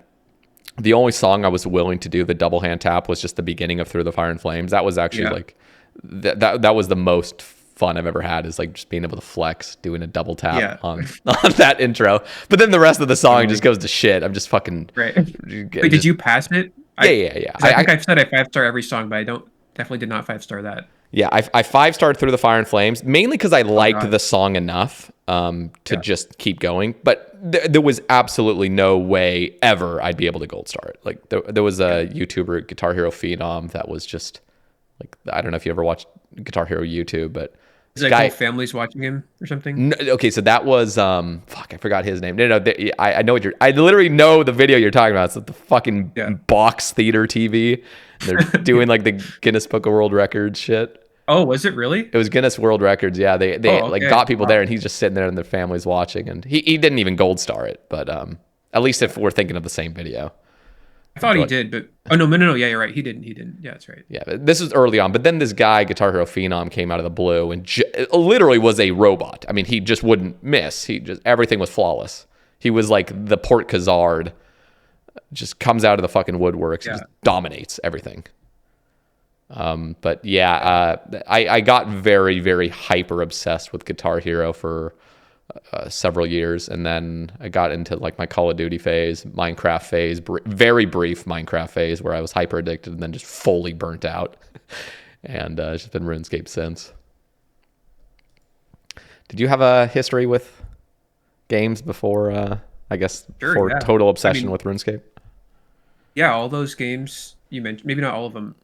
the only song I was willing to do the double hand tap was just the beginning of Through the Fire and Flames. That was actually Yeah. like that was the most fun I've ever had, is like just being able to flex doing a double tap Yeah. on on that intro. But then the rest of the song just Totally. goes to shit. I'm just fucking Right. Wait, did just you pass it? yeah, I yeah, yeah. Because I think I've said I 5-star every song, but I don't definitely did not 5-star that. Yeah, I five-starred Through the Fire and Flames, mainly because I Oh liked God. the song enough to Yeah. just keep going. But there was absolutely no way ever I'd be able to gold star it. Like there was a YouTuber, Guitar Hero Phenom, that was just like, I don't know if you ever watched Guitar Hero YouTube, but Is this like whole guy. family's watching him or something? No, okay, so that was fuck, I forgot his name. No, I know I literally know the video you're talking about. It's like the fucking Yeah. box theater TV. They're doing like the Guinness Book of World Records shit. Oh, was it really? It was Guinness World Records. Yeah, they Oh, like okay. got people Wow. there, and he's just sitting there, and their family's watching, and he didn't even gold star it. But at least if we're thinking of the same video. I thought he But did, but oh no, no, no, no. Yeah, you're right. He didn't. He didn't. Yeah, that's right. yeah, but this was early on. But then this guy, Guitar Hero Phenom, came out of the blue and literally was a robot. I mean, he just wouldn't miss. Everything was flawless. He was like the Port Khazard, just comes out of the fucking woodworks and Yeah. just dominates everything. But yeah, I got very, very hyper obsessed with Guitar Hero for several years, and then I got into like my Call of Duty phase, Minecraft phase, very brief Minecraft phase where I was hyper addicted, and then just fully burnt out. And it's just been RuneScape since. Did you have a history with games before? I guess Sure. before Yeah. total I obsession mean, with RuneScape. yeah, all those games you mentioned, maybe not all of them,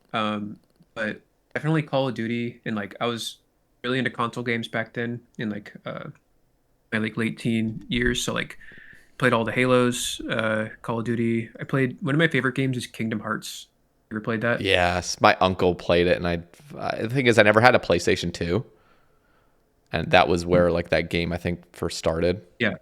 but definitely Call of Duty. And like, I was really into console games back then in like my like late teen years. So like, played all the Halos, Call of Duty. I played one of my favorite games is Kingdom Hearts. You ever played that? Yes, my uncle played it, and the thing is, I never had a PlayStation 2, and that was where like that game I think first started. Yeah.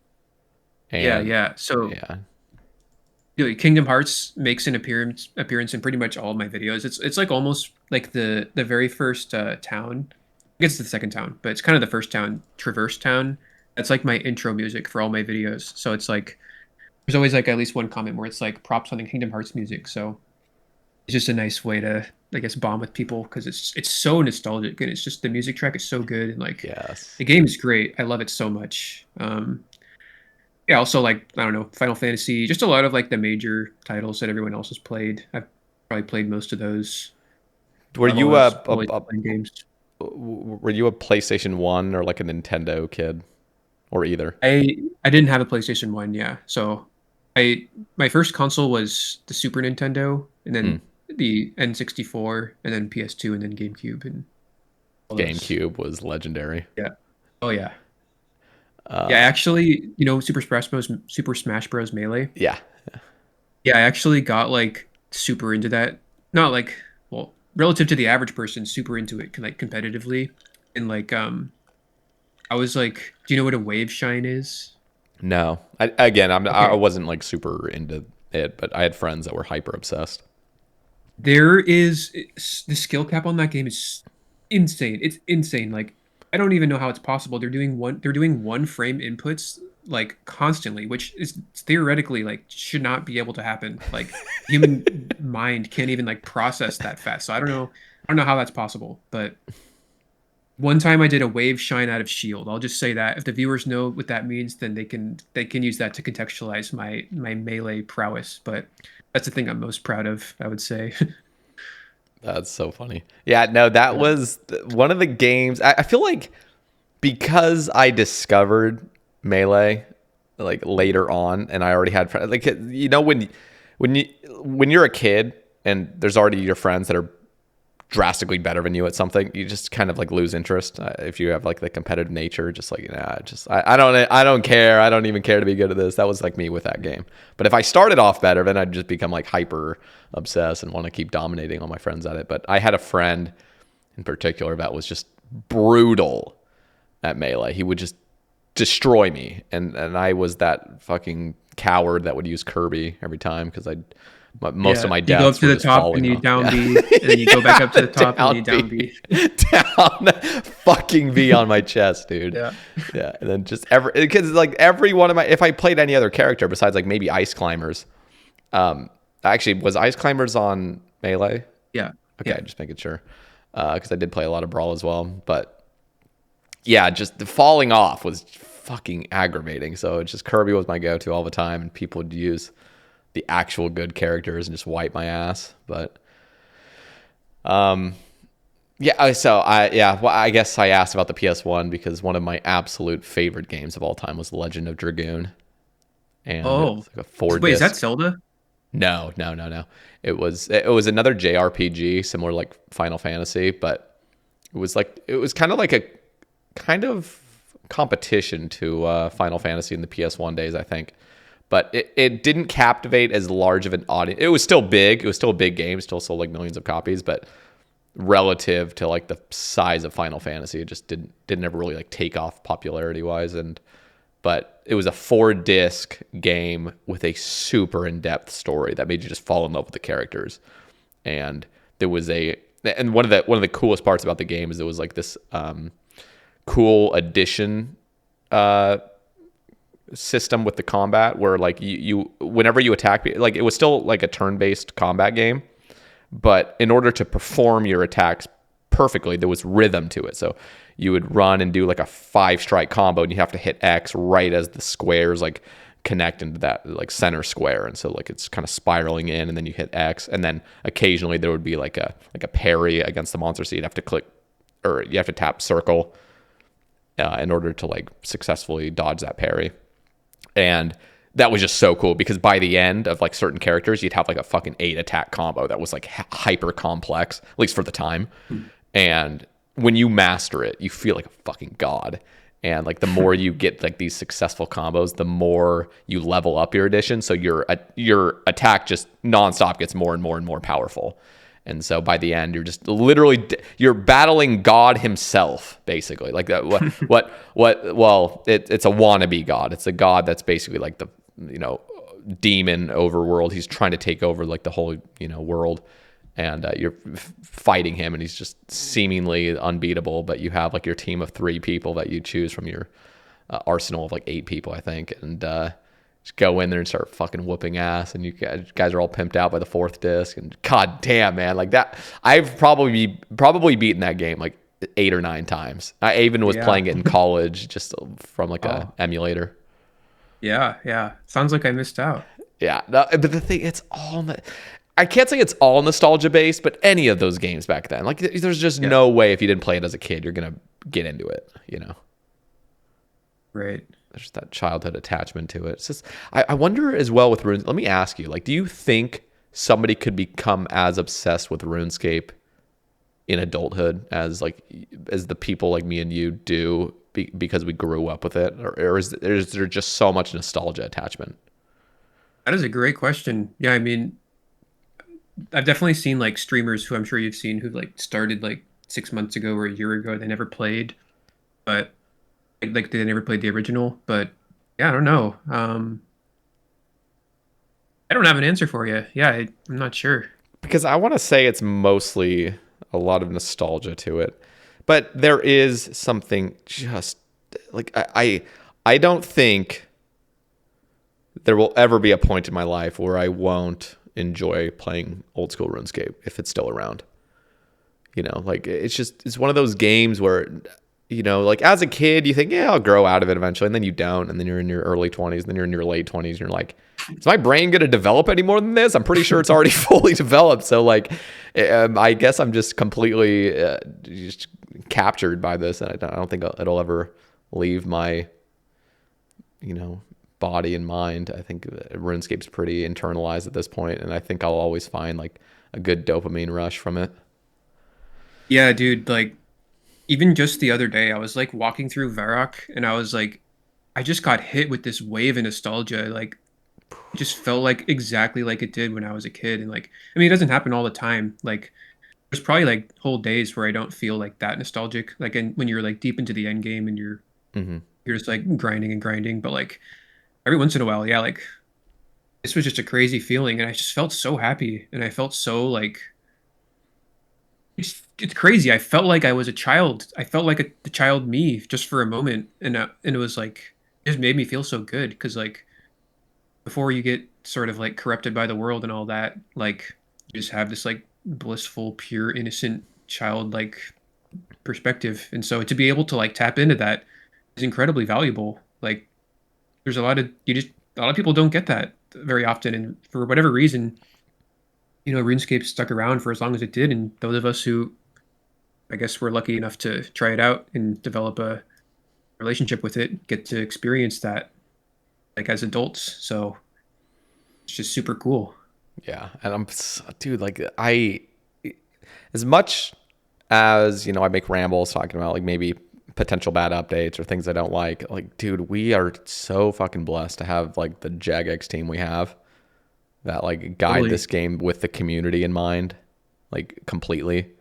Yeah, And yeah. So yeah, Kingdom Hearts makes an appearance in pretty much all of my videos. It's like almost like the very first town. I guess it's the second town, but it's kind of the first town, Traverse Town. That's like my intro music for all my videos. So it's like there's always like at least one comment where it's like props on the Kingdom Hearts music. So it's just a nice way to, I guess, bond with people because it's so nostalgic and it's just the music track is so good and like yes. the game is great. I love it so much. Yeah, also like I don't know, Final Fantasy, just a lot of like the major titles that everyone else has played. I've probably played most of those. Were I've you always playing games. were you a PlayStation 1 or like a Nintendo kid, or either? I didn't have a PlayStation 1, yeah. So I my first console was the Super Nintendo and Hmm. then the N64 and then PS2 and then GameCube and all those. GameCube was legendary. Yeah. Oh yeah. Yeah, Um, actually, Super Smash Bros. Melee. yeah, Yeah, I actually got like super into that. Not like, well, relative to the average person, super into it like competitively. And like I was like, do you know what a wave shine is? no. I Okay. wasn't like super into it, but I had friends that were hyper obsessed. There is the skill cap on that game is insane. It's insane. Like I don't even know how it's possible. They're doing one frame inputs like constantly, which is theoretically like should not be able to happen. Like human mind can't even like process that fast. So I don't know how that's possible. But one time I did a wave shine out of shield. I'll just say that if the viewers know what that means, then they can use that to contextualize my melee prowess. But That's the thing I'm most proud of, I would say. That's so funny. Yeah, no, that Yeah. was one of the games. I feel like because I discovered Melee like later on, and I already had friends. Like when you when you're a kid and there's already your friends that are drastically better than you at something, you just kind of like lose interest if you have like the competitive nature. Just like I don't care. I don't even care to be good at this. That was like me with that game. But if I started off better, then I'd just become like hyper obsessed and want to keep dominating all my friends at it. But I had a friend in particular that was just brutal at Melee. He would just destroy me, and I was that fucking coward that would use Kirby every time because most of Yeah. my You go up deaths to were the just top and falling you off. down Yeah. B, and then you go back up to the top and you Down down B, B. down fucking V on my chest, dude. Yeah. Yeah, and then just because like every one of my, if I played any other character besides like maybe Ice Climbers, actually was Ice Climbers on Melee? Yeah. Okay, Yeah. just making sure because I did play a lot of Brawl as well, but yeah, just the falling off was fucking aggravating. So it's just Kirby was my go-to all the time, and people would use the actual good characters and just wipe my ass. But yeah, so well, I guess I asked about the PS1 because one of my absolute favorite games of all time was Legend of Dragoon, and it Oh, was like a four wait, is that disc. Zelda? No, no, no, no. It was another JRPG, similar like Final Fantasy, but it was kind of competition to Final Fantasy in the PS1 days, I think. But it didn't captivate as large of an audience. It was still big. It was still a big game. Still sold like millions of copies, but relative to like the size of Final Fantasy, it just didn't ever really like take off popularity wise. But it was a 4 disc game with a super in-depth story that made you just fall in love with the characters. And there was one of the coolest parts about the game is there was like this cool addition system with the combat where like you whenever you attack, like it was still like a turn-based combat game, but in order to perform your attacks perfectly, there was rhythm to it. So you would run and do like a 5-strike combo, and you have to hit X right as the squares like connect into that like center square, and so like it's kind of spiraling in, and then you hit X, and then occasionally there would be like a parry against the monster, so you'd have to click or you have to tap circle in order to like successfully dodge that parry. And that was just so cool because by the end of like certain characters, you'd have like a fucking 8-attack combo that was like hyper complex, at least for the time. And when you master it, you feel like a fucking god. And like the more you get like these successful combos, the more you level up your addition. So your attack just nonstop gets more and more and more powerful. And so by the end, you're just literally you're battling God himself, basically. Like that. Well, it's a wannabe God. It's a God that's basically like the demon overworld. He's trying to take over like the whole world, and you're fighting him, and he's just seemingly unbeatable. But you have like your team of 3 people that you choose from your arsenal of like 8 people, I think, and just go in there and start fucking whooping ass, and you guys are all pimped out by the 4th disc, and god damn, man, like that. I've probably beaten that game like 8 or 9 times. I even was Yeah. playing it in college just from like a Oh, emulator. yeah, yeah. Sounds like I missed out. Yeah, no, but the thing, I can't say it's all nostalgia based, but any of those games back then, like there's just Yeah, no way if you didn't play it as a kid, you're gonna get into it. right. There's that childhood attachment to it. It's just, I wonder as well with Runes. Let me ask you, like, do you think somebody could become as obsessed with RuneScape in adulthood as the people like me and you do because we grew up with it, or is there just so much nostalgia attachment? That is a great question. Yeah, I mean, I've definitely seen like streamers who I'm sure you've seen who like started like 6 months ago or a year ago. They never played, but like they never played the original. But yeah, I don't know. I don't have an answer for you. Yeah, I'm not sure. Because I want to say it's mostly a lot of nostalgia to it, but there is something just like I don't think there will ever be a point in my life where I won't enjoy playing old school RuneScape if it's still around. Like it's one of those games where like as a kid you think, yeah, I'll grow out of it eventually, and then you don't, and then you're in your early 20s, and then you're in your late 20s, and you're like, is my brain going to develop any more than this? I'm pretty sure it's already fully developed. So like, I guess I'm just completely just captured by this. And I don't think it'll ever leave my, body and mind. I think RuneScape's pretty internalized at this point, and I think I'll always find like a good dopamine rush from it. Yeah, dude, like even just the other day, I was like walking through Varrock and I was like, I just got hit with this wave of nostalgia. Like it just felt like exactly like it did when I was a kid. And like, I mean, it doesn't happen all the time. Like there's probably like whole days where I don't feel like that nostalgic. Like when you're like deep into the end game and Mm-hmm. you're just like grinding and grinding. But like every once in a while, yeah, like this was just a crazy feeling and I just felt so happy and I felt so like it's crazy. I felt like I was a child. I felt like the child me just for a moment, and it was like it just made me feel so good because like before you get sort of like corrupted by the world and all that, like you just have this like blissful, pure, innocent, childlike perspective, and so to be able to like tap into that is incredibly valuable. Like there's a lot of people don't get that very often, and for whatever reason, RuneScape stuck around for as long as it did, and those of us who I guess we're lucky enough to try it out and develop a relationship with it, get to experience that like as adults. So it's just super cool. Yeah, and dude, like as much as I make rambles talking about like maybe potential bad updates or things I don't like. Like, dude, we are so fucking blessed to have like the Jagex team we have that like guide Totally. this game with the community in mind, like completely.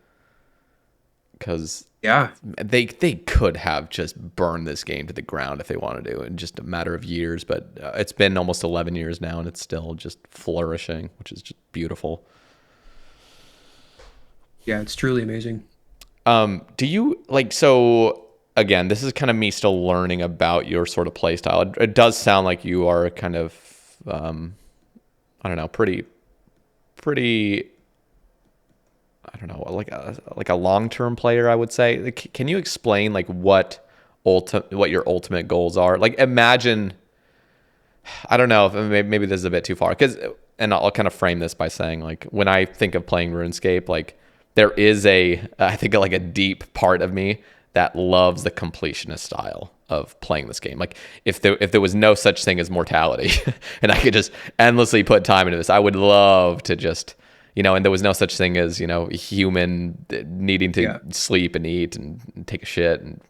Because Yeah. they could have just burned this game to the ground if they wanted to in just a matter of years, but it's been almost 11 years now and it's still just flourishing, which is just beautiful. Yeah, it's truly amazing. Do you like, so again, this is kind of me still learning about your sort of play style. It does sound like you are kind of, I don't know, pretty, I don't know, like a long-term player, I would say. Like, can you explain like what your ultimate goals are? Like imagine, I don't know if maybe this is a bit too far because, and I'll kind of frame this by saying like when I think of playing RuneScape, like there is I think like a deep part of me that loves the completionist style of playing this game. Like if there was no such thing as mortality and I could just endlessly put time into this, I would love to just, and there was no such thing as, human needing to Yeah. sleep and eat and take a shit and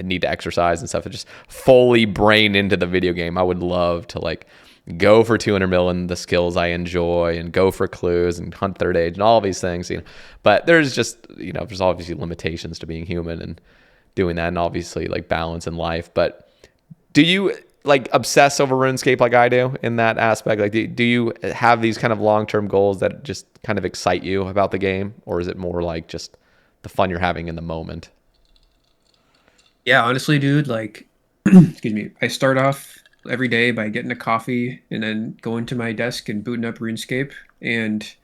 need to exercise and stuff. And just fully brain into the video game. I would love to like go for 200 mil and the skills I enjoy and go for clues and hunt third age and all these things, but there's just, there's obviously limitations to being human and doing that, and obviously like balance in life. But do you like obsess over RuneScape like I do in that aspect? Like, do you have these kind of long-term goals that just kind of excite you about the game, or is it more like just the fun you're having in the moment? Yeah, honestly, dude, like excuse me, I start off every day by getting a coffee and then going to my desk and booting up RuneScape, and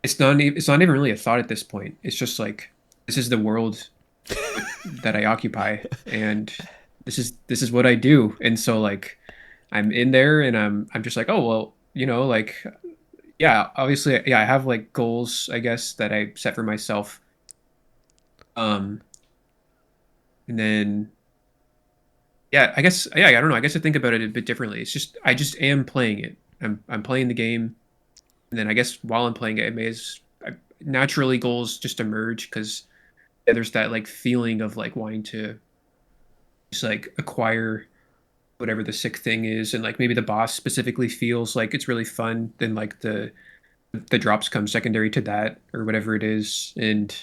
it's not even really a thought at this point. It's just like this is the world that I occupy, and this is what I do. And so like I'm in there, and I'm just like, oh well, like yeah, obviously, yeah, I have like goals, I guess, that I set for myself. Um, and then yeah, I guess yeah, I don't know. I guess I think about it a bit differently. It's just I just am playing it. I'm playing the game, and then I guess while I'm playing it, naturally goals just emerge because yeah, there's that like feeling of like wanting to just like acquire whatever the sick thing is, and like maybe the boss specifically feels like it's really fun, then like the drops come secondary to that or whatever it is. And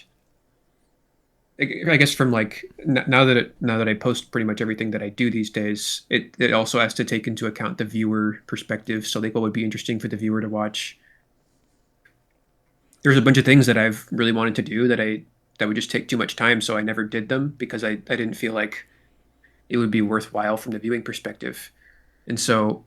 I guess from like now that I post pretty much everything that I do these days, it also has to take into account the viewer perspective. So like what would be interesting for the viewer to watch. There's a bunch of things that I've really wanted to do that would just take too much time, so I never did them because I didn't feel like it would be worthwhile from the viewing perspective. And so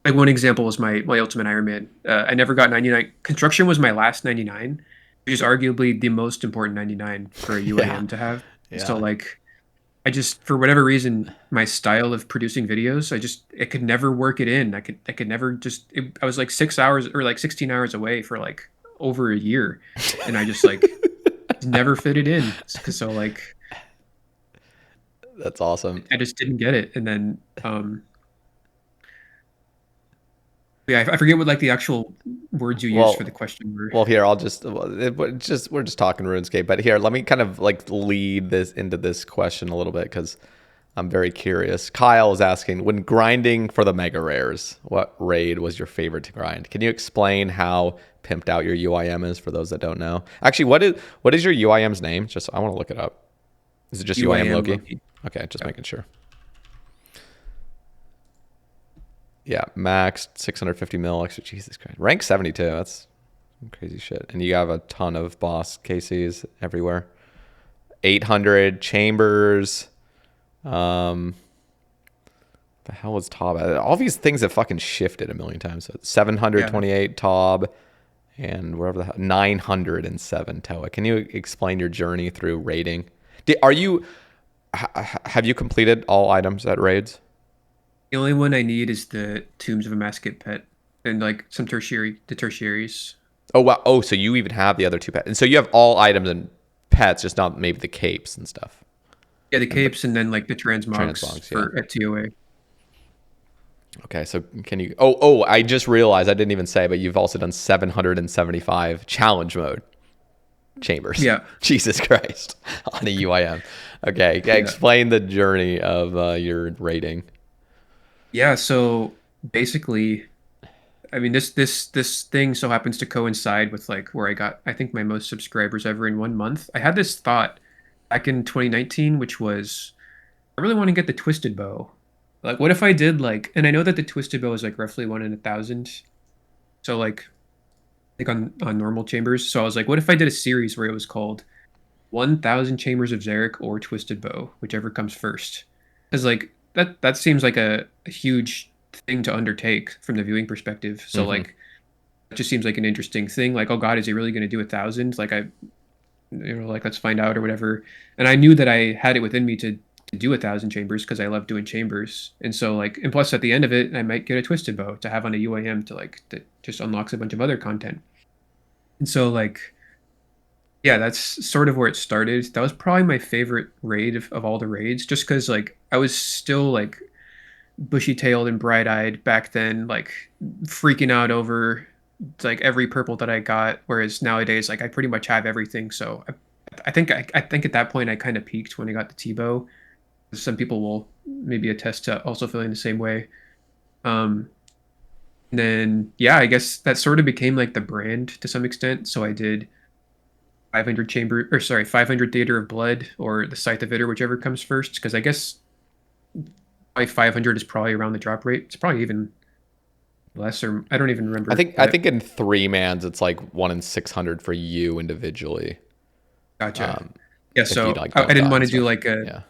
like one example was my Ultimate Ironman. I never got 99. Construction was my last 99, which is arguably the most important 99 for a Yeah, UIM to have. So yeah. like I just, for whatever reason, my style of producing videos, I could never work it in. I could never I was like 6 hours or like 16 hours away for like over a year. And I just like never fit it in. So like, That's awesome. I just didn't get it. And then, yeah, I forget what like the actual words you use for the Well, question were. well, here I'll just we're just talking RuneScape, but here let me kind of like lead this into this question a little bit because I'm very curious. Kyle is asking, when grinding for the mega rares, what raid was your favorite to grind? Can you explain how pimped out your UIM is for those that don't know? Actually, what is your UIM's name? Just I want to look it up. Is it just UIM UIM Loki? Loki. Okay, just Yeah. making sure. Yeah, max 650 mil extra. Jesus Christ, rank 72. That's crazy shit. And you have a ton of boss KCs everywhere. 800 chambers. Um, the hell was Tob? All these things have fucking shifted a million times. So Yeah. 728 Tob and wherever the hell, 907 Toa. Can you explain your journey through raiding? Are you have you completed all items at raids? The only one I need is the Tombs of a Masked Pet and like some the tertiaries. Oh wow. Oh, so you even have the other two pets, and so you have all items and pets, just not maybe the capes and stuff Yeah, the and the capes and then like the transmogs transmogs. Yeah. for at TOA. Okay, so can you? Oh, I just realized I didn't even say, but you've also done 775 challenge mode chambers. Yeah. Jesus Christ, on a UIM. Okay, yeah, Yeah. explain the journey of your rating. Yeah, so basically, I mean this thing so happens to coincide with like where I got I think my most subscribers ever in 1 month. I had this thought back in 2019, which was I really want to get the twisted bow. Like what if I did like and I know that the twisted bow is like roughly 1 in 1,000. So like on normal chambers. So I was like, what if I did a series where it was called 1,000 Chambers of Zarek or Twisted Bow, whichever comes first? Because like that seems like a huge thing to undertake from the viewing perspective. So Hmm. like it just seems like an interesting thing. Like, oh God, is he really going to do 1,000? Like like let's find out or whatever. And I knew that I had it within me to do 1,000 chambers because I love doing chambers. And so like, and plus at the end of it, I might get a twisted bow to have on a UIM to like that just unlocks a bunch of other content. And so like, yeah, that's sort of where it started. That was probably my favorite raid of all the raids, just because like I was still like bushy-tailed and bright-eyed back then, like freaking out over like every purple that I got. Whereas nowadays, like I pretty much have everything. So I think at that point I kind of peaked when I got the T-bow. Some people will maybe attest to also feeling the same way. Um, and then yeah, I guess that sort of became like the brand to some extent. So I did 500 chamber or sorry 500 theater of blood or the scythe of Vitter, whichever comes first, because I guess my 500 is probably around the drop rate. It's probably even less, or I don't even I remember, think I but think in three mans it's like 1 in 600 for you individually. gotcha. Um, Yeah, if you so like I don't didn't die want and to do stuff. like a Yeah.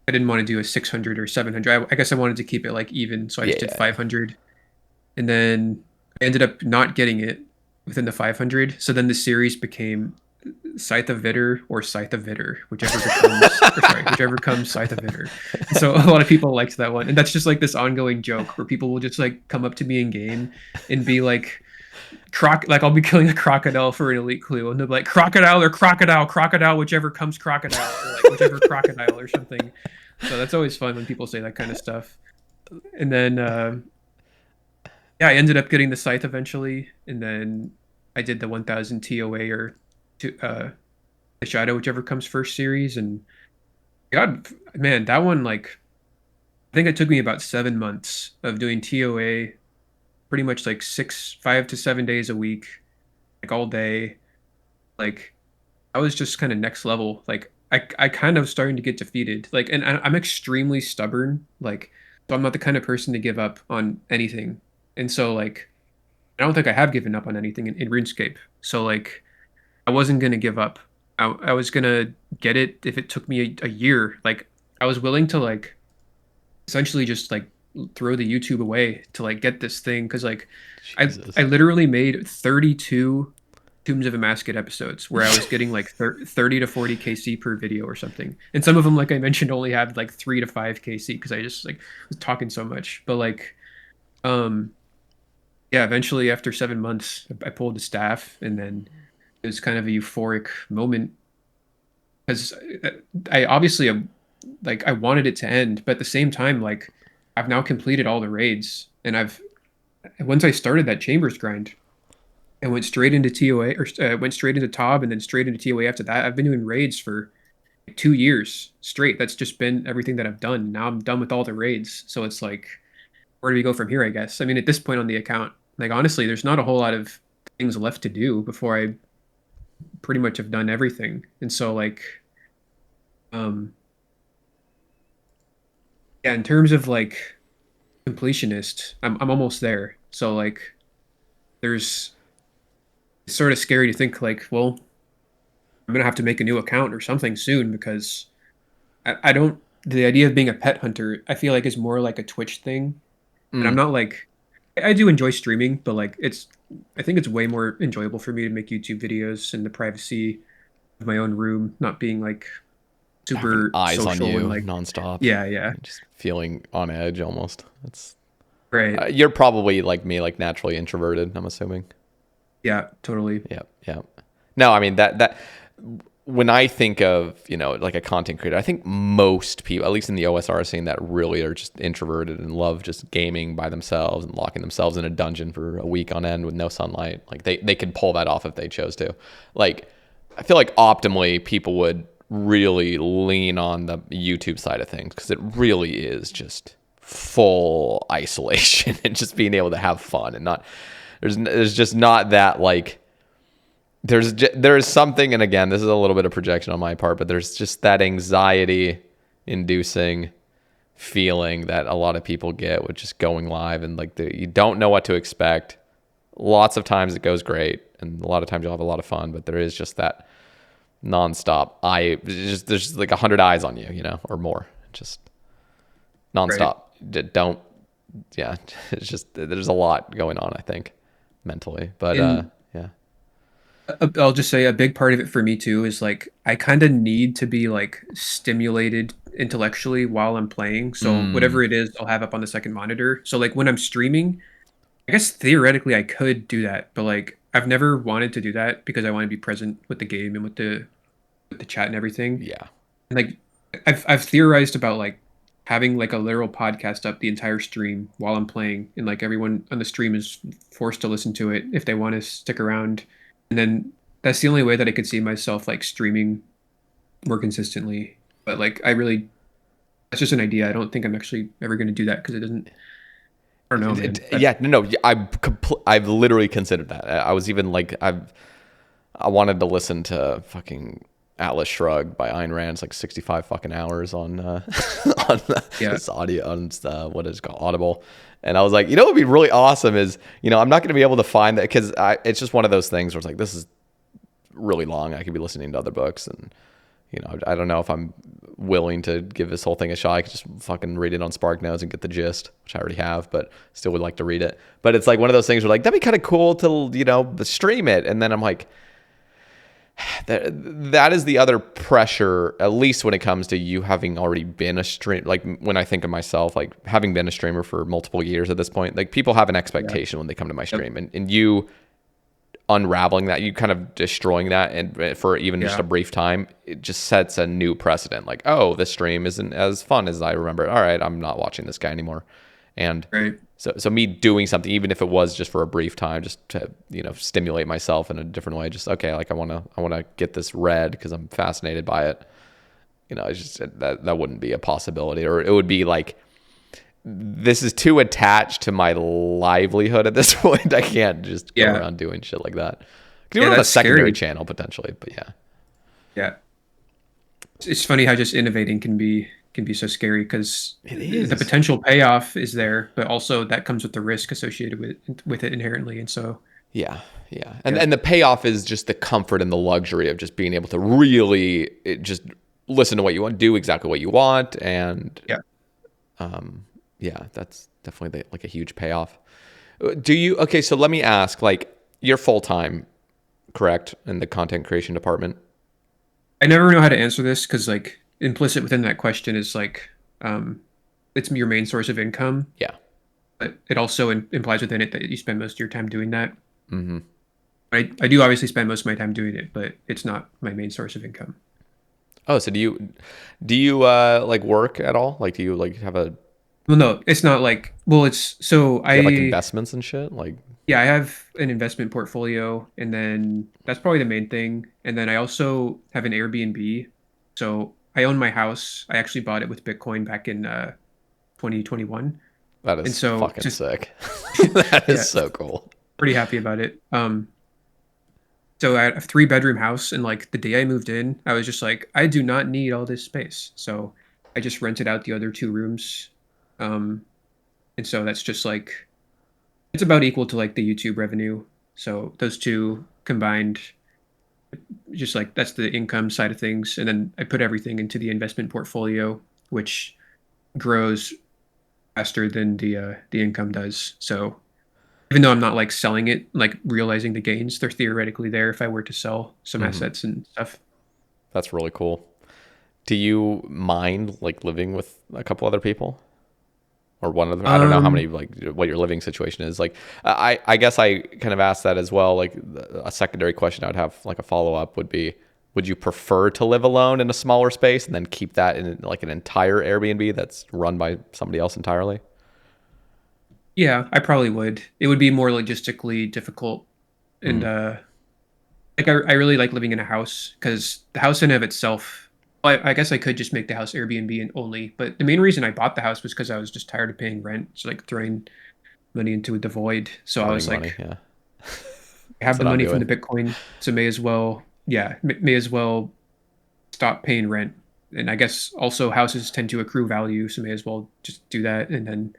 I didn't want to do a 600 or 700. I guess I wanted to keep it like even, so I Yeah. just did Yeah. 500, and then I ended up not getting it within the 500. So then the series became Scythe of Vitter or Scythe of Vitter, whichever becomes, or sorry, whichever comes Scythe of Vitter. And so a lot of people liked that one, and that's just like this ongoing joke where people will just like come up to me in game and be like, like I'll be killing a crocodile for an elite clue, and they'll be like crocodile or crocodile, crocodile, whichever comes crocodile, or like whichever crocodile or something. So that's always fun when people say that kind of stuff. And then yeah, I ended up getting the scythe eventually, and then I did the 1,000 TOA or to the shadow, whichever comes first series, and God, man, that one like I think it took me about 7 months of doing TOA, pretty much like 5 to 7 days a week, like all day. Like I was just kind of next level. Like I kind of starting to get defeated. Like, and I'm extremely stubborn. Like, so I'm not the kind of person to give up on anything. And so like I don't think I have given up on anything in RuneScape. So like I wasn't gonna give up. I was gonna get it if it took me a year. Like I was willing to like essentially just like throw the YouTube away to like get this thing because like I Jesus. literally made 32 Tombs of a Masket episodes where I was getting like 30 to 40 KC per video or something. And some of them, like I mentioned, only had like 3 to 5 KC because I just like was talking so much. But like, um, yeah, eventually after 7 months, I pulled the staff, and then it was kind of a euphoric moment because I obviously like I wanted it to end, but at the same time, like I've now completed all the raids, and I've once I started that Chambers grind, I went straight into TOA or went straight into TOB and then straight into TOA after that. I've been doing raids for like 2 years straight. That's just been everything that I've done. Now I'm done with all the raids. So it's like, where do we go from here, I guess? I mean, at this point on the account, like honestly, there's not a whole lot of things left to do before I pretty much have done everything. And so like, um, yeah, in terms of like completionist, I'm almost there. So like, there's it's sort of scary to think like, well, I'm gonna have to make a new account or something soon because I don't. The idea of being a pet hunter, I feel like is more like a Twitch thing, and I'm Mm. not like I do enjoy streaming, but like it's I think it's way more enjoyable for me to make YouTube videos in the privacy of my own room, not being like Having super eyes on social and you like nonstop, yeah, yeah, just feeling on edge almost. It's right, you're probably like me, like naturally introverted, I'm assuming. yeah, totally, Yep, yep. No, I mean that when I think of, like a content creator, I think most people, at least in the OSR scene, that really are just introverted and love just gaming by themselves and locking themselves in a dungeon for a week on end with no sunlight. Like they could pull that off if they chose to. Like I feel like optimally people would really lean on the YouTube side of things because it really is just full isolation and just being able to have fun and not there's just not that like there's something, and again, this is a little bit of projection on my part, but there's just that anxiety inducing feeling that a lot of people get with just going live, and like you don't know what to expect. Lots of times it goes great, and a lot of times you'll have a lot of fun, but there is just that nonstop there's just like 100 eyes on you, or more, just right. nonstop. Don't Yeah, it's just there's a lot going on, I think, mentally, but And yeah. I'll just say a big part of it for me too is like I kind of need to be like stimulated intellectually while I'm playing. So Mm, whatever it is, I'll have up on the second monitor. So like when I'm streaming, I guess theoretically I could do that, but like I've never wanted to do that because I want to be present with the game and with the chat and everything. yeah. And like I've theorized about like having like a literal podcast up the entire stream while I'm playing, and like everyone on the stream is forced to listen to it if they want to stick around. And then that's the only way that I could see myself like streaming more consistently. But like I really that's just an idea. I don't think I'm actually ever going to do that because it doesn't I don't know, man. That Yeah, no, I've literally considered that. I was even like, I wanted to listen to fucking Atlas Shrugged by Ayn Rand. It's like 65 fucking hours on on yeah, this audio on what is it called, Audible. And I was like, what would be really awesome is, I'm not going to be able to find that because it's just one of those things where it's like, this is really long. I could be listening to other books, and I don't know if I'm willing to give this whole thing a shot. I could just fucking read it on SparkNotes and get the gist, which I already have, but still would like to read it. But it's like one of those things where like, that'd be kind of cool to, stream it. And then I'm like, that is the other pressure, at least when it comes to you having already been a stream. Like when I think of myself, like having been a streamer for multiple years at this point, like people have an yeah, expectation when they come to my yep, stream, and you unraveling that, you kind of destroying that, and for even just yeah, a brief time, it just sets a new precedent. Like, oh, this stream isn't as fun as I remember. All right, I'm not watching this guy anymore. And right, so me doing something, even if it was just for a brief time, just to stimulate myself in a different way. Just okay, like I want to get this read because I'm fascinated by it. It's just that wouldn't be a possibility, or it would be like, this is too attached to my livelihood at this point. I can't just go yeah, around doing shit like that. Could do yeah. it on a That's secondary scary. channel potentially, but yeah. Yeah. It's funny how just innovating can be so scary because It the is. potential payoff is there, but also that comes with the risk associated with it inherently. And so, Yeah, yeah. And yeah, and the payoff is just the comfort and the luxury of just being able to really just listen to what you want, do exactly what you want, and yeah. yeah, that's definitely like a huge payoff. Do you? Okay, so let me ask, like, you're full time correct, in the content creation department. I never know how to answer this because like implicit within that question is like um, it's your main source of income, Yeah. but it also implies within it that you spend most of your time doing that. Hmm. I do obviously spend most of my time doing it, but it's not my main source of income. Oh, so do you like work at all? Like, do you like have a do Well, no, it's not like, well, it's so you have like investments and shit? Like, yeah, I have an investment portfolio, and then that's probably the main thing. And then I also have an Airbnb. So I own my house. I actually bought it with Bitcoin back in 2021. that And is so fucking just, sick. That is yeah, so cool. pretty happy about it. So I had a 3 bedroom house, and like the day I moved in, I was just like, I do not need all this space. So I just rented out the other 2 rooms. Um, and so that's just like it's about equal to like the YouTube revenue. So those two combined, just like that's the income side of things. And then I put everything into the investment portfolio, which grows faster than the income does. So even though I'm not like selling it, like realizing the gains, they're theoretically there if I were to sell some Hmm. assets and stuff. That's really cool. Do you mind like living with a couple other people? Or one of them? I don't know how many, Um, like what your living situation is. Like, I guess I kind of asked that as well. Like a secondary question I would have, like a follow up, would be, would you prefer to live alone in a smaller space and then keep that in like an entire Airbnb that's run by somebody else entirely? yeah, I probably would. It would be more logistically difficult, and Mm. like I really like living in a house because the house in and of itself. I guess I could just make the house Airbnb and only, but the main reason I bought the house was because I was just tired of paying rent. So like throwing money into the void. So I Burning was money. like, Yeah, I that's have the what I'm money from doing. the Bitcoin, so may as well, yeah, may as well stop paying rent. And I guess also houses tend to accrue value, so may as well just do that. And then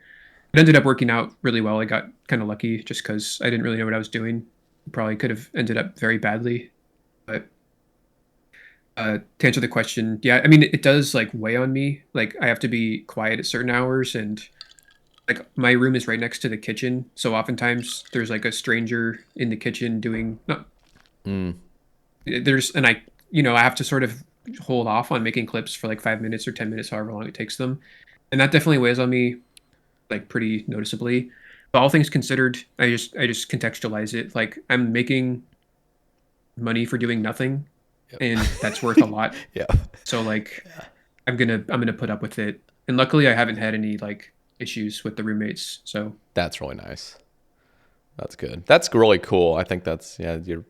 it ended up working out really well. I got kind of lucky just because I didn't really know what I was doing. Probably could have ended up very badly, but to answer the question, yeah, I mean, it does like weigh on me. Like I have to be quiet at certain hours, and like my room is right next to the kitchen, so oftentimes there's like a stranger in the kitchen doing not Mm. there's and I I have to sort of hold off on making clips for like 5 minutes or 10 minutes, however long it takes them, and that definitely weighs on me like pretty noticeably. But all things considered, I just contextualize it like I'm making money for doing nothing, and that's worth a lot. Yeah, So like I'm gonna put up with it. And luckily I haven't had any like issues with the roommates. So that's really nice. That's good. That's really cool. I think that's, yeah, you're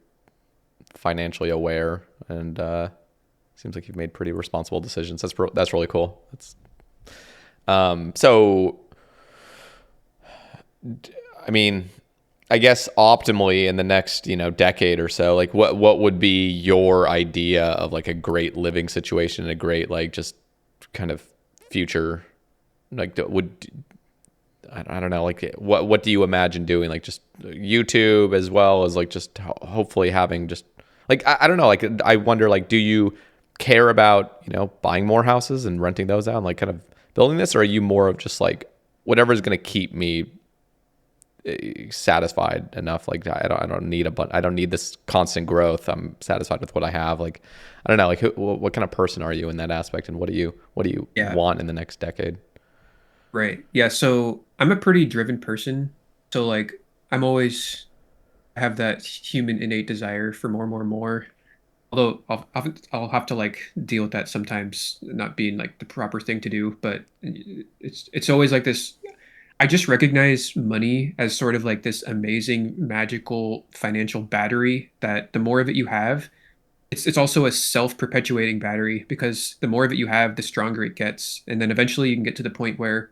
financially aware and seems like you've made pretty responsible decisions. That's really cool. That's so I mean, I guess optimally in the next, decade or so, like what would be your idea of like a great living situation, a great like just kind of future, like would I don't know, like what do you imagine doing, like just YouTube as well as like just hopefully having just like I don't know, like I wonder, like, do you care about, buying more houses and renting those out and like kind of building this, or are you more of just like whatever's going to keep me satisfied enough? Like I don't need I don't need this constant growth. I'm satisfied with what I have. Like I don't know, like what kind of person are you in that aspect, and what do you yeah, want in the next decade? right. Yeah, so I'm a pretty driven person. So like I'm always have that human innate desire for more, more, more. Although I'll have to like deal with that sometimes not being like the proper thing to do, but it's always like this. I just recognize money as sort of like this amazing magical financial battery that the more of it you have, it's also a self-perpetuating battery because the more of it you have, the stronger it gets. And then eventually you can get to the point where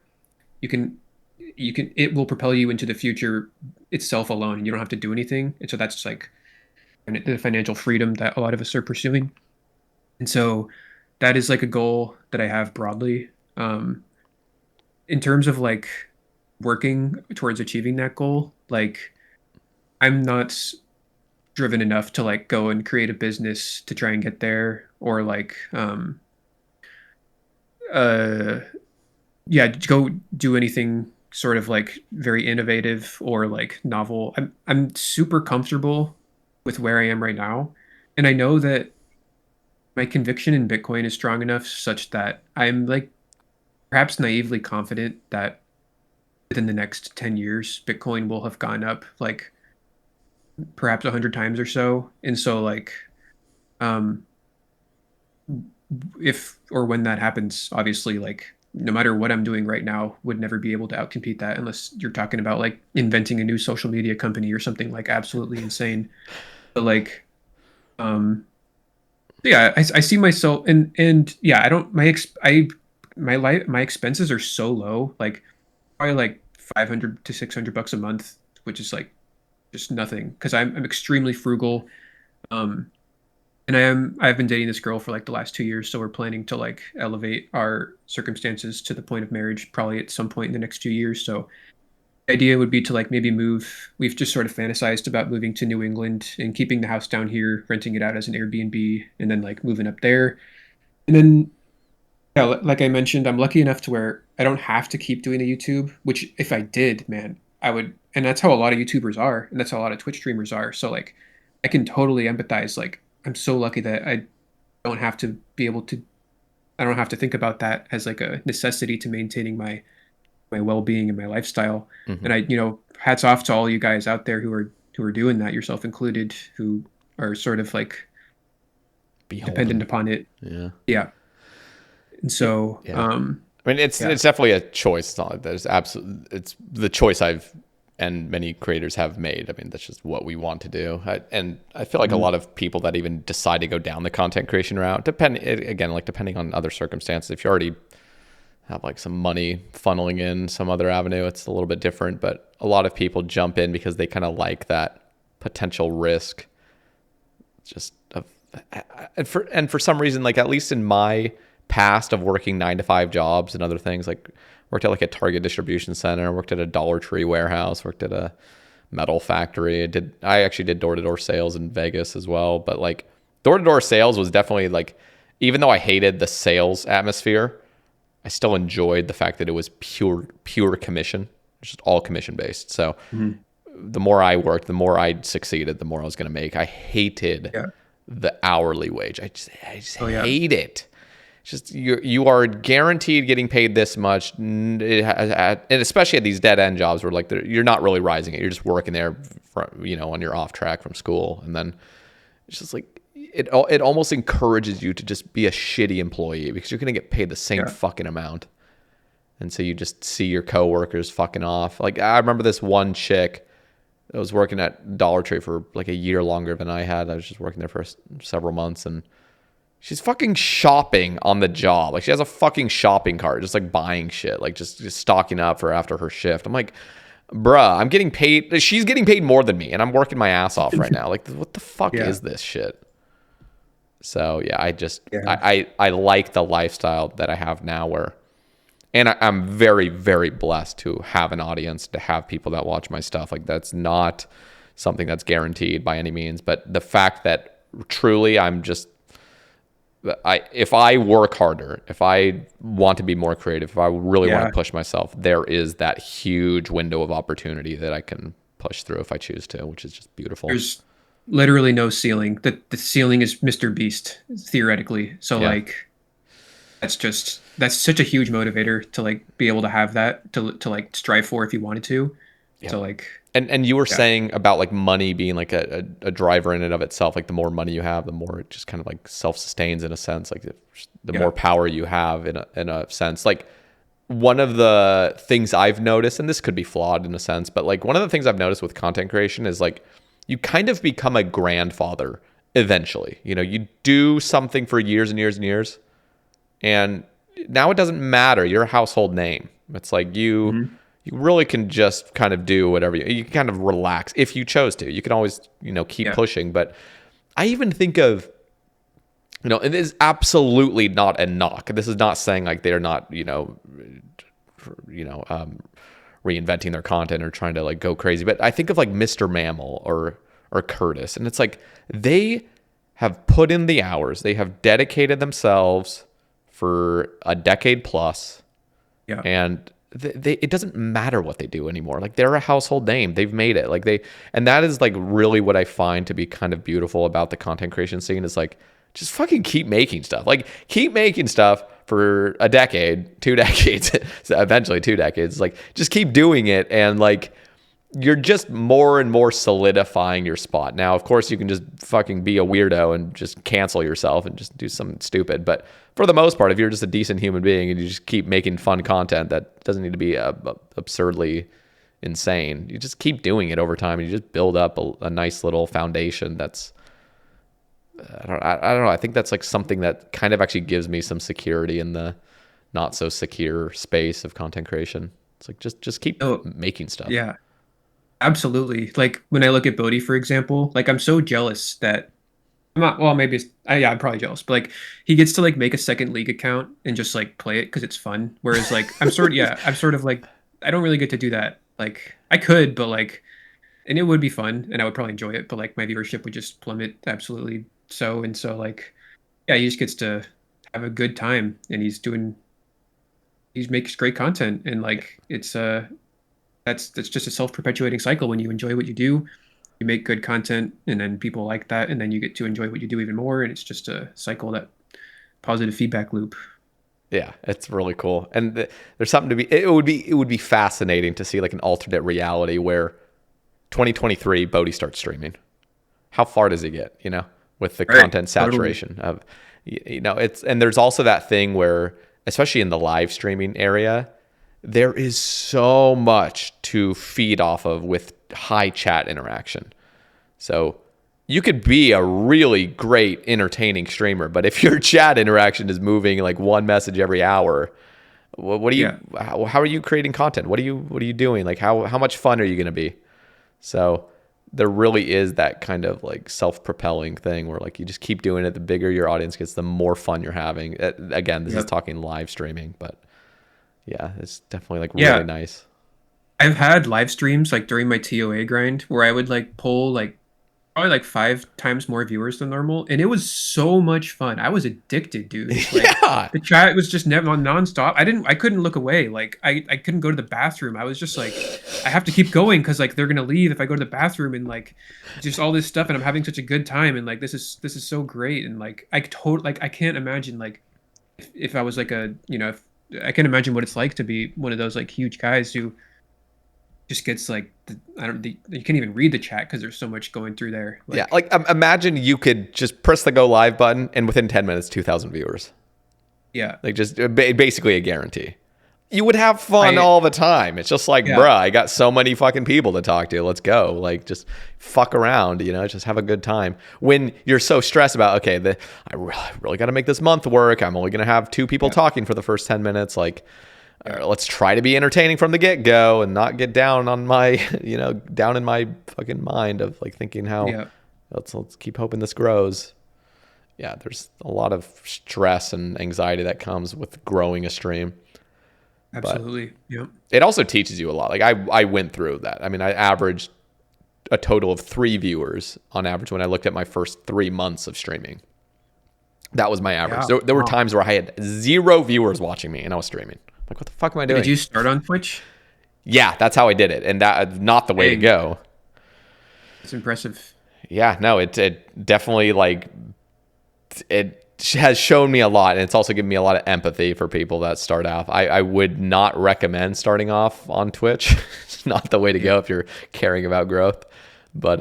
you can it will propel you into the future itself alone and you don't have to do anything. And so that's like the financial freedom that a lot of us are pursuing. And so that is like a goal that I have broadly. In terms of like working towards achieving that goal, like I'm not driven enough to like go and create a business to try and get there or like uh yeah, go do anything sort of like very innovative or like novel. I'm super comfortable with where I am right now. And I know that my conviction in Bitcoin is strong enough such that I'm like perhaps naively confident that within the next 10 years, Bitcoin will have gone up like perhaps 100 times or so. And so like um if or when that happens, obviously like no matter what I'm doing right now would never be able to outcompete that unless you're talking about like inventing a new social media company or something like absolutely insane. But like um yeah, I see myself and yeah, I don't my ex I my life my expenses are so low, like probably like 500 to 600 bucks a month, which is like just nothing because I'm extremely frugal. Um and I've been dating this girl for like the last 2 years, so we're planning to like elevate our circumstances to the point of marriage probably at some point in the next 2 years. So the idea would be to like maybe move. We've just sort of fantasized about moving to New England and keeping the house down here, renting it out as an Airbnb, and then like moving up there. And then yeah, like I mentioned, I'm lucky enough to where I don't have to keep doing the YouTube, which if I did, man, I would, and that's how a lot of YouTubers are, and that's how a lot of Twitch streamers are. So like I can totally empathize. Like I'm so lucky that don't have to be able to I don't have to think about that as like a necessity to maintaining my well-being and my lifestyle. Hmm. And hats off to all you guys out there who are doing that, yourself included, who are sort of like dependent Beholden. upon it. Yeah. Yeah. And so, Yeah. I mean, yeah. it's definitely a choice. It's not like there's absolutely, it's the choice I've and many creators have made. I mean, that's just what we want to do. And I feel like a Mhm. lot of people that even decide to go down the content creation route, depending on other circumstances. If you already have like some money funneling in some other avenue, it's a little bit different. But a lot of people jump in because they kind of like that potential risk. Just of, and for some reason, like at least in my past of working 9 to 5 jobs and other things, like worked at like a Target distribution center, worked at a Dollar Tree warehouse, worked at a metal factory. I actually did door to door sales in Vegas as well. But like door to door sales was definitely like, even though I hated the sales atmosphere, I still enjoyed the fact that it was pure commission, just all commission based. So Mhm. the more I worked, the more I succeeded, the more I was going to make. I hated Yeah. the hourly wage. I just Oh yeah. hate it. It's just you are guaranteed getting paid this much, and especially at these dead end jobs where like you're not really rising it. You're just working there, on your off track from school, and then it's just like it almost encourages you to just be a shitty employee because you're gonna get paid the same Yeah. fucking amount. And so you just see your coworkers fucking off. Like I remember this one chick that was working at Dollar Tree for like a year longer than I had. I was just working there for several months, and she's fucking shopping on the job. Like she has a fucking shopping cart, just like buying shit, like just stocking up for after her shift. I'm like, bruh, I'm getting paid. She's getting paid more than me, and I'm working my ass off right now. Like, what the fuck Yeah. is this shit? So yeah, Yeah. I like the lifestyle that I have now, where and I'm very, very blessed to have an audience, to have people that watch my stuff. Like that's not something that's guaranteed by any means, but the fact that truly if I work harder, if I want to be more creative, if I really want Yeah. to push myself, there is that huge window of opportunity that I can push through if I choose to, which is just beautiful. There's literally no ceiling. The ceiling is Mr. Beast, theoretically. So Yeah. like that's such a huge motivator to like be able to have that to like strive for if you wanted to. Yeah. So like And you were yeah. saying about like money being like a driver in and of itself. Like the more money you have, the more it just kind of like self sustains in a sense. Like the Yeah. more power you have in a sense. Like one of the things I've noticed, and this could be flawed in a sense, but like one of the things I've noticed with content creation is like you kind of become a grandfather eventually. You do something for years and years and years, and now it doesn't matter. You're a household name. It's like Mhm. you really can just kind of do whatever you can kind of relax if you chose to. You can always, keep Yeah. pushing. But I even think of, it is absolutely not a knock. This is not saying like they're not, you know, um, reinventing their content or trying to like go crazy. But I think of like Mr. Mammal or Curtis, and it's like they have put in the hours. They have dedicated themselves for a decade plus, Yeah. and it doesn't matter what they do anymore. Like they're a household name. They've made it. And that is like really what I find to be kind of beautiful about the content creation scene is like, just fucking keep making stuff. Like keep making stuff for a decade, 2 decades, so eventually 2 decades. Like just keep doing it. And like, you're just more and more solidifying your spot. Now, of course, you can just fucking be a weirdo and just cancel yourself and just do something stupid. But for the most part, if you're just a decent human being and you just keep making fun content that doesn't need to be absurdly insane, you just keep doing it over time and you just build up a nice little foundation that's, I don't know. I think that's like something that kind of actually gives me some security in the not so secure space of content creation. It's like, just keep making stuff. Yeah. Absolutely. Like when I look at Bodhi, for example, like I'm so jealous that I'm not, well, maybe yeah, I'm probably jealous, but like he gets to like make a second league account and just like play it because it's fun. Whereas like I'm sort of like, I don't really get to do that. Like I could, but like, and it would be fun and I would probably enjoy it, but like my viewership would just plummet absolutely. And so like, yeah, he just gets to have a good time and he makes great content and like, it's, that's just a self-perpetuating cycle. When you enjoy what you do, you make good content and then people like that and then you get to enjoy what you do even more and it's just a cycle, that positive feedback loop. Yeah, it's really cool. And there's something to be it would be fascinating to see like an alternate reality where 2023 Bodhi starts streaming. How far does he get, with the content saturation of it's, and there's also that thing where especially in the live streaming area, there is so much to feed off of with high chat interaction. So you could be a really great, entertaining streamer, but if your chat interaction is moving like one message every hour, what do you? Yeah. How are you creating content? What are you doing? Like how much fun are you going to be? So there really is that kind of like self-propelling thing where like you just keep doing it. The bigger your audience gets, the more fun you're having. Again, this is talking live streaming, but. Yeah, it's definitely like really nice. I've had live streams like during my TOA grind where I would like pull like probably like 5 times more viewers than normal, and it was so much fun. I was addicted, dude. Like, the chat was just never nonstop. I couldn't look away. Like I couldn't go to the bathroom. I was just like, I have to keep going because like they're gonna leave if I go to the bathroom, and like just all this stuff, and I'm having such a good time, and like this is so great, and like I can't imagine like if I was like if I can imagine what it's like to be one of those like huge guys who just gets like you can't even read the chat because there's so much going through there. Like, yeah, like imagine you could just press the go live button and within 10 minutes 2,000 viewers. Yeah, like just basically a guarantee. You would have fun all the time. It's just like, bruh, I got so many fucking people to talk to. Let's go. Like, just fuck around, just have a good time. When you're so stressed about, okay, I really got to make this month work. I'm only going to have 2 people talking for the first 10 minutes. Like, let's try to be entertaining from the get-go and not get down on my, down in my fucking mind of like thinking how, let's keep hoping this grows. Yeah, there's a lot of stress and anxiety that comes with growing a stream. Absolutely. Yep. It also teaches you a lot. Like I went through that. I mean, I averaged a total of 3 viewers on average when I looked at my first 3 months of streaming. That was my average. Yeah. There were times where I had 0 viewers watching me and I was streaming. Like, what the fuck am I doing? Did you start on Twitch? Yeah, that's how I did it. And that's not the way to go. It's impressive. Yeah, no, it definitely like it has shown me a lot, and it's also given me a lot of empathy for people that start off. I would not recommend starting off on Twitch. It's not the way to go if you're caring about growth, but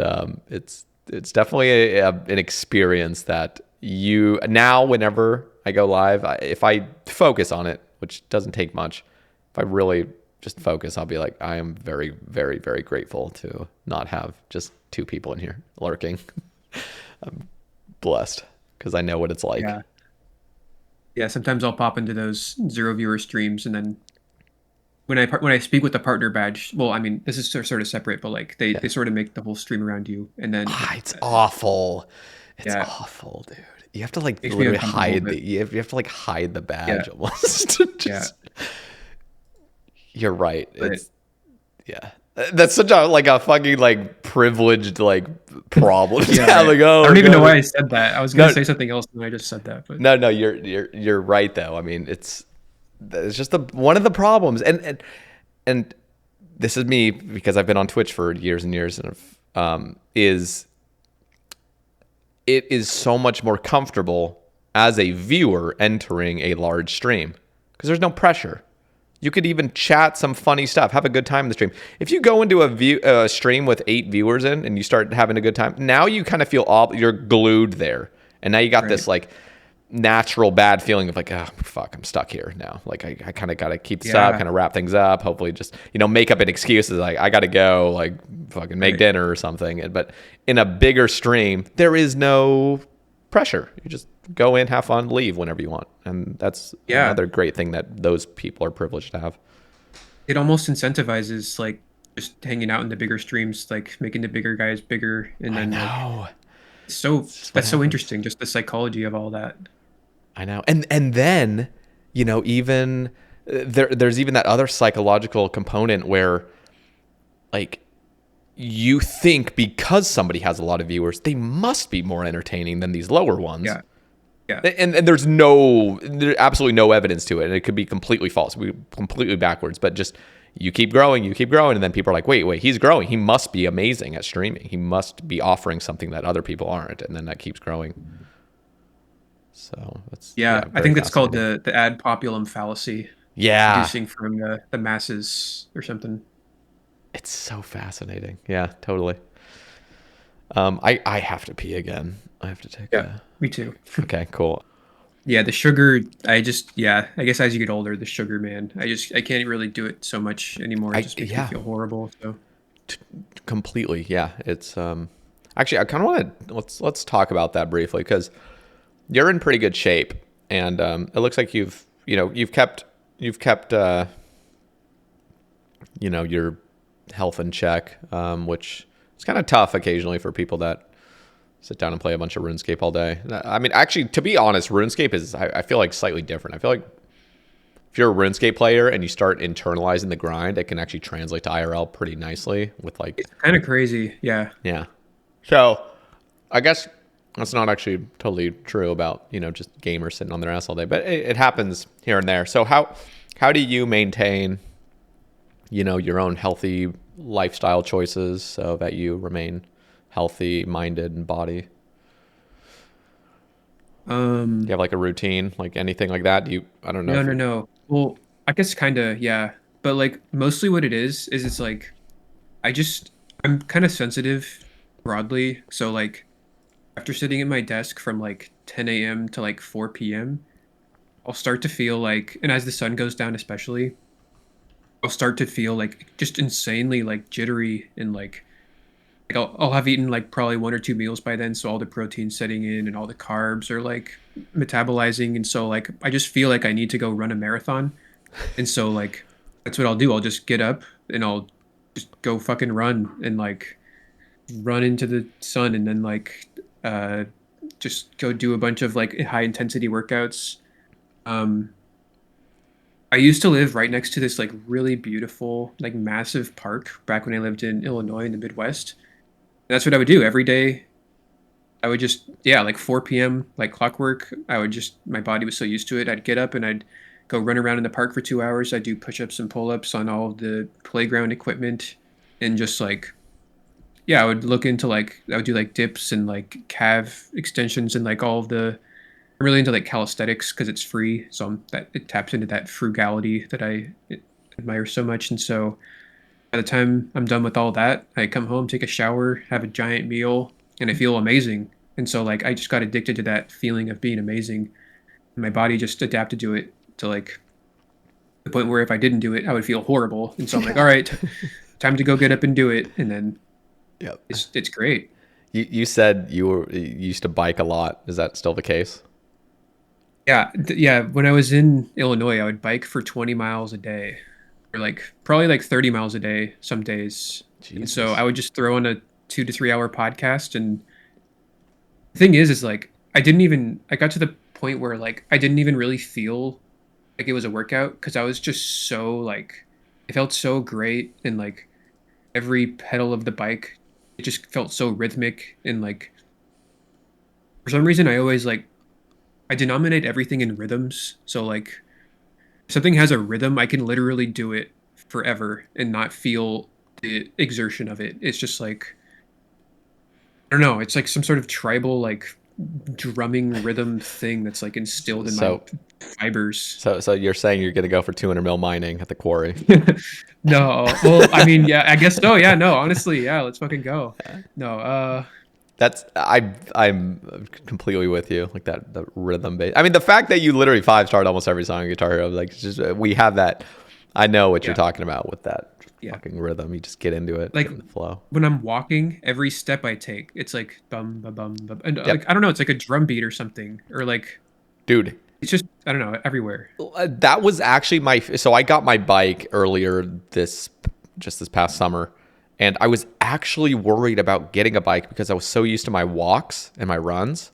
it's definitely an experience that now whenever I go live, if I focus on it, which doesn't take much, if I really just focus, I'll be like, I am very, very, very grateful to not have just 2 people in here lurking. I'm blessed. Because I know what it's like. Yeah. Sometimes I'll pop into those 0 viewer streams, and then when I speak with the partner badge, well, I mean, this is sort of separate, but like they sort of make the whole stream around you, and then it's awful. It's awful, dude. You have to like literally hide you have to like hide the badge almost. You're right. It's that's such a fucking like privileged like problem. Like, I don't even know why I said that. I was gonna say something else and I just said that. But no, you're right though. I mean, it's just one of the problems. And this is me because I've been on Twitch for years and years, and is it is so much more comfortable as a viewer entering a large stream because there's no pressure. You could even chat some funny stuff, have a good time in the stream. If you go into a stream with 8 viewers in and you start having a good time, now you kind of feel you're glued there. And now you got this like natural bad feeling of like, oh, fuck, I'm stuck here now. Like I kind of got to keep this up, kind of wrap things up. Hopefully just, make up an excuse like I got to go, like fucking make dinner or something. But in a bigger stream, there is no pressure. You just go in, have fun, leave whenever you want. And that's another great thing that those people are privileged to have. It almost incentivizes like just hanging out in the bigger streams, like making the bigger guys bigger. And then like, that's so interesting. Just the psychology of all that. I know. And then, even there's even that other psychological component where like you think because somebody has a lot of viewers, they must be more entertaining than these lower ones. Yeah. Yeah. And there's absolutely no evidence to it. And it could be completely false, completely backwards, but just you keep growing. And then people are like, wait, he's growing. He must be amazing at streaming. He must be offering something that other people aren't. And then that keeps growing. So that's, I think that's called the ad populum fallacy. Yeah. Producing from the masses or something. It's so fascinating. Yeah, totally. I have to pee again. I have to take me too. Okay, cool. Yeah, the sugar, I guess as you get older, the sugar, man, I can't really do it so much anymore. It just makes me feel horrible. So completely. Yeah. It's, actually, I kind of want to, let's talk about that briefly because you're in pretty good shape and, it looks like you've kept, your health in check, which is kind of tough occasionally for people that sit down and play a bunch of RuneScape all day. I mean, actually, to be honest, RuneScape is, I feel like slightly different. I feel like if you're a RuneScape player and you start internalizing the grind, it can actually translate to IRL pretty nicely with like... It's kind of crazy. Yeah. Yeah. So I guess that's not actually totally true about, just gamers sitting on their ass all day, but it happens here and there. So how do you maintain, your own healthy lifestyle choices so that you remain healthy minded and body? Do you have like a routine, like anything like that? I don't know. No. Well, I guess kind of, yeah. But like mostly what it is it's like, I'm kind of sensitive broadly. So like after sitting at my desk from like 10 a.m. to like 4 p.m., I'll start to feel like, and as the sun goes down especially, I'll start to feel like just insanely like jittery and like I'll have eaten like probably 1 or 2 meals by then, so all the protein's setting in and all the carbs are like metabolizing, and so like I just feel like I need to go run a marathon, and so like that's what I'll do. I'll just get up and I'll just go fucking run and like run into the sun, and then like just go do a bunch of like high intensity workouts. I used to live right next to this like really beautiful like massive park back when I lived in Illinois in the Midwest. That's what I would do every day. I would just, like 4 p.m., like clockwork. My body was so used to it. I'd get up and I'd go run around in the park for 2 hours. I'd do push-ups and pull-ups on all of the playground equipment and just like, I would look into like, I would do like dips and like calf extensions and like all of I'm really into like calisthenics because it's free. So it taps into that frugality that I admire so much. And so by the time I'm done with all that, I come home, take a shower, have a giant meal, and I feel amazing. And so like I just got addicted to that feeling of being amazing. And my body just adapted to it to like the point where if I didn't do it, I would feel horrible. And so I'm like, all right, time to go get up and do it. And then it's great. You said you used to bike a lot. Is that still the case? Yeah. When I was in Illinois, I would bike for 20 miles a day. Or like probably like 30 miles a day some days. Jesus. And so I would just throw on a 2 to 3 hour podcast. And the thing is like, I got to the point where like, I didn't even really feel like it was a workout because I was just so like, it felt so great. And like every pedal of the bike, it just felt so rhythmic. And like, for some reason, I always like, I denominate everything in rhythms. So like, something has a rhythm, I can literally do it forever and not feel the exertion of it. It's just like, I don't know, it's like some sort of tribal like drumming rhythm thing that's like instilled in my So fibers. so you're saying you're gonna go for 200 mil mining at the quarry? No, well, I mean, yeah, I guess so. Yeah, no, honestly, yeah, let's fucking go. No, That's I'm completely with you. Like that the rhythm base. I mean, the fact that you literally 5-starred almost every song in Guitar Hero, like it's just we have that. I know what you're yeah, talking about with that yeah. fucking rhythm. You just get into it, Like get in the flow. when I'm walking, every step I take, it's like bum bum bum bum, and like Yep, I don't know, it's like a drum beat or something, or like dude. it's just I don't know, everywhere. That was actually my. So I got my bike earlier this past summer, and I was actually worried about getting a bike because I was so used to my walks and my runs,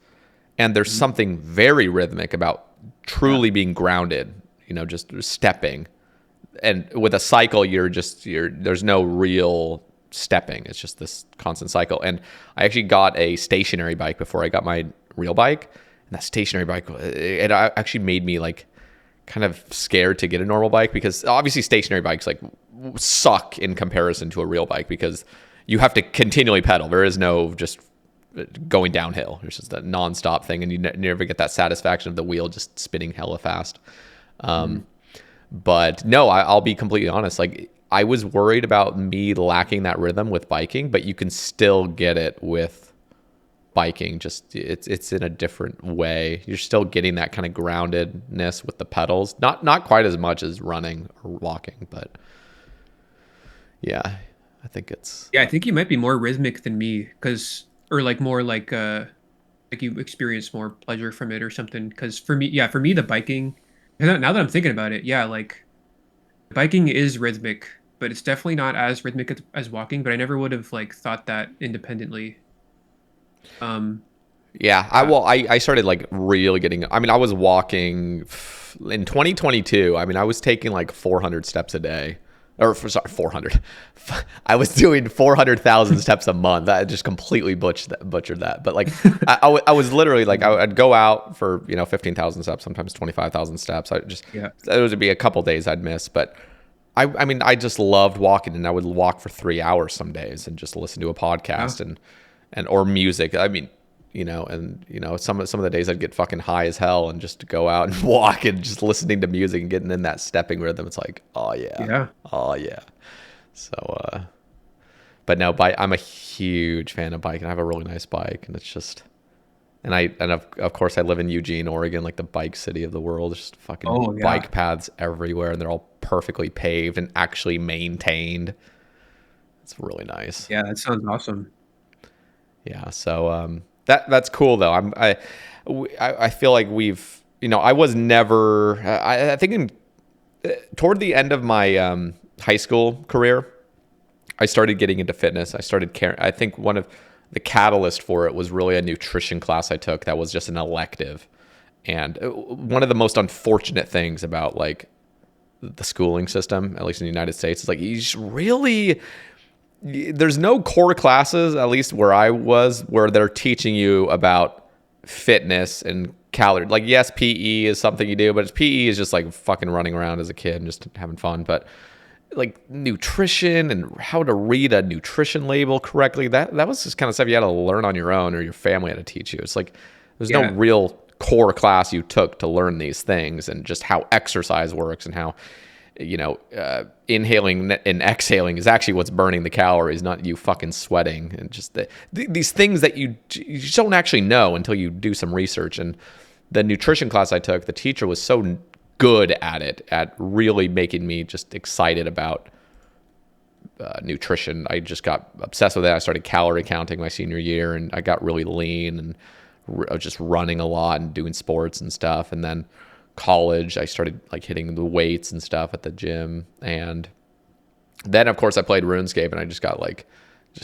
and there's Mhm. something very rhythmic about Yeah, truly being grounded. Just stepping. And with a cycle, there's no real stepping. It's just this constant cycle. And I actually got a stationary bike before I got my real bike. And that stationary bike, it actually made me like kind of scared to get a normal bike because obviously stationary bikes like suck in comparison to a real bike because you have to continually pedal. There is no just going downhill. It's just a nonstop thing, and you never get that satisfaction of the wheel just spinning hella fast. mhm. But no, I'll be completely honest. Like I was worried about me lacking that rhythm with biking, but you can still get it with biking. Just it's in a different way. You're still getting that kind of groundedness with the pedals. Not quite as much as running or walking, but yeah, I think it's Yeah, I think you might be more rhythmic than me, because or like more like you experience more pleasure from it or something. Because for me, yeah, for me the biking. Now that I'm thinking about it, yeah, like biking is rhythmic, but it's definitely not as rhythmic as walking. But I never would have like thought that independently. Um, yeah. I yeah. well, I started like really getting. I mean, I was walking in 2022. I mean, I was taking like 400 steps a day, sorry, 400. I was doing 400,000 steps a month. I just completely butchered that. But like, I was literally like, I'd go out for 15,000 steps, sometimes 25,000 steps. Yeah. Those would be a couple days I'd miss, but. I mean, I just loved walking, and I would walk for 3 hours some days, and just listen to a Yeah. podcast and or music. I mean, some of the days I'd get fucking high as hell and just go out and walk and just listening to music and getting in that stepping rhythm. It's like, oh yeah, Yeah. oh yeah. So, but no, I'm a huge fan of bike, and I have a really nice bike, and it's just. And of course I live in Eugene, Oregon, like the bike city of the world. There's just fucking Oh yeah. bike paths everywhere, and they're all perfectly paved and actually maintained. It's really nice. Yeah. That sounds awesome. Yeah. So that's cool though. I feel like I was never. I think toward the end of my high school career, I started getting into fitness. I started caring. I think one of the catalyst for it was really a nutrition class I took that was just an elective. And one of the most unfortunate things about like the schooling system, at least in the United States, is like you just really there's no core classes, at least where I was, where they're teaching you about fitness and calorie. Like yes, PE is something you do, but PE is just like fucking running around as a kid and just having fun. But like nutrition and how to read a nutrition label correctly, that was just kind of stuff you had to learn on your own, or your family had to teach you. It's like there's no Yeah. real core class you took to learn these things, and just how exercise works, and how inhaling and exhaling is actually what's burning the calories, not you fucking sweating. And just these things that you just don't actually know until you do some research. And the nutrition class I took, the teacher was so good at it, at really making me just excited about nutrition. I just got obsessed with it. I started calorie counting my senior year, and I got really lean, and I was just running a lot and doing sports and stuff. And then college, I started like hitting the weights and stuff at the gym. And then of course I played RuneScape, and I just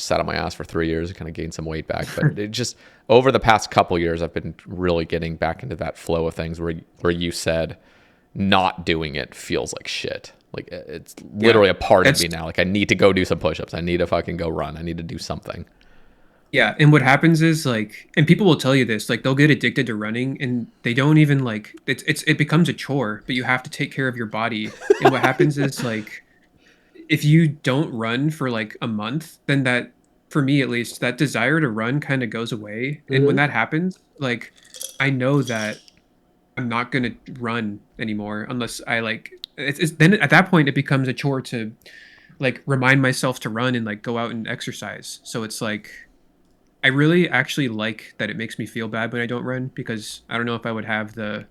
sat on my ass for 3 years and kind of gained some weight back. But it just over the past couple years, I've been really getting back into that flow of things where you said not doing it feels like shit. Like it's Yeah. literally a part of That's me now. Like I need to go do some push-ups. I need to fucking go run. I need to do something. Yeah, and what happens is like, and people will tell you this, like they'll get addicted to running and they don't even like it becomes a chore, but you have to take care of your body. And what happens is like if you don't run for like a month, then that, for me at least, that desire to run kind of goes away. And when Hmm. that happens, like I know that I'm not gonna run anymore unless I like it's then at that point it becomes a chore to like remind myself to run and like go out and exercise. So it's like I really actually like that it makes me feel bad when I don't run because I don't know if I would have the,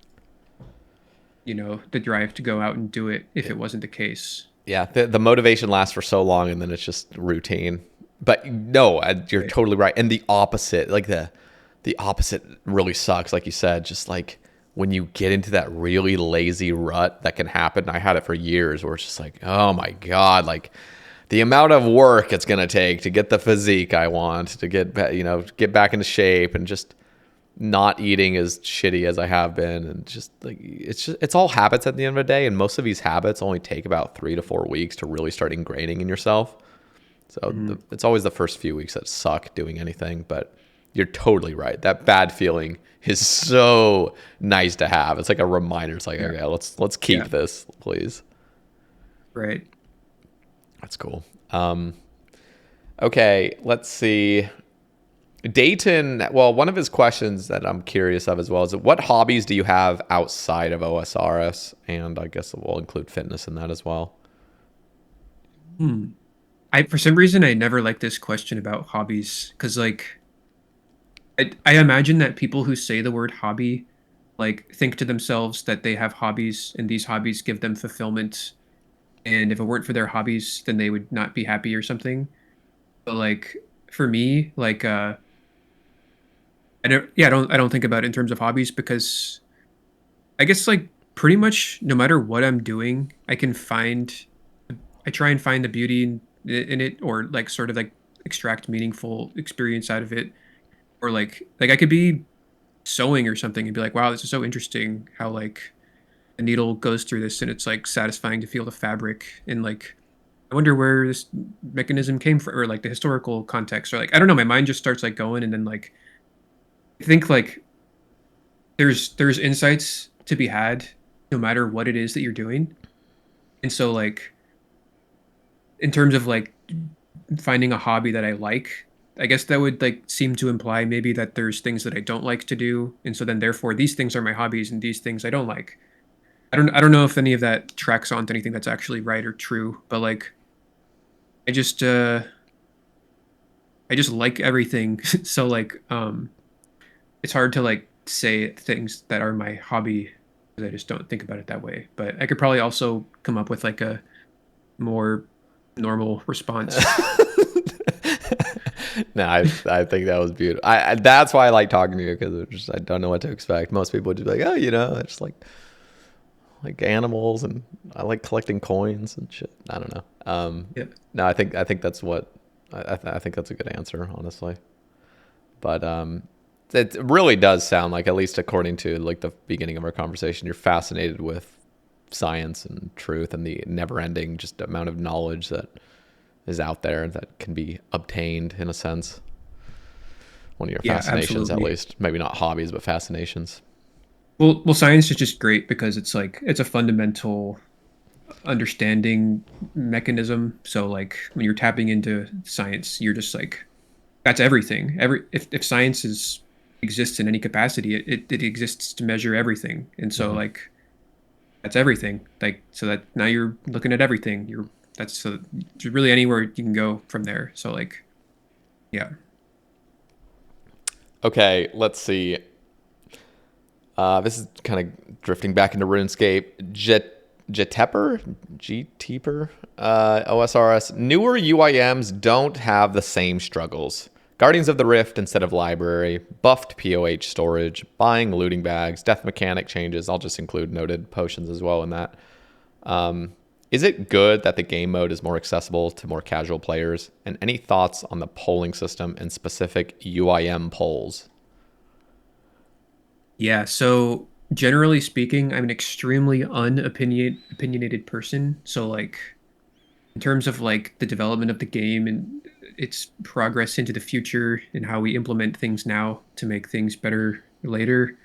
the drive to go out and do it if Yeah, it wasn't the case. yeah. The motivation lasts for so long, and then it's just routine. But no, you're Right. totally right. And the opposite, like the opposite, really sucks. Like you said, just like when you get into that really lazy rut that can happen. I had it for years, where it's just like, oh my god, like the amount of work it's gonna take to get the physique I want, to get back into shape, and just not eating as shitty as I have been, and just like it's all habits at the end of the day, and most of these habits only take about 3 to 4 weeks to really start ingraining in yourself. So Mhm. it's always the first few weeks that suck doing anything, but you're totally right. That bad feeling is so nice to have. It's like a reminder. It's like, Yeah. okay, let's Yeah. keep this, please. Right. That's cool. Okay, let's see. Dayton, well, one of his questions that I'm curious of as well is what hobbies do you have outside of OSRS? And I guess we'll include fitness in that as well. Hmm. I for some reason I never liked this question about hobbies because like I imagine that people who say the word hobby like think to themselves that they have hobbies and these hobbies give them fulfillment, and if it weren't for their hobbies then they would not be happy or something. But like for me, like I don't think about it in terms of hobbies because I guess like pretty much no matter what I'm doing, I try and find the beauty in it or like sort of like extract meaningful experience out of it. Or like I could be sewing or something and be like, wow, this is so interesting how like the needle goes through this and it's like satisfying to feel the fabric and like I wonder where this mechanism came from or like the historical context or like I don't know, my mind just starts like going and then like I think like there's insights to be had no matter what it is that you're doing. And so like in terms of like finding a hobby that I like, I guess that would like seem to imply maybe that there's things that I don't like to do. And so then therefore these things are my hobbies and these things I don't like. I don't know if any of that tracks onto anything that's actually right or true, but like I just uh I just like everything. So like it's hard to like say things that are my hobby because I just don't think about it that way. But I could probably also come up with like a more normal response. No, I think that was beautiful. That's why I like talking to you, because I don't know what to expect. Most people would just be like, oh, I just like animals, and I like collecting coins and shit. I don't know. Yep. No, I think that's what I think that's a good answer, honestly. But it really does sound like, at least according to like the beginning of our conversation, you're fascinated with science and truth and the never-ending just amount of knowledge that is out there that can be obtained, in a sense. One of your Yeah, fascinations, at absolutely. least. Maybe not hobbies, but fascinations. Well, science is just great because it's like it's a fundamental understanding mechanism. So like when you're tapping into science, you're just like that's everything. If science exists in any capacity, it exists to measure everything. And so Hmm. like that's everything. Like so that now you're looking at everything. That's so there's really anywhere you can go from there. So like yeah. Okay, let's see. This is kind of drifting back into RuneScape. Jeteper? GTeper? OSRS. Newer UIMs don't have the same struggles. Guardians of the Rift instead of library, buffed POH storage, buying looting bags, death mechanic changes. I'll just include noted potions as well in that. Is it good that the game mode is more accessible to more casual players? And any thoughts on the polling system and specific UIM polls? Yeah, so generally speaking, I'm an extremely unopinionated person. So like in terms of like the development of the game and its progress into the future and how we implement things now to make things better later,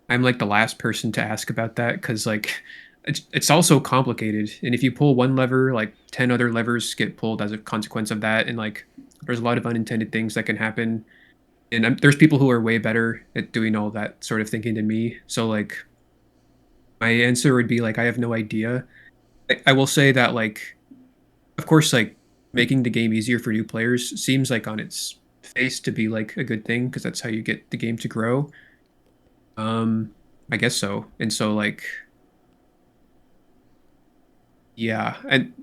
I'm like the last person to ask about that because like it's also complicated. And if you pull one lever, like 10 other levers get pulled as a consequence of that. And like there's a lot of unintended things that can happen. And there's people who are way better at doing all that sort of thinking than me. So like my answer would be like I have no idea. I will say that like of course like making the game easier for new players seems like on its face to be like a good thing because that's how you get the game to grow. Um, I guess so. And so like yeah, and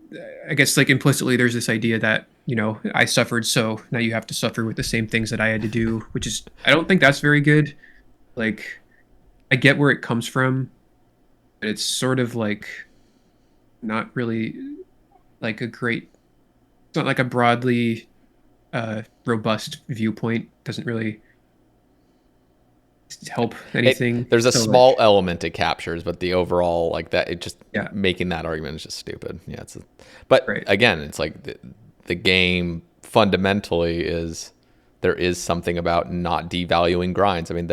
I guess like implicitly there's this idea that, you know, I suffered, so now you have to suffer with the same things that I had to do, which is I don't think that's very good. Like I get where it comes from, but it's sort of like not really like a great it's not like a broadly robust viewpoint. Doesn't really help anything. There's a So like small element it captures, but the overall like that, it just yeah, making that argument is just stupid. Yeah, but right. again, it's like the game fundamentally is there is something about not devaluing grinds. I mean,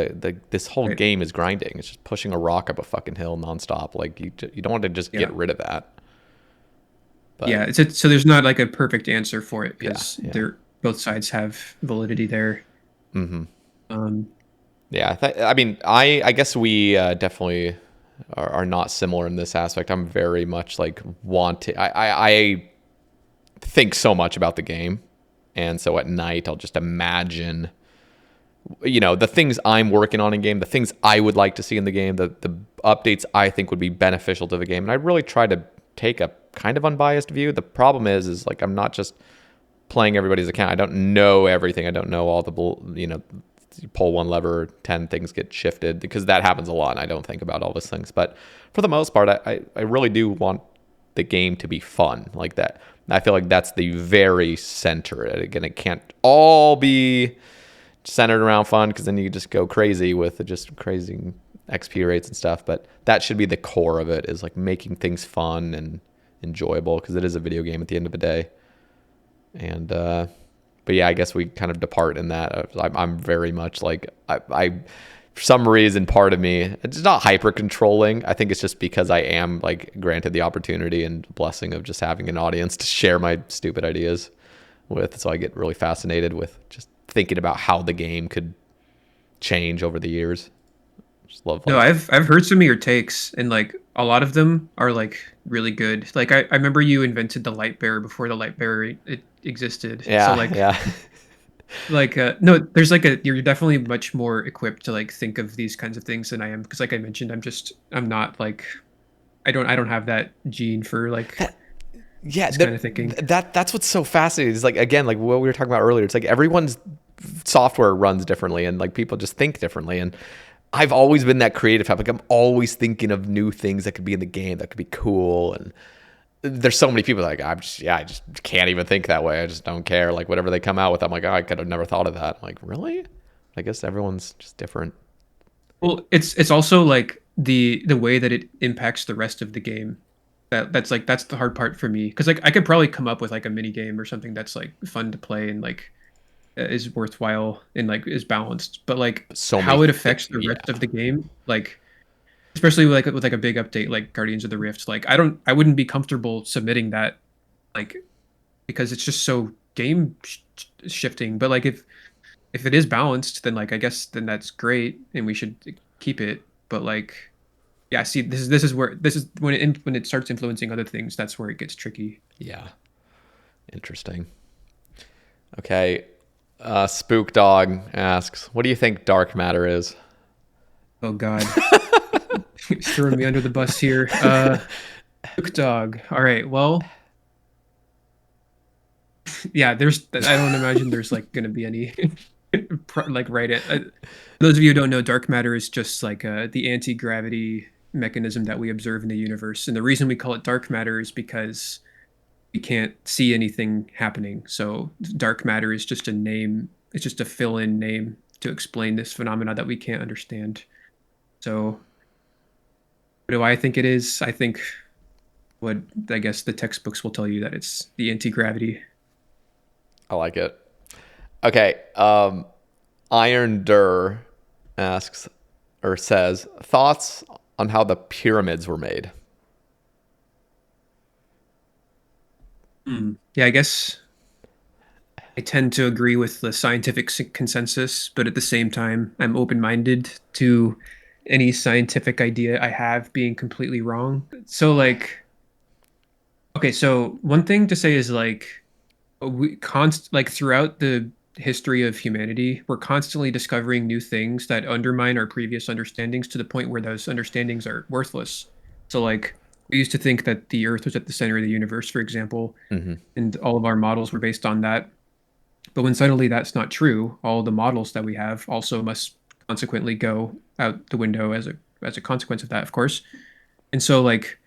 this whole Right. game is grinding. It's just pushing a rock up a fucking hill nonstop. Like you don't want to just get Yeah. rid of that. Yeah, But so there's not like a perfect answer for it yeah, because yeah. they're both sides have validity there. Mm-hmm. Um, Yeah, I mean, I guess we definitely are not similar in this aspect. I'm very much like wanting. I think so much about the game, and so at night I'll just imagine, the things I'm working on in game, the things I would like to see in the game, the updates I think would be beneficial to the game, and I really try to take a kind of unbiased view. The problem is like I'm not just playing everybody's account. I don't know everything. I don't know all the you pull one lever, 10 things get shifted because that happens a lot and I don't think about all those things. But for the most part, I really do want the game to be fun like that. I feel like that's the very center. Again, it can't all be centered around fun because then you just go crazy with just crazy XP rates and stuff. But that should be the core of it, is like making things fun and enjoyable because it is a video game at the end of the day. And but yeah, I guess we kind of depart in that. I'm very much like I for some reason, part of me, it's not hyper controlling. I think it's just because I am like granted the opportunity and blessing of just having an audience to share my stupid ideas with. So I get really fascinated with just thinking about how the game could change over the years. Just love no, like I've heard some of your takes, and like a lot of them are like really good. Like I remember you invented the light bearer before the light bearer it existed. So yeah, yeah. no, there's like a you're definitely much more equipped to like think of these kinds of things than I am because like I mentioned, I'm not like I don't have that gene for like That yeah, this kind of thinking. that's what's so fascinating. Is like again, like what we were talking about earlier. It's like everyone's software runs differently, and like people just think differently. And I've always been that creative type. Like I'm always thinking of new things that could be in the game that could be cool. And there's so many people that, like I just can't even think that way. I just don't care. Like whatever they come out with, I'm like, oh, I could have never thought of that. I'm like, really? I guess everyone's just different. Well, it's also like the way that it impacts the rest of the game. That's the hard part for me because like I could probably come up with like a mini game or something that's like fun to play and like is worthwhile and like is balanced, but like So many how it affects the yeah. rest of the game, like especially with like a big update like Guardians of the Rift, like I wouldn't be comfortable submitting that like because it's just so shifting. But like if it is balanced, then like I guess then that's great and we should keep it. But like yeah, see this is when it starts influencing other things, that's where it gets tricky. Yeah. Interesting. Okay. Spook Dog asks, "What do you think dark matter is?" Oh God. He's throwing me under the bus here. Luke Dog. All right. Well, yeah. There's. I don't imagine there's like going to be any like right it. Those of you who don't know, dark matter is just like the anti-gravity mechanism that we observe in the universe, and the reason we call it dark matter is because we can't see anything happening. So dark matter is just a name. It's just a fill-in name to explain this phenomena that we can't understand. So what do I think it is? I think what I guess the textbooks will tell you that it's the anti-gravity. I like it. Okay. Iron Dur asks or says thoughts on how the pyramids were made. Yeah, I guess I tend to agree with the scientific consensus, but at the same time, I'm open-minded to any scientific idea I have being completely wrong. So like, okay, so one thing to say is like like throughout the history of humanity, we're constantly discovering new things that undermine our previous understandings to the point where those understandings are worthless. So like we used to think that the Earth was at the center of the universe, for example, Mm-hmm. and all of our models were based on that. But when suddenly that's not true, all the models that we have also must consequently go out the window as a consequence of that, of course. And so like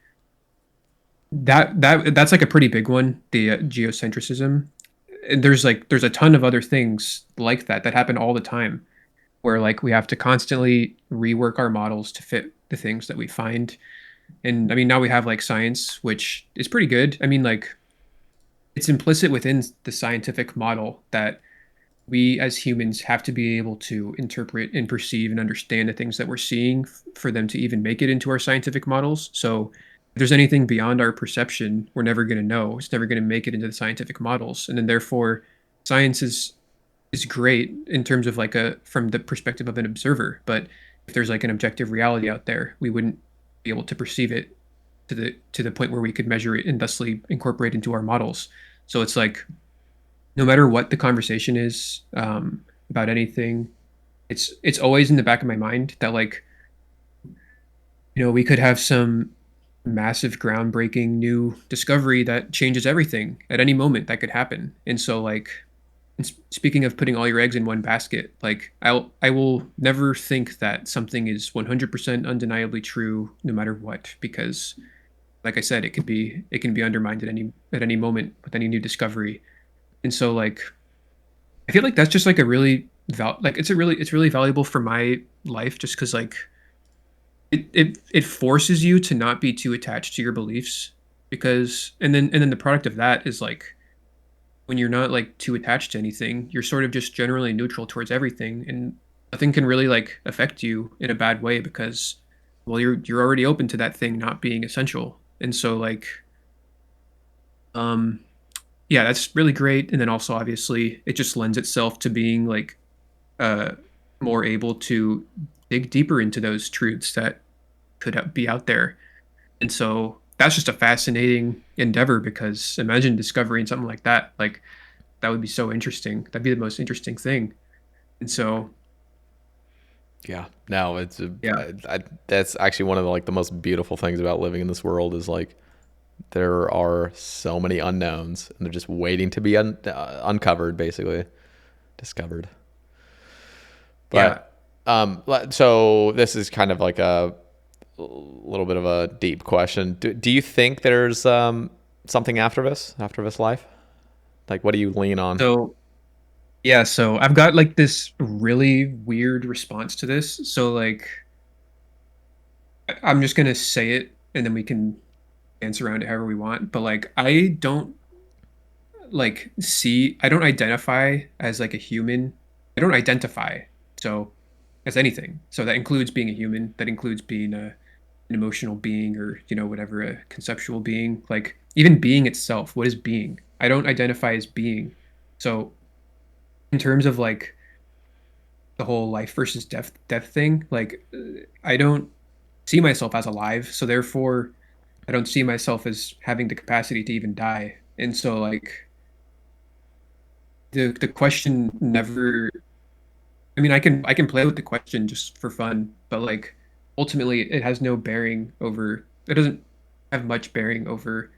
that's like a pretty big one, the geocentrism. And there's a ton of other things like that happen all the time where like we have to constantly rework our models to fit the things that we find. And I mean now we have like science, which is pretty good. I mean like it's implicit within the scientific model that we as humans have to be able to interpret and perceive and understand the things that we're seeing for them to even make it into our scientific models. So if there's anything beyond our perception, we're never going to know. It's never going to make it into the scientific models. And then therefore science is great in terms of like a from the perspective of an observer. But if there's like an objective reality out there, we wouldn't be able to perceive it to the point where we could measure it and thusly incorporate into our models. So it's like no matter what the conversation is about anything, it's always in the back of my mind that like we could have some massive groundbreaking new discovery that changes everything at any moment that could happen. And so like and speaking of putting all your eggs in one basket, like I will never think that something is 100% undeniably true no matter what, because like I said, it can be undermined at any moment with any new discovery. And so like I feel like that's just like a really like it's really valuable for my life just because like it forces you to not be too attached to your beliefs because and then the product of that is like when you're not like too attached to anything, you're sort of just generally neutral towards everything and nothing can really like affect you in a bad way because well you're already open to that thing not being essential. And so like um yeah, that's really great. And then also obviously it just lends itself to being like uh more able to dig deeper into those truths that could be out there. And so that's just a fascinating endeavor because imagine discovering something like that. Like that would be so interesting. That'd be the most interesting thing. And so Yeah, no, yeah. that's actually one of the, like the most beautiful things about living in this world is like there are so many unknowns and they're just waiting to be uncovered, basically discovered. Yeah. But so this is kind of like a little bit of a deep question. Do you think there's something after this life? Like, what do you lean on? So yeah, so I've got like this really weird response to this. So like I'm just gonna say it and then we can dance around it however we want. But like I don't identify as like a human. I don't identify so as anything. So that includes being a human. That includes being an emotional being or whatever a conceptual being. Like even being itself. What is being? I don't identify as being. So in terms of like the whole life versus death thing, like I don't see myself as alive. So therefore, I don't see myself as having the capacity to even die. And so like the question never I mean I can play with the question just for fun, but like ultimately it has no bearing over it doesn't have much bearing over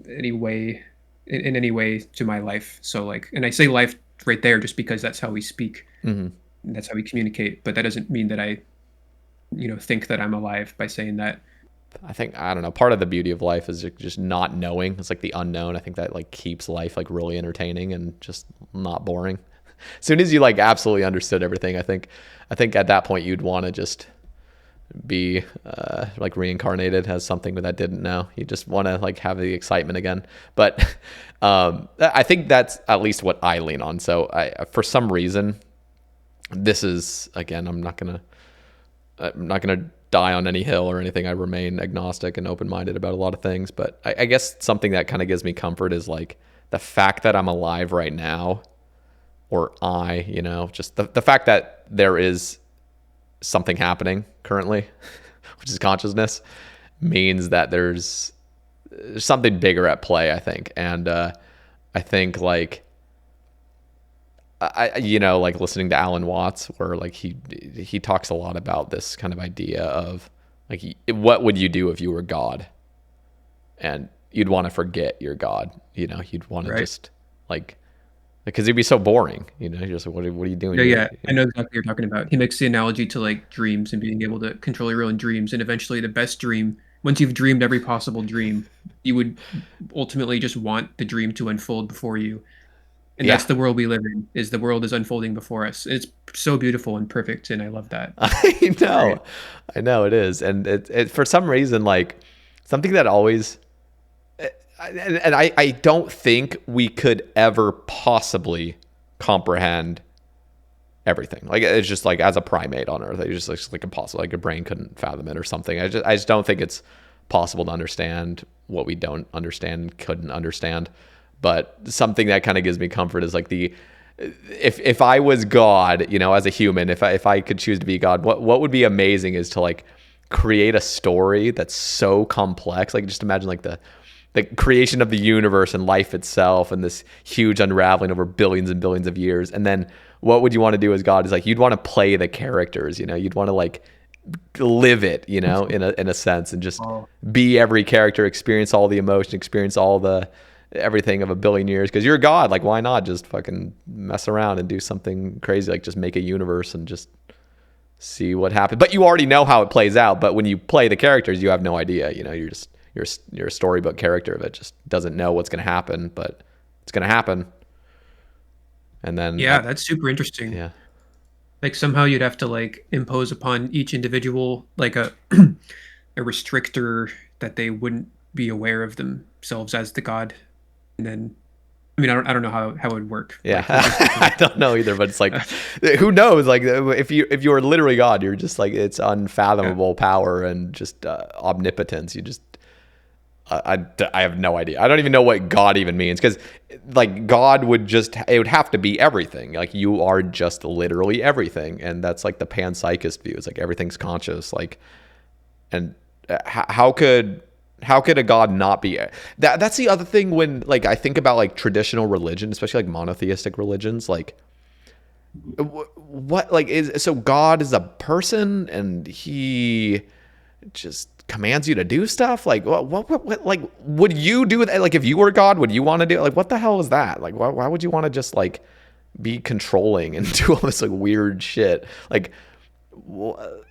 any way in any way to my life. So like and I say life right there just because that's how we speak Hmm. and that's how we communicate, but that doesn't mean that I, think that I'm alive by saying that. I think I don't know. Part of the beauty of life is just not knowing. It's like the unknown. I think that like keeps life like really entertaining and just not boring. As soon as you like absolutely understood everything, I think at that point you'd want to just be like reincarnated as something that didn't know. You just want to like have the excitement again. But I think that's at least what I lean on. So for some reason, this is again, I'm not gonna die on any hill or anything. I remain agnostic and open minded about a lot of things. But I guess something that kind of gives me comfort is like the fact that I'm alive right now, or just the fact that there is something happening currently, which is consciousness, means that there's something bigger at play, I think. And I think like like listening to Alan Watts, where like he talks a lot about this kind of idea of like what would you do if you were God, and you'd want to forget you're God. You'd want to Right. just like because it'd be so boring. You're just like, what are you doing? Yeah, yeah. I know exactly what you're talking about. He makes the analogy to like dreams and being able to control your own dreams. And eventually the best dream, once you've dreamed every possible dream, you would ultimately just want the dream to unfold before you. And Yeah. that's the world we live in, is the world is unfolding before us. It's so beautiful and perfect, and I love that. I It's great. know, I know it is, and it for some reason like something that always, and I don't think we could ever possibly comprehend everything. Like it's just like as a primate on Earth, it's just like impossible. Like your brain couldn't fathom it or something. I just don't think it's possible to understand what we don't understand, couldn't understand. But something that kind of gives me comfort is like if I was God, as a human, if I could choose to be God, what would be amazing is to like create a story that's so complex. Like just imagine like the creation of the universe and life itself and this huge unraveling over billions and billions of years. And then what would you want to do as God is like you'd want to play the characters, you'd want to like live it, in a sense, and just Oh, be every character, experience all the emotion, experience all the everything of a billion years, because you're God. Like why not just fucking mess around and do something crazy, like just make a universe and just see what happens. But you already know how it plays out, but when you play the characters you have no idea. You're a storybook character that just doesn't know what's going to happen, but it's going to happen. And then yeah, that's super interesting. yeah. Like somehow you'd have to like impose upon each individual like a a restrictor that they wouldn't be aware of themselves as the god. And then I don't know how it would work Yeah. like I logistically. don't know either, but it's like who knows, like if you are literally God, you're just like it's Yeah. unfathomable power and just omnipotence. You just I have no idea. I don't even know what God even means, because like God it would have to be everything. Like you are just literally everything, and that's like the panpsychist view. It's like everything's conscious. Like, and how could a God not be that's the other thing when like I think about like traditional religion, especially like monotheistic religions, like what like is so God is a person and he just commands you to do stuff. Like what like would you do that? Like if you were God, would you want to do like what the hell is that? Like why would you want to just like be controlling and do all this like weird shit? Like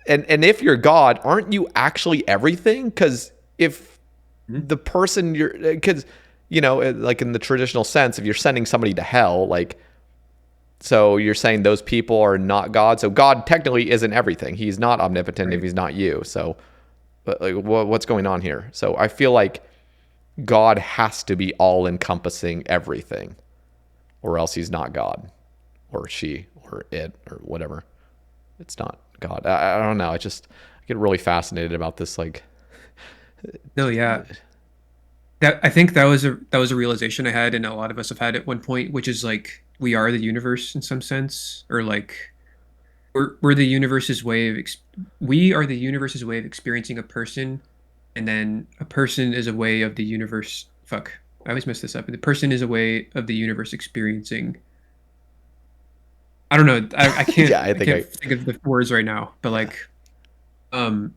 and if you're God, aren't you actually everything? Because if Mhm. the person you're because like in the traditional sense, if you're sending somebody to hell, like so you're saying those people are not God. So God technically isn't everything. He's not omnipotent if Right. he's not you. So but like what's going on here? So I feel like God has to be all encompassing everything, or else he's not God, or she, or it, or whatever. It's not God. I don't know. I get really fascinated about this. Like, No, yeah. That I think that was a realization I had, and a lot of us have had at one point, which is like we are the universe in some sense, or like we're the universe's way of we are the universe's way of experiencing a person, and then a person is a way of the universe. Fuck, I always mess this up. The person is a way of the universe experiencing. I don't know. I yeah, can't I I think can't think of the words right now, but yeah. like um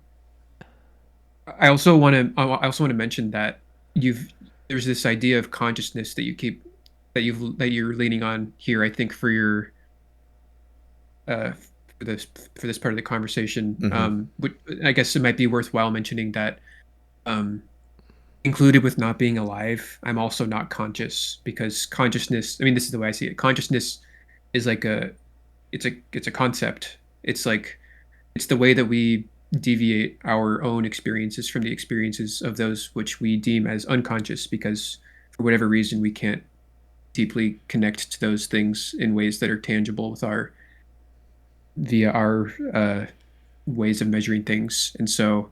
I also want to mention that you've there's this idea of consciousness that you keep that you're leaning on here, I think, for your uh for this part of the conversation. Mm-hmm. Which I guess it might be worthwhile mentioning that um included with not being alive, I'm also not conscious, because consciousness, I mean, this is the way I see it. Consciousness is like it's a concept. It's like it's the way that we deviate our own experiences from the experiences of those which we deem as unconscious, because for whatever reason we can't deeply connect to those things in ways that are tangible with our via our ways of measuring things. And so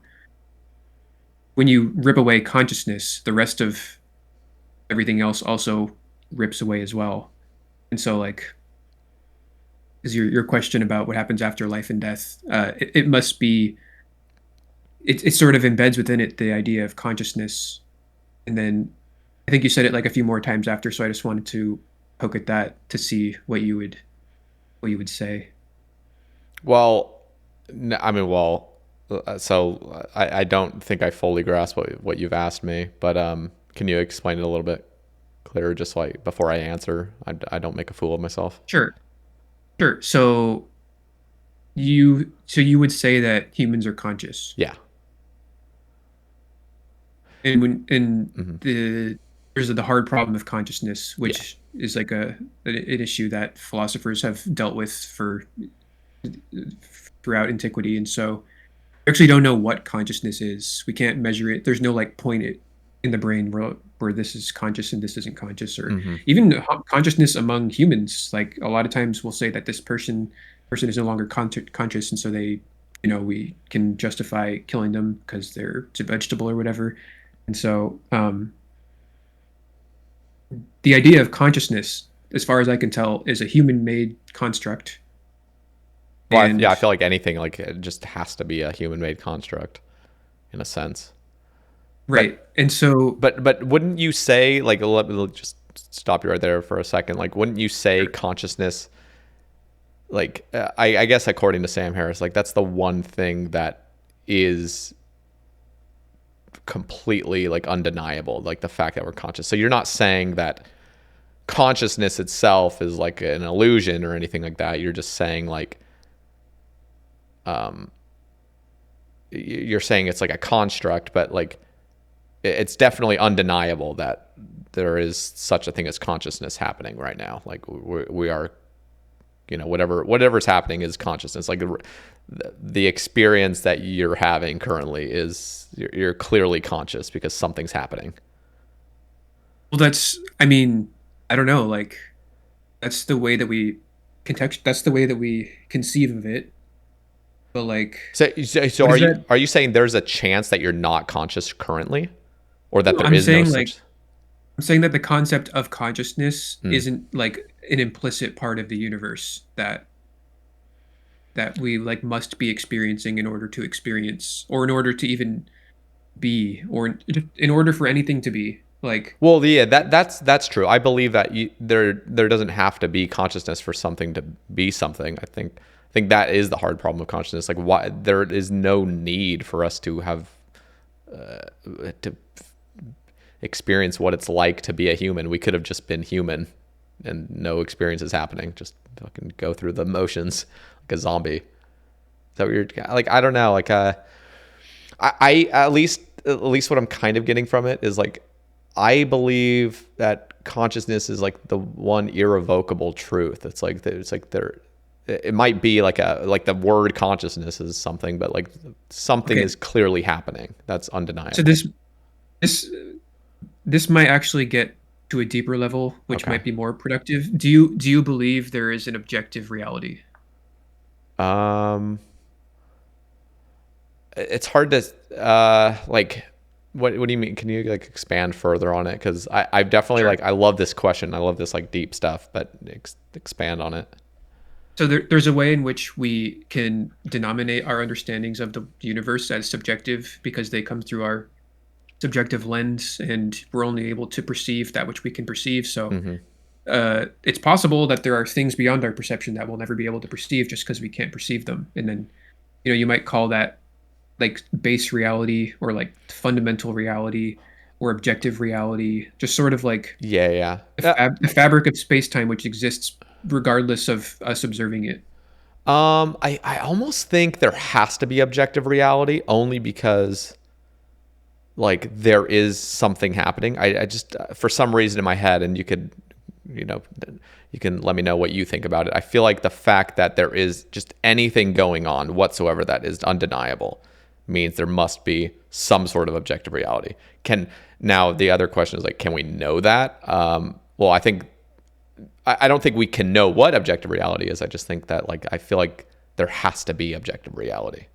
when you rip away consciousness, the rest of everything else also rips away as well. And so, like, is your question about what happens after life and death? It must be. It sort of embeds within it the idea of consciousness, and then I think you said it like a few more times after. So I just wanted to poke at that to see what you would say. Well, I mean, well, so I don't think I fully grasp what you've asked me, but can you explain it a little bit clearer, just like before I answer, I don't make a fool of myself. Sure, sure. So you would say that humans are conscious, Yeah. and when and Hmm. there's the hard problem of consciousness, Yeah. which is like an issue that philosophers have dealt with for throughout antiquity, and so we actually don't know what consciousness is. We can't measure it. There's no like point it in the brain where this is conscious and this isn't conscious, or Hmm. even consciousness among humans. Like a lot of times we'll say that this person is no longer conscious, and so they, we can justify killing them because they're it's a vegetable or whatever. And so the idea of consciousness, as far as I can tell, is a human-made construct. Well, yeah, And I feel like anything like it just has to be a human-made construct in a sense. right, But and so but wouldn't you say, like, let me just stop you right there for a second. Like, wouldn't you say sure. consciousness, like, I guess according to Sam Harris, like that's the one thing that is completely like undeniable, like the fact that we're conscious. So you're not saying that consciousness itself is like an illusion or anything like that. You're just saying like um you're saying it's like a construct, but like it's definitely undeniable that there is such a thing as consciousness happening right now. Like we are, whatever's happening is consciousness. Like the experience that you're having currently is you're clearly conscious because something's happening. Well, I mean, I don't know, like that's the way that we that's the way that we conceive of it. But like, So what are is you that? are you saying there's a chance that you're not conscious currently, or that No, there is no such? I'm saying that the concept of consciousness Mm. isn't like an implicit part of the universe that we like must be experiencing in order to experience, or in order to even be, or in order for anything to be. Like, Well, yeah, that's true. I believe that there doesn't have to be consciousness for something to be something. I think that is the hard problem of consciousness. Like, why there is no need for us to have to experience what it's like to be a human. We could have just been human, and no experience is happening. Just fucking go through the motions like a zombie. Is that what you're like? I don't know. Like, I at least what I'm kind of getting from it is like I believe that consciousness is like the one irrevocable truth. It's like there it might be like the word consciousness is something, but like something okay, is clearly happening. That's so undeniable. this this might actually get to a deeper level, which Okay. might be more productive. Do you believe there is an objective reality? Um it's hard to like what do you mean? Can you like expand further on it? Because I've definitely Sure. like I love this question. I love this like deep stuff, but expand on it. So there's a way in which we can denominate our understandings of the universe as subjective because they come through our subjective lens, and we're only able to perceive that which we can perceive. So Hmm. it's possible that there are things beyond our perception that we'll never be able to perceive just because we can't perceive them. And then, you might call that like base reality, or like fundamental reality, or objective reality, just sort of like Yeah, yeah. the fabric of space-time which exists regardless of us observing it. I almost think there has to be objective reality only because like there is something happening. I just for some reason in my head, and you could you can let me know what you think about it. I feel like the fact that there is just anything going on whatsoever that is undeniable means there must be some sort of objective reality. Now the other question is like, can we know that? Well, I don't think we can know what objective reality is. I just think that like I feel like there has to be objective reality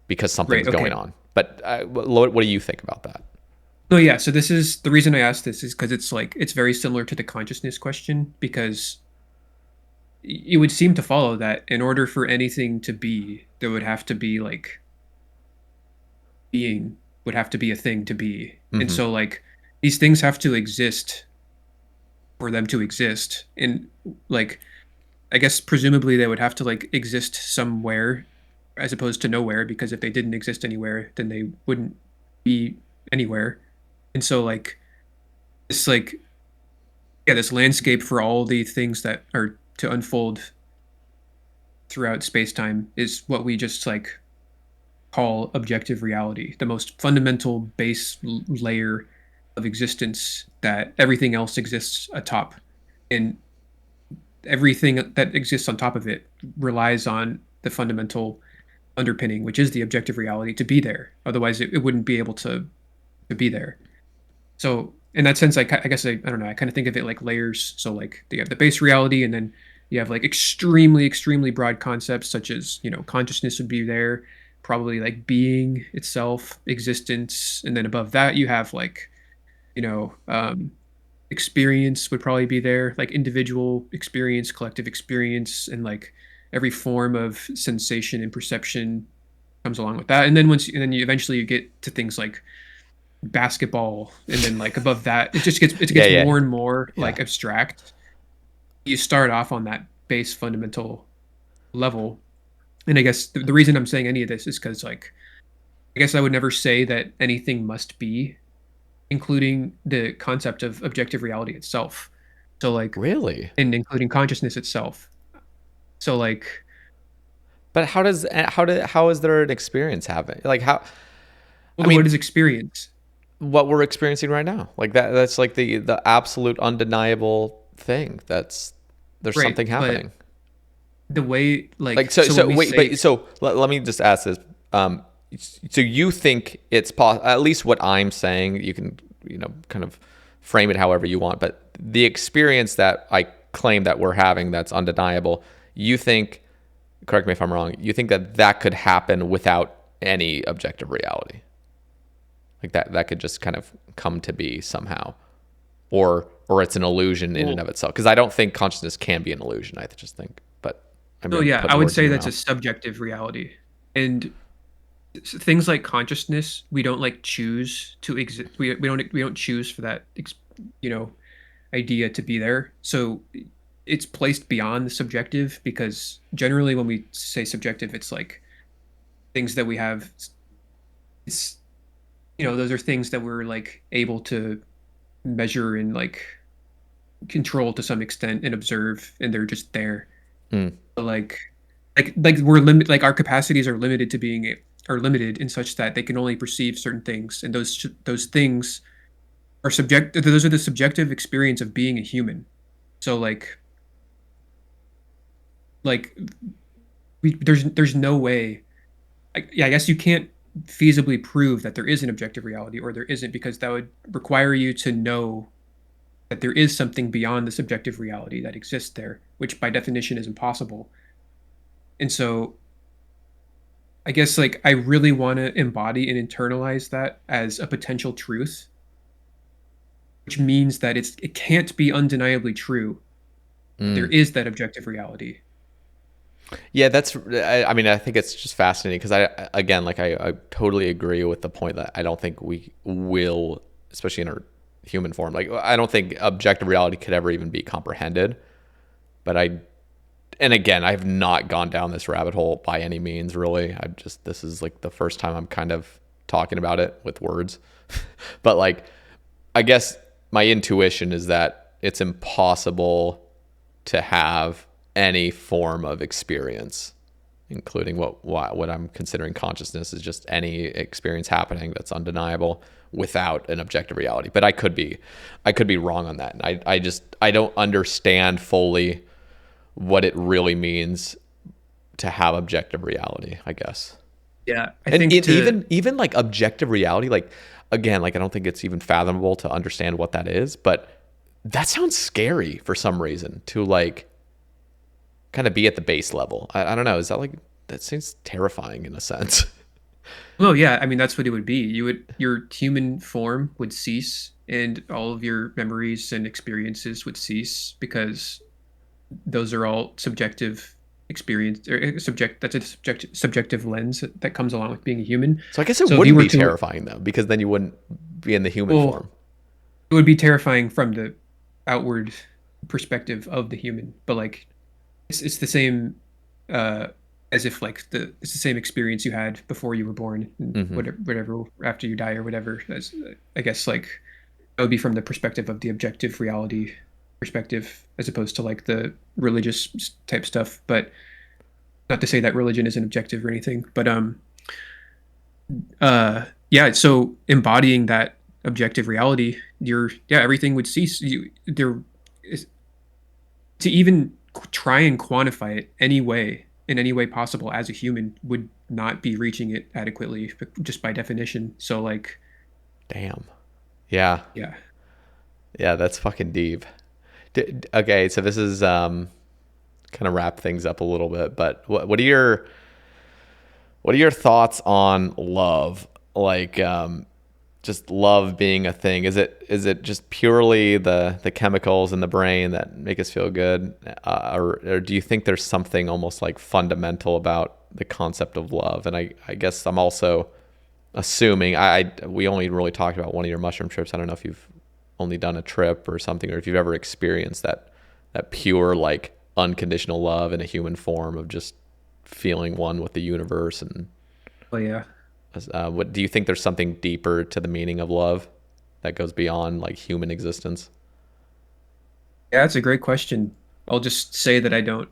because something's Right. going Okay. on. But what do you think about that? No, yeah. So this is the reason I asked this is because it's like it's very similar to the consciousness question because it would seem to follow that in order for anything to be, there would have to be like being would have to be a thing to be. And Hmm. so like these things have to exist for them to exist. And like I guess presumably they would have to like exist somewhere as opposed to nowhere because if they didn't exist anywhere, then they wouldn't be anywhere. And so like this like yeah, this landscape for all the things that are to unfold throughout space-time is what we just like call objective reality, the most fundamental base layer of existence that everything else exists atop. And everything that exists on top of it relies on the fundamental underpinning, which is the objective reality, to be there. Otherwise, it wouldn't be able to be there. So in that sense, I guess I don't know. I kind of think of it like layers. So like you have the base reality, and then you have like extremely broad concepts such as consciousness would be there, probably like being itself, existence, and then above that you have like you know um, experience would probably be there, like individual experience, collective experience, and like every form of sensation and perception comes along with that. And then you eventually you get to things like basketball, and then like above that it Yeah, gets yeah, more and more yeah. like abstract. You start off on that base fundamental level, and I guess the reason I'm saying any of this is because like I guess I would never say that anything must be, including the concept of objective reality itself. So like, Really? and including consciousness itself. So like, But how is there an experience happening? Like how? I well, what mean, is experience? what we're experiencing right now, like that's like the absolute undeniable thing. There's Right, something but happening. the way Like like so so when we wait, say but so let me just ask this. Um, so you think it's possible? At least what I'm saying, you can kind of frame it however you want. But the experience that I claim that we're having that's undeniable, you think? Correct me if I'm wrong. You think that that could happen without any objective reality? Like that could just kind of come to be somehow, or it's an illusion in and well, of itself. Because I don't think consciousness can be an illusion. I just think, but I'm so yeah, I putting would words in say your that's a mouth. subjective reality. And things like consciousness, we don't like choose to exist. We don't choose for that you know idea to be there. So it's placed beyond the subjective because generally when we say subjective, it's like things that we have. It's those are things that we're like able to measure and like control to some extent and observe, and they're just there. Mm. But like we're limit like our capacities are limited in such that they can only perceive certain things, and those things are subject. Those are the subjective experience of being a human. So like there's no way. Yeah, I guess you can't feasibly prove that there is an objective reality or there isn't because that would require you to know that there is something beyond the subjective reality that exists there, which by definition is impossible. And so I guess like I really want to embody and internalize that as a potential truth, which means that it can't be undeniably true. There Mm. is that objective reality. Yeah, I mean, I think it's just fascinating because again, like I totally agree with the point that I don't think we will, especially in our human form. Like I don't think objective reality could ever even be comprehended. But and again, I've not gone down this rabbit hole by any means, really. This is like the first time I'm kind of talking about it with words. But like, I guess my intuition is that it's impossible to have any form of experience including what I'm considering consciousness is just any experience happening that's undeniable without an objective reality. But I could be wrong on that. And I don't understand fully what it really means to have objective reality, I guess. Yeah, I And think to even like objective reality, like again, like I don't think it's even fathomable to understand what that is, but that sounds scary for some reason to like kind of be at the base level. I don't know. Is that like that seems terrifying in a sense? well, yeah, I mean that's what it would be. Your human form would cease, and all of your memories and experiences would cease because those are all subjective experience or subject. That's a subjective lens that comes along with being a human. So I guess it So if you wouldn't were be to, terrifying though, because then you wouldn't be in the human well, form. it would be terrifying from the outward perspective of the human, but like it's the same uh as if like it's the same experience you had before you were born and Hmm. whatever after you die or whatever. As I guess like that would be from the perspective of the objective reality perspective as opposed to like the religious type stuff. But not to say that religion isn't objective or anything, but yeah, so embodying that objective reality, yeah, everything would cease. You there is to even try and quantify it any way in any way possible as a human would not be reaching it adequately just by definition. So like Damn. Yeah. yeah. Yeah, that's fucking deep. Okay, so this is kind of wrap things up a little bit, but what are your thoughts on love? Like just love being a thing. Is it just purely the chemicals in the brain that make us feel good, or do you think there's something almost like fundamental about the concept of love? And I guess I'm also assuming we only really talked about one of your mushroom trips. I don't know if you've only done a trip or something, or if you've ever experienced that pure like unconditional love in a human form of just feeling one with the universe. And Well, yeah. what do you think there's something deeper to the meaning of love that goes beyond like human existence? Yeah, that's a great question. I'll just say that I don't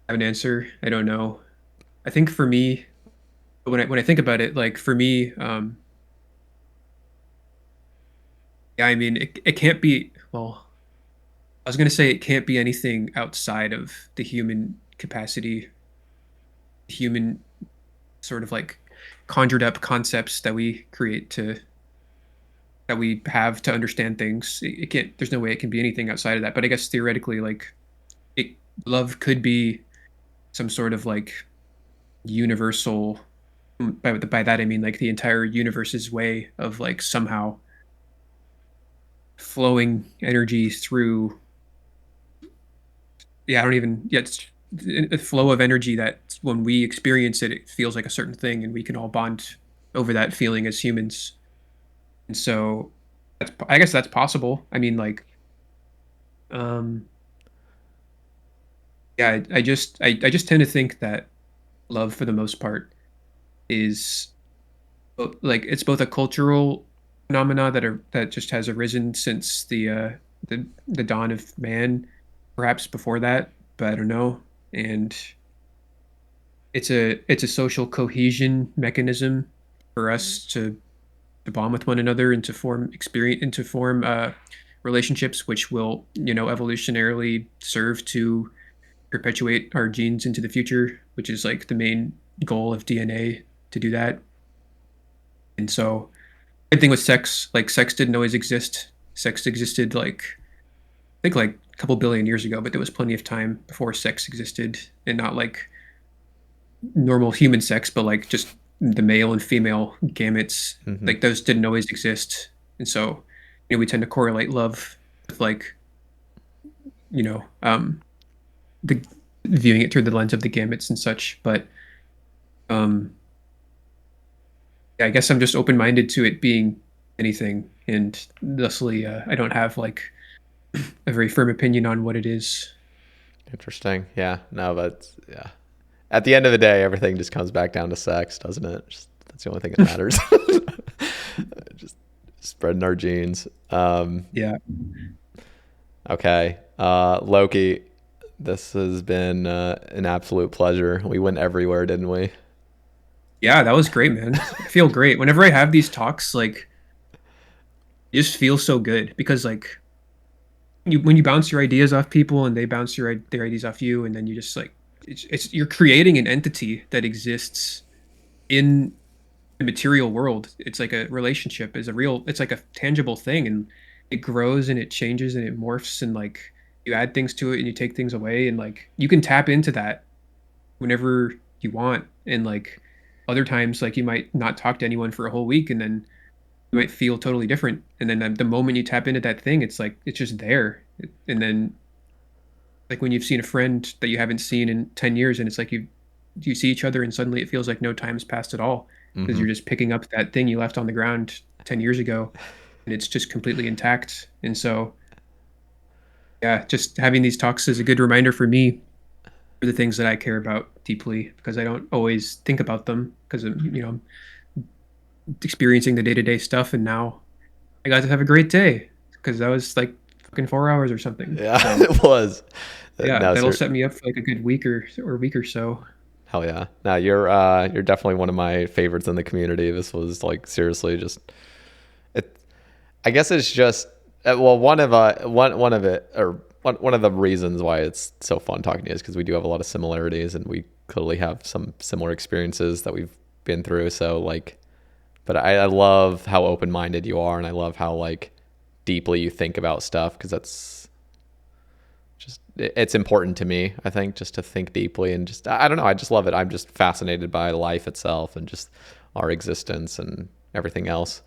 have an answer. I don't know. I think for me, when I think about it, like for me, yeah, I mean, it can't be, well, I was going to say it can't be anything outside of the human capacity, human sort of like conjured up concepts that we create that we have to understand things. It can't, there's no way it can be anything outside of that. But I guess theoretically, like it, love could be some sort of like universal, by that I mean like the entire universe's way of like somehow flowing energy through, yeah, I don't even, yeah, it's a flow of energy that when we experience it, it feels like a certain thing and we can all bond over that feeling as humans. And so I guess that's possible. I mean, like, um, yeah, I just tend to think that love for the most part is like it's both a cultural phenomena that just has arisen since the dawn of man, perhaps before that, but I don't know. And it's a social cohesion mechanism for us to bond with one another and to form experience and to form relationships which will evolutionarily serve to perpetuate our genes into the future, which is like the main goal of DNA to do that. And so same thing with sex. Like sex didn't always exist. Sex existed like I think like a couple billion years ago, but there was plenty of time before sex existed, and not like normal human sex, but like just the male and female gametes. Hmm. Like those didn't always exist, and so we tend to correlate love with like you know the viewing it through the lens of the gametes and such. But um, yeah, I guess I'm just open minded to it being anything, and thusly I don't have like a very firm opinion on what it is. Interesting. Yeah. No, but yeah. At the end of the day, everything just comes back down to sex, doesn't it? That's the only thing that matters. Just spreading our genes. Yeah. Okay. Loki, This has been an absolute pleasure. We went everywhere, didn't we? Yeah, that was great, man. I feel great. Whenever I have these talks, like, it just feels so good because, like, when you bounce your ideas off people and they bounce their ideas off you, and then you just like, it's you're creating an entity that exists in the material world. It's like a relationship is a real, it's like a tangible thing, and it grows and it changes and it morphs, and like you add things to it and you take things away, and like you can tap into that whenever you want. And like other times, like you might not talk to anyone for a whole week, and then you might feel totally different. And then the moment you tap into that thing, it's like it's just there. And then like when you've seen a friend that you haven't seen in 10 years, and it's like you see each other and suddenly it feels like no time's passed at all because Hmm. you're just picking up that thing you left on the ground 10 years ago, and it's just completely intact. And so yeah, just having these talks is a good reminder for me for the things that I care about deeply, because I don't always think about them because I'm, experiencing the day-to-day stuff. And now I got to have a great day because that was like fucking 4 hours or something. Yeah, So it was. yeah, No, that'll sir. set me up for like a good week or week or so. Hell yeah. No, you're definitely one of my favorites in the community. This was like seriously just it. I guess it's just well one of it or one of the reasons why it's so fun talking to you is because we do have a lot of similarities and we clearly have some similar experiences that we've been through. So like, but I love how open minded you are, and I love how like deeply you think about stuff because that's just it's important to me. I think just to think deeply and just I don't know, I just love it. I'm just fascinated by life itself and just our existence and everything else.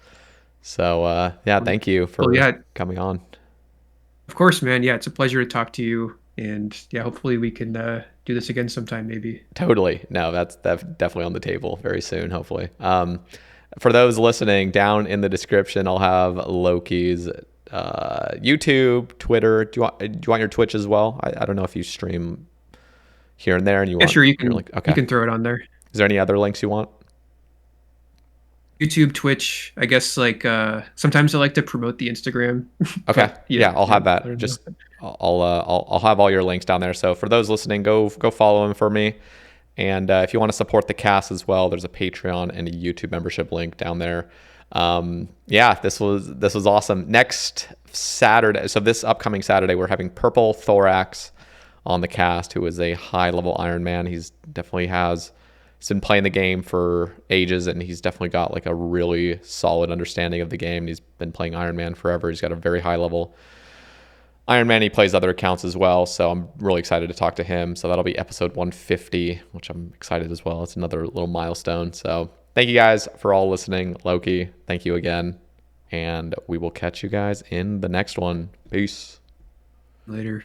So yeah, thank you Well, for yeah, coming on. of course, man. Yeah, it's a pleasure to talk to you. And yeah, hopefully we can do this again sometime, maybe. Totally. No, that's definitely on the table very soon, hopefully. For those listening, down in the description, I'll have Loki's YouTube, Twitter. Do you want your Twitch as well? I don't know if you stream here and there, and you Yeah, want sure. You your can link. you Okay. can throw it on there. Is there any other links you want? YouTube, Twitch. I guess like sometimes I like to promote the Instagram, Okay. but Yeah, yeah, I'll have I that. don't know. Just I'll have all your links down there. So for those listening, go follow him for me. And if you want to support the cast as well, there's a Patreon and a YouTube membership link down there. Yeah, this was awesome. Next Saturday, so this upcoming Saturday, we're having Purple Thorax on the cast, who is a high level Ironman. He's been playing the game for ages, and he's definitely got like a really solid understanding of the game. He's been playing Ironman forever. He's got a very high level Ironman. He plays other accounts as well, so I'm really excited to talk to him. So that'll be episode 150, which I'm excited as well. It's another little milestone. So thank you guys for all listening. Loki, thank you again, and we will catch you guys in the next one. Peace. Later.